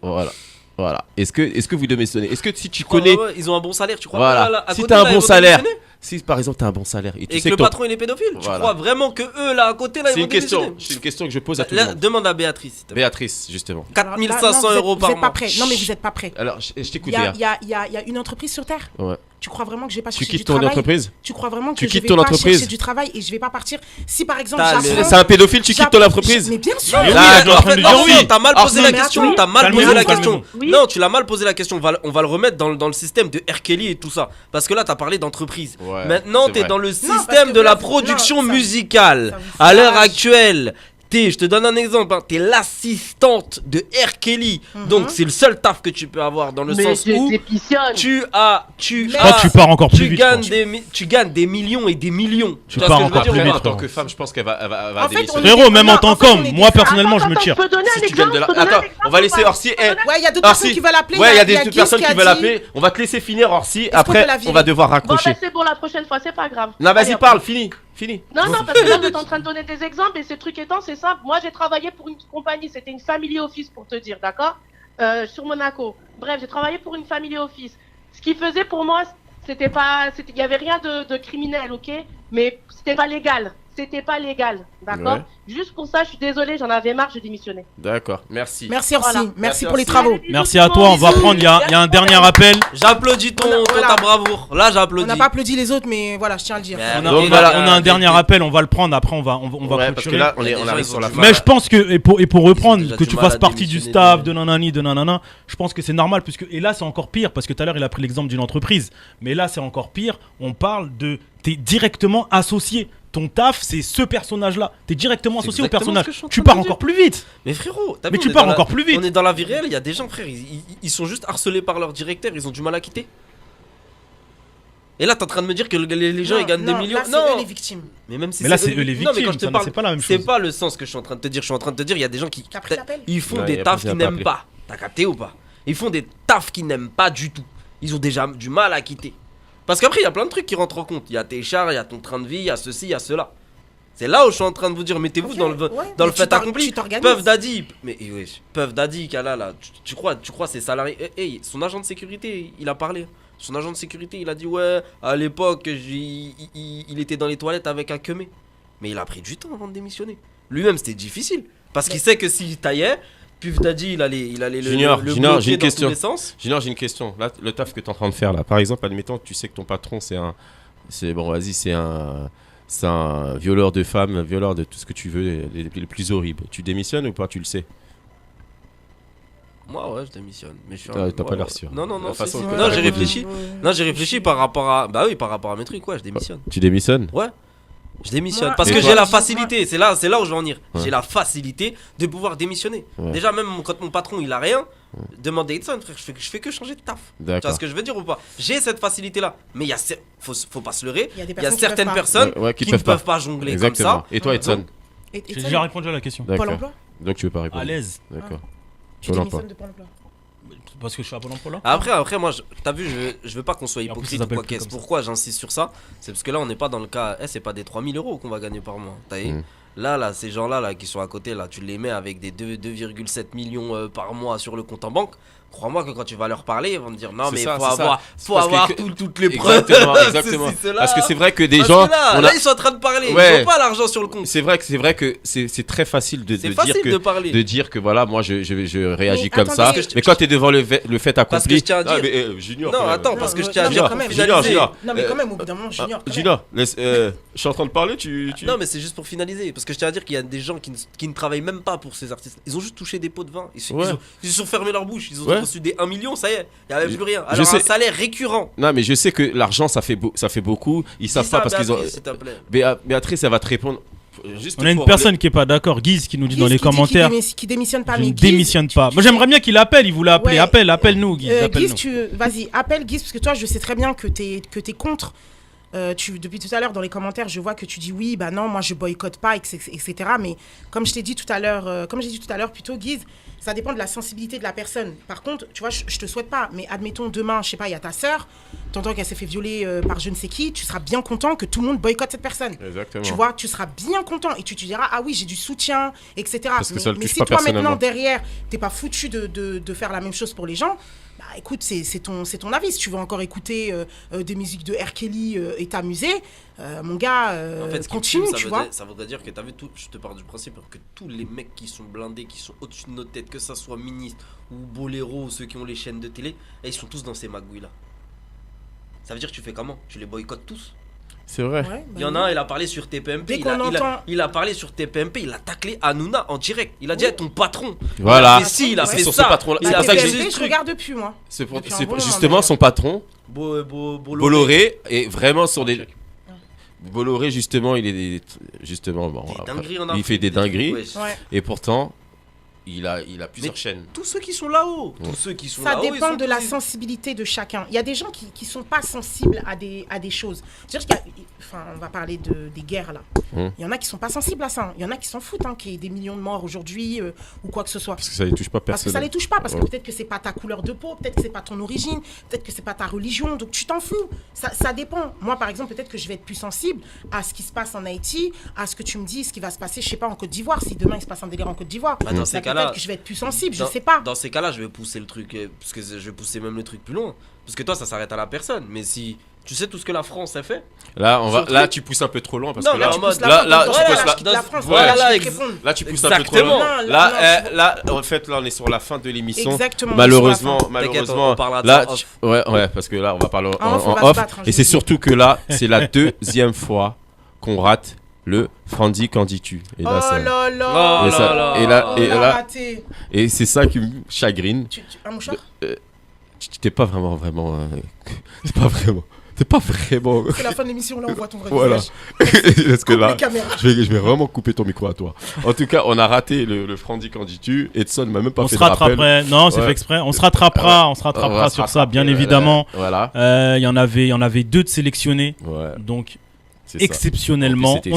B: Voilà. Est-ce que vous démissionnez? Est-ce que si tu connais.
G: Ouais, ils ont un bon salaire, tu crois?
B: Voilà.
G: Là, à
B: Si
G: côté,
B: t'as un
G: là,
B: bon
G: ils vont
B: salaire.
G: démissionner?
B: Si par exemple t'as un bon salaire et tu
G: Et
B: sais
G: que le
B: ton-
G: patron il est pédophile, tu
B: Voilà.
G: crois vraiment que eux là à côté là ils
B: C'est
G: vont
B: une question.
G: démissionner?
B: C'est une question que je pose à tout
G: Là,
B: le monde.
G: demande à Béatrice. s'il te plaît.
B: Béatrice, justement.
G: 4500 euros par
D: Vous êtes
G: mois.
D: pas prêts. Non, mais vous êtes pas prêts.
B: Alors, je
D: Il
B: t'écoute,
D: y a,
B: Léa.
D: il y a- il y a- il y a une entreprise sur Terre.
B: Ouais.
D: Tu crois vraiment que je vais pas
B: Tu
D: chercher du
B: quittes ton
D: travail?
B: entreprise?
D: Tu crois vraiment que
B: Tu
D: je
B: quittes
D: vais
B: ton
D: pas
B: entreprise?
D: chercher du travail et je vais pas partir? Si par exemple
G: T'as
D: j'apprends...
G: le-
B: C'est un pédophile, tu quittes ton entreprise?
D: Mais bien sûr.
C: Mais oui,
G: Là,
C: elle est en
G: en
C: train
G: fait,
C: de
G: non,
C: dire oui.
G: t'as mal
B: Alors,
G: posé
B: non,
G: la
D: mais
G: question.
D: attends.
G: T'as mal posé
C: Calmez-vous,
G: la question.
C: calmez-vous.
J: Oui.
G: Non, tu l'as mal posé la question. On va le remettre dans le système de R. Kelly et tout ça. Parce que là, t'as parlé d'entreprise.
B: Ouais,
G: Maintenant,
B: c'est
G: t'es
B: vrai.
G: dans le
D: parce
G: système
D: que
G: de la
D: là,
G: production
D: non, ça-
G: musicale.
D: ça vous
G: À l'heure
D: fâche.
G: actuelle, je te donne un exemple. T'es l'assistante de R. Kelly. Donc, c'est le seul taf que tu peux avoir dans le
J: Mais
G: sens
J: je
G: où
J: démissionne.
G: tu as.
C: Je crois que tu pars encore plus vite.
G: Tu gagnes des millions et des millions.
C: Tu
G: vois
C: pars
G: ce que je veux
C: encore
G: dire
C: plus
G: ou
C: vite,
G: pas?
B: En tant
C: frérot.
B: que femme, je pense qu'elle va
D: En fait,
B: démissionner.
C: Frérot, même en
D: Non,
C: tant
D: en fait,
C: qu'homme,
D: on est
C: moi
D: des-
C: personnellement, je me
J: Attends,
C: tire.
J: je peux donner
B: Si
J: un
B: tu gagnes
J: exemple.
B: de la-
J: je peux donner un
B: Attends,
J: exemple
B: on va
J: ou
B: laisser
J: pas
B: Orsi.
J: Je peux donner un
D: Ouais, il y a deux
B: Orsi.
D: personnes qui veulent appeler.
B: Ouais, il y a des
D: Guy
B: personnes
D: qui a
B: qui veulent
D: dit-
B: appeler. On va te laisser finir, Orsi.
D: qu'on peut
B: Après,
D: la virer?
B: on va devoir
J: Bon,
B: raccrocher.
J: bah c'est pour la prochaine fois, c'est pas grave.
B: Non, vas-y,
J: Allez,
B: parle, fini.
J: Non, parce que là, vous êtes en train de donner des exemples et ces trucs étant, c'est simple. Moi, j'ai travaillé pour une compagnie, c'était une family office pour te dire, d'accord sur Monaco. Bref, j'ai travaillé pour une family office. Ce qui faisait pour moi, il y avait rien de criminel, ok? Mais c'était pas légal. C'était pas légal, d'accord?
B: Ouais.
J: Juste pour ça, je suis désolée, j'en avais marre, j'ai démissionné.
B: D'accord, merci.
D: Merci Orsi,
J: Voilà.
D: merci
B: Merci,
D: pour les
B: Orsi.
D: travaux.
C: Merci à toi, on va prendre, il y a un dernier appel.
G: J'applaudis
D: Voilà.
G: ta bravoure. Là,
D: On
G: j'applaudis.
D: n'a pas applaudi les autres, mais voilà, je tiens à le dire.
G: Mais-
C: On
G: Donc,
C: a
G: voilà.
C: un dernier appel, on va le prendre, après on va
B: Ouais, parce que
C: clôturer.
B: là,
G: Il y a des
B: on
G: gens,
B: arrive
G: ils
B: sur
G: ont
B: la
G: du
B: fin.
C: Mais je pense que, et pour
G: Ils ont
C: reprendre,
G: déjà
C: que
G: du
C: tu
G: mal
C: fasses
G: à
C: partie du
G: démissionner
C: staff,
G: de-
C: de nanani, de nanana, je pense que c'est normal, puisque, et là c'est encore pire, parce que tout à l'heure il a pris l'exemple d'une entreprise, mais là c'est encore pire, on parle de, t'es directement associé, ton taf c'est ce personnage-là, t'es directement
G: C'est
C: associé au
G: exactement
C: personnage,
G: ce que je suis en
C: tu
G: train de
C: pars
G: dire.
C: encore plus vite,
G: Mais frérot, t'as
C: mais
G: vu,
C: tu
G: on est
C: pars
G: dans la-
C: encore plus vite.
G: On est dans la vie réelle, il y a des gens, frère, ils sont juste harcelés par leur directeur, ils ont du mal à quitter. Et là, t'es en train de me dire que les gens
D: Non,
G: ils gagnent des
D: non,
G: millions.
D: là, c'est
G: Non,
D: eux les victimes.
G: mais même si
C: Mais là c'est eux les
G: Non, mais
C: victimes,
G: quand je te
C: ça,
G: parle,
C: c'est pas la même
G: c'est
C: chose.
G: pas le sens que je suis en train de te dire. Je suis en train de te dire, il y a des gens qui
D: T'as pris l'appel?
G: ils font
B: Ouais,
G: des
B: y a
G: tafs
B: personne
G: qu'ils
B: à pas
G: n'aiment
B: appeler.
G: pas. T'as capté ou pas? Ils font des tafs qu'ils n'aiment pas du tout. Ils ont déjà du mal à quitter. Parce qu'après, il y a plein de trucs qui rentrent en compte. Il y a tes chars, il y a ton train de vie, il y a ceci, il y a cela. C'est là où je suis en train de vous dire, mettez-vous
D: Ok,
G: dans le
D: ouais,
G: dans le
D: mais
G: fait
D: tu
G: accompli.
D: t'organises.
G: Puff Daddy, mais wesh, Puff Daddy, Kala, là, tu crois ses salariés. Son agent de sécurité, il a parlé. Son agent de sécurité, il a dit ouais, à l'époque, il était dans les toilettes avec un queumé. Mais il a pris du temps avant de démissionner. Lui-même, c'était difficile. Parce qu'il sait que s'il taillait, Puff Daddy, il allait
B: Junior,
G: le
B: Junior,
G: bloquer
B: j'ai une
G: dans
B: question.
G: tous les sens.
B: Junior, j'ai une question. Là, le taf que tu es en train de faire là, par exemple, admettons que tu sais que ton patron c'est un C'est bon, vas-y, c'est un violeur de femmes, un violeur de tout ce que tu veux, les plus horribles. Tu démissionnes ou pas? Tu le sais?
G: Moi, ouais, je démissionne. Mais je suis
B: T'as pas
G: ouais,
B: l'air
G: ouais.
B: sûr.
G: Non,
B: La façon que
G: non,
B: t'as
G: j'ai
B: réfléchi.
G: réfléchi. Non, j'ai réfléchi par rapport à. Bah oui, par rapport à mes trucs, ouais, je démissionne.
B: Tu démissionnes?
G: Ouais. Je démissionne.
D: Moi,
G: Parce
B: et
G: que
B: toi
G: j'ai la facilité. C'est là où je veux en venir.
B: Ouais.
G: J'ai la facilité de pouvoir démissionner.
B: Ouais.
G: Déjà, même quand mon patron il a rien, demande à Edson, frère, je fais que changer de taf. Tu vois
B: D'accord.
G: ce que je veux dire ou pas? J'ai cette facilité là. Mais faut pas se leurrer.
D: Il y a des
G: Il y a
D: personnes qui
G: certaines
D: peuvent pas.
G: personnes
B: Ouais,
G: qui ne peuvent pas jongler
B: Exactement.
G: comme ça.
B: Et toi, Edson?
D: Et
C: J'ai
D: ça,
C: déjà répondu à la question.
D: Pôle
B: D'accord.
D: emploi
B: Donc tu veux pas répondre?
C: À l'aise.
B: D'accord.
D: Tu
B: Pôle emploi.
D: démissionnes de Pôle emploi.
C: Parce que je suis à Pôle emploi là.
G: Après moi, t'as vu, je veux pas qu'on soit
C: Et en plus,
G: hypocrite
C: ça
G: ou quoi
C: s'appelle plus
G: qu'est-ce.
C: comme ça.
G: Pourquoi j'insiste sur ça? C'est parce que là, on n'est pas dans le cas. C'est pas des 3000 € qu'on va gagner par mois. T'as vu?
B: Mm.
G: Là, ces gens-là là, qui sont à côté, là, tu les mets avec des 2,7 millions par mois sur le compte en banque. Crois-moi que quand tu vas leur parler, ils vont te dire non,
B: C'est
G: mais
B: ça,
G: faut
B: c'est ça.
G: faut
B: Parce
G: avoir
B: que-
G: toutes les preuves.
B: Exactement, exactement.
G: Ceci, cela.
B: Parce que c'est vrai que des
G: Parce
B: gens,
G: que là,
B: on
G: là,
B: a-
G: ils sont en train de parler.
B: Ouais.
G: Ils ont pas l'argent sur le compte.
B: c'est vrai que c'est très facile de
G: C'est
B: dire
G: facile
B: que
G: de parler.
B: de dire que voilà, moi je réagis
D: Mais
B: comme
D: attendez,
B: ça.
D: parce que
B: Mais quand tu es devant le fait
G: Parce que
B: accompli,
G: je tiens à dire-
B: ah, mais, Junior.
G: Non,
B: quand même.
G: attends, parce que je tiens à
D: Non,
G: dire
D: mais
G: pour
D: quand même.
G: finaliser.
B: Junior.
D: Non, mais quand même, au bout d'un moment, Junior. quand même.
B: Junior, je suis en train de parler, tu...
G: Non, mais c'est juste pour finaliser. Parce que je tiens à dire qu'il y a des gens qui ne travaillent même pas pour ces artistes. Ils ont juste touché des pots de vin. Ils se sont fermés leur bouche. Ils ont
B: Ouais.
G: reçu des 1 million, ça y est. Il n'y avait plus rien.
B: Je
G: Alors, un
B: sais.
G: salaire récurrent.
B: Non, mais je sais que l'argent, ça fait beaucoup. Ils savent
G: Dis
B: pas
G: ça,
B: parce qu'ils ont...
G: Béatrice, s'il te plaît.
B: Béatrice, elle va te répondre. Juste
C: On a une
B: pour-
C: personne qui est pas d'accord. Guise qui nous dit
D: Guise
C: dans les
D: qui dit
C: commentaires.
D: qui démissionne pas,
C: Je
D: mais
C: ne
D: Guise,
C: démissionne pas. Moi j'aimerais bien qu'il appelle. Il voulait appeler.
D: Ouais.
C: Appelle-nous, Guise.
D: Guise,
C: Appelle-nous.
D: vas-y, appelle Guise, parce que toi, je sais très bien que t'es contre. Depuis tout à l'heure, dans les commentaires, je vois que tu dis oui, bah non, moi je boycotte pas, etc. Mais comme je t'ai dit tout à l'heure, plutôt, Guise, ça dépend de la sensibilité de la personne. Par contre, tu vois, je te souhaite pas, mais admettons demain, je sais pas, il y a ta sœur, t'entends qu'elle s'est fait violer par je ne sais qui, tu seras bien content que tout le monde boycotte cette personne.
B: Exactement.
D: Tu vois, tu seras bien content et tu te diras, ah oui, j'ai du soutien, etc.
B: Parce que ça le
D: mais
B: touche
D: si
B: pas
D: toi
B: personnellement.
D: maintenant derrière, t'es pas foutu de faire la même chose pour les gens, bah écoute, c'est ton avis. Si tu veux encore écouter des musiques de R. Kelly et t'amuser, mon gars,
G: En fait, ce qui
D: continue,
G: me fume,
D: tu vois.
G: ça voudrait dire que t'as vu tout. Je te parle du principe que tous les mecs qui sont blindés, qui sont au-dessus de nos têtes, que ça soit ministre ou Boléro ou ceux qui ont les chaînes de télé, ils sont tous dans ces magouilles là. Ça veut dire que tu fais comment? Tu les boycottes tous?
B: C'est vrai.
D: Ouais, bah
G: Il y en a un, il a parlé sur TPMP.
D: Dès qu'on entend-
G: Il a parlé sur TPMP, il a taclé Hanouna en direct. Il a dit à ton patron.
B: Voilà.
G: Il a fait ci, il a
B: C'est
G: fait
B: sur
G: ça.
B: ce patron-là.
G: Il
B: C'est
G: a
B: pour ça que
G: fait
B: j'ai-
G: des
D: je
G: trucs.
D: regarde depuis, moi.
B: C'est pour-
D: Depuis un
B: c'est
D: bon
B: pour-
D: moment,
B: justement
D: d'ailleurs.
B: son patron,
G: Bolloré.
B: Bolloré, est vraiment sur des... Bolloré, justement, il est... Justement, bon,
G: Des
B: après,
G: dingueries en
B: il
G: Afrique,
B: fait des dingueries.
G: wesh.
D: Ouais.
B: Et pourtant, il a plusieurs
G: Mais
B: chaînes.
G: Tous ceux qui sont là-haut.
B: Ouais.
G: Tous ceux qui sont
D: Ça
G: là-haut. ils
D: dépend
G: sont
D: de la
G: tous-
D: sensibilité de chacun. Il y a des gens qui sont pas sensibles à des choses. C'est-à-dire qu'il y a, enfin, on va parler des guerres là. Il y en a qui sont pas sensibles à ça. Il y en a qui s'en foutent qu'il y ait des millions de morts aujourd'hui ou quoi que ce soit.
B: Parce que ça les touche pas
D: Parce que ça
B: personnellement.
D: les touche pas, parce que
B: Ouais.
D: peut-être que c'est pas ta couleur de peau, peut-être que c'est pas ton origine, peut-être que c'est pas ta religion, donc tu t'en fous. Ça dépend. Moi, par exemple, peut-être que je vais être plus sensible à ce qui se passe en Haïti, à ce que tu me dis, ce qui va se passer, je sais pas, en Côte d'Ivoire, si demain il se passe un délire en Côte d'Ivoire.
G: Bah, dans ces
D: Bah,
G: cas-là-
D: peut-être que je vais être plus sensible, je
G: Dans-
D: sais pas.
G: Dans ces cas-là, je vais pousser le truc, parce que je vais pousser même le truc plus loin. Parce que toi, ça s'arrête à la personne. Mais si tu sais tout ce que la France a fait,
B: Là,
G: Sur
B: là,
G: truc.
B: tu pousses un peu trop loin parce
G: Non,
B: que
G: là,
B: là,
G: tu pousses
B: là,
D: la
B: là,
D: France,
B: tu
D: voilà,
B: pousses
D: la
B: la-
D: France,
B: voilà,
D: voilà, je
G: ex-
D: réponds.
B: là, tu pousses un peu trop loin.
G: Exactement.
B: Là, en fait, là, on est sur la fin de l'émission.
D: Exactement.
B: Malheureusement,
G: T'inquiète, on parlera de
B: là,
G: ça off.
B: ouais, parce que là, on va parler
D: En off, on va se
B: off.
D: battre, hein, je
B: Et c'est
D: vous dis.
B: surtout que là, c'est la deuxième fois qu'on rate le Frandy Canditu. Et
D: Oh
B: là, ça-
D: là
G: Oh
D: là.
B: et ça-
G: là
B: et
G: là.
B: là, et
D: on a
B: là,
D: raté.
B: et c'est ça qui me chagrine.
D: Un mouchoir
B: Tu t'es pas vraiment, c'est pas vraiment.
D: C'est la fin de l'émission, là, on voit ton vrai
B: Voilà.
D: visage.
B: Parce que
D: Coupe
B: là,
D: les caméras.
B: je vais vraiment couper ton micro à toi. En tout cas, on a raté le Frandy Canditu. Edson m'a même pas
C: On
B: fait
C: se
B: de rappel.
C: rattraperait. Non, c'est
B: Ouais.
C: fait exprès. On se rattrapera. On se
B: On va
C: rattrapera
B: se
C: sur ça,
B: rattraper,
C: bien évidemment.
B: Voilà.
C: Il y en avait deux de sélectionnés.
B: Ouais,
C: Donc
B: c'est ça.
C: exceptionnellement,
B: En plus, c'était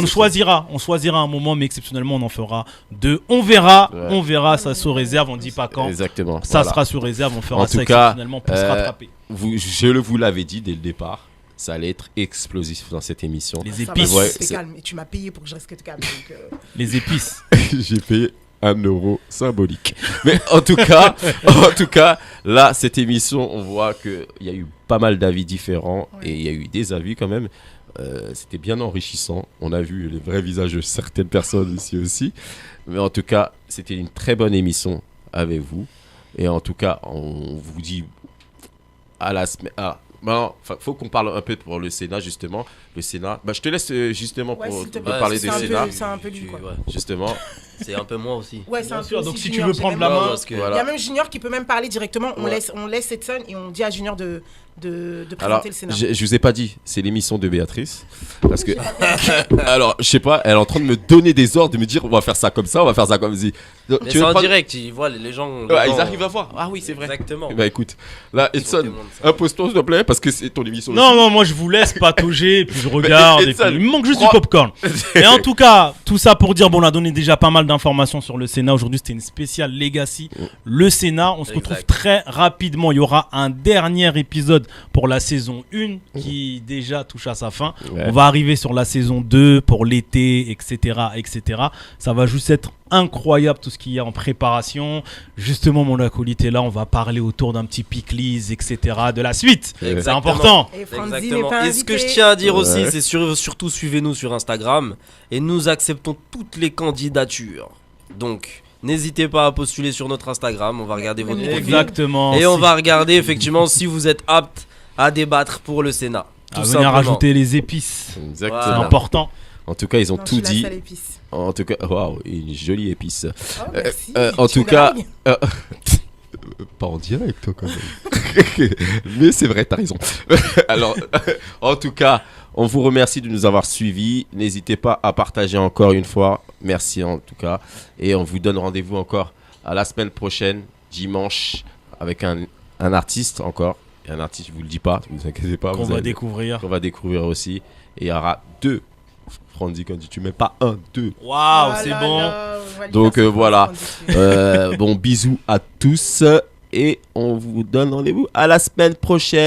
C: on choisira un moment, mais exceptionnellement on en fera deux. On verra ça sous réserve, on dit pas quand.
B: Exactement.
C: Ça
B: voilà.
C: sera sous réserve, on fera
B: En
C: ça
B: tout cas,
C: exceptionnellement pour se rattraper.
B: Vous l'avez dit dès le départ, ça allait être explosif dans cette émission.
C: Les
D: Ça va,
C: épices,
B: Ouais,
D: rester
B: c'est-
D: calme. Et tu m'as payé pour que je reste calme. Donc,
C: les épices.
B: J'ai payé 1 euro symbolique. Mais en tout cas, là, cette émission, on voit qu'il y a eu pas mal d'avis différents
D: Ouais.
B: et il y a eu des avis quand même. C'était bien enrichissant. On a vu les vrais visages de certaines personnes ici aussi. Mais en tout cas, c'était une très bonne émission avec vous. Et en tout cas, on vous dit à Bah, faut qu'on parle un peu pour le Sénat, justement. Le Sénat. Bah, je te laisse justement
D: Ouais,
B: pour
D: s'il te
B: de
D: plaît.
B: parler
D: C'est
B: du
D: un peu-
B: Sénat.
D: c'est un peu lui, quoi.
B: Justement.
G: C'est un peu moi aussi.
D: Ouais, c'est un peu
C: sûr,
D: aussi
C: donc si tu
D: Junior,
C: veux
D: j'ai
C: prendre
D: même-
C: la main,
G: parce que
D: Il y a même Junior qui peut même parler directement. On
B: Ouais.
D: laisse Edson et on dit à Junior de présenter
B: Alors,
D: le Sénat.
B: je vous ai pas dit, c'est l'émission de Béatrice. Parce que. Alors, je sais pas, elle est en train de me donner des ordres, de me dire on va faire ça comme ça, on va faire ça comme ça.
G: Mais
B: Tu
G: c'est
B: veux
G: en
B: prendre-
G: direct, ils voient les gens.
B: Ouais,
G: dedans.
B: ils arrivent à voir. Ah oui, c'est vrai.
G: Exactement.
B: Bah écoute, là,
G: Ils sont
B: Edson,
G: témoins de ça.
B: impose-toi s'il te plaît, parce que c'est ton émission.
C: Non, non, moi je vous laisse patauger, et puis je regarde. Et
B: Edson,
C: puis, il me manque juste
B: prends-
C: du popcorn. Et en tout cas, tout ça pour dire, bon, on a donné déjà pas mal d'informations sur le Sénat. Aujourd'hui, c'était une spéciale Legacy. Le Sénat, on se retrouve
G: Exact.
C: très rapidement. Il y aura un dernier épisode pour la saison 1 qui déjà touche à sa fin.
B: Ouais.
C: On va arriver sur la saison 2 pour l'été, etc., etc. Ça va juste être incroyable tout ce qu'il y a en préparation. Justement, mon acolyte est là. On va parler autour d'un petit piclis, etc. de la suite. C'est
G: Exactement.
C: important.
D: Et Franzi n'est
G: Exactement.
D: pas
G: Et ce que je
D: invité.
G: tiens à dire aussi,
B: Ouais.
G: c'est surtout suivez-nous sur Instagram et nous acceptons toutes les candidatures. Donc, n'hésitez pas à postuler sur notre Instagram. On va regarder votre profil.
C: Exactement.
G: Et on
C: Si-
G: va regarder effectivement si vous êtes apte à débattre pour le Sénat.
C: à
G: Tout
C: venir
G: simplement.
C: rajouter les épices.
B: Exactement.
C: C'est
G: Voilà.
C: important.
B: En tout cas, ils ont
D: Non, je
B: tout
D: suis la
B: dit.
D: seule épice.
B: En tout cas, waouh, une jolie épice.
D: Oh, merci.
B: En
D: Tu
B: tout
D: me
B: cas,
D: dragues.
B: pas en direct, toi, quand même. Mais c'est vrai, t'as raison. Alors, en tout cas, on vous remercie de nous avoir suivis. N'hésitez pas à partager encore une fois. Merci en tout cas. Et on vous donne rendez-vous encore à la semaine prochaine, dimanche, avec un artiste encore. Et un artiste, je vous le dis pas, ne vous inquiétez pas.
C: Qu'on
B: vous
C: va
B: allez-
C: découvrir.
B: qu'on va découvrir aussi. Et il y aura 2. Franzi, quand tu mets pas 1, 2.
C: Waouh,
D: Oh
C: c'est
D: là
C: bon.
D: là, on va lui
B: Donc,
D: faire ça,
B: voilà.
D: Franzi.
B: Bon, bisous à tous. Et on vous donne rendez-vous à la semaine prochaine.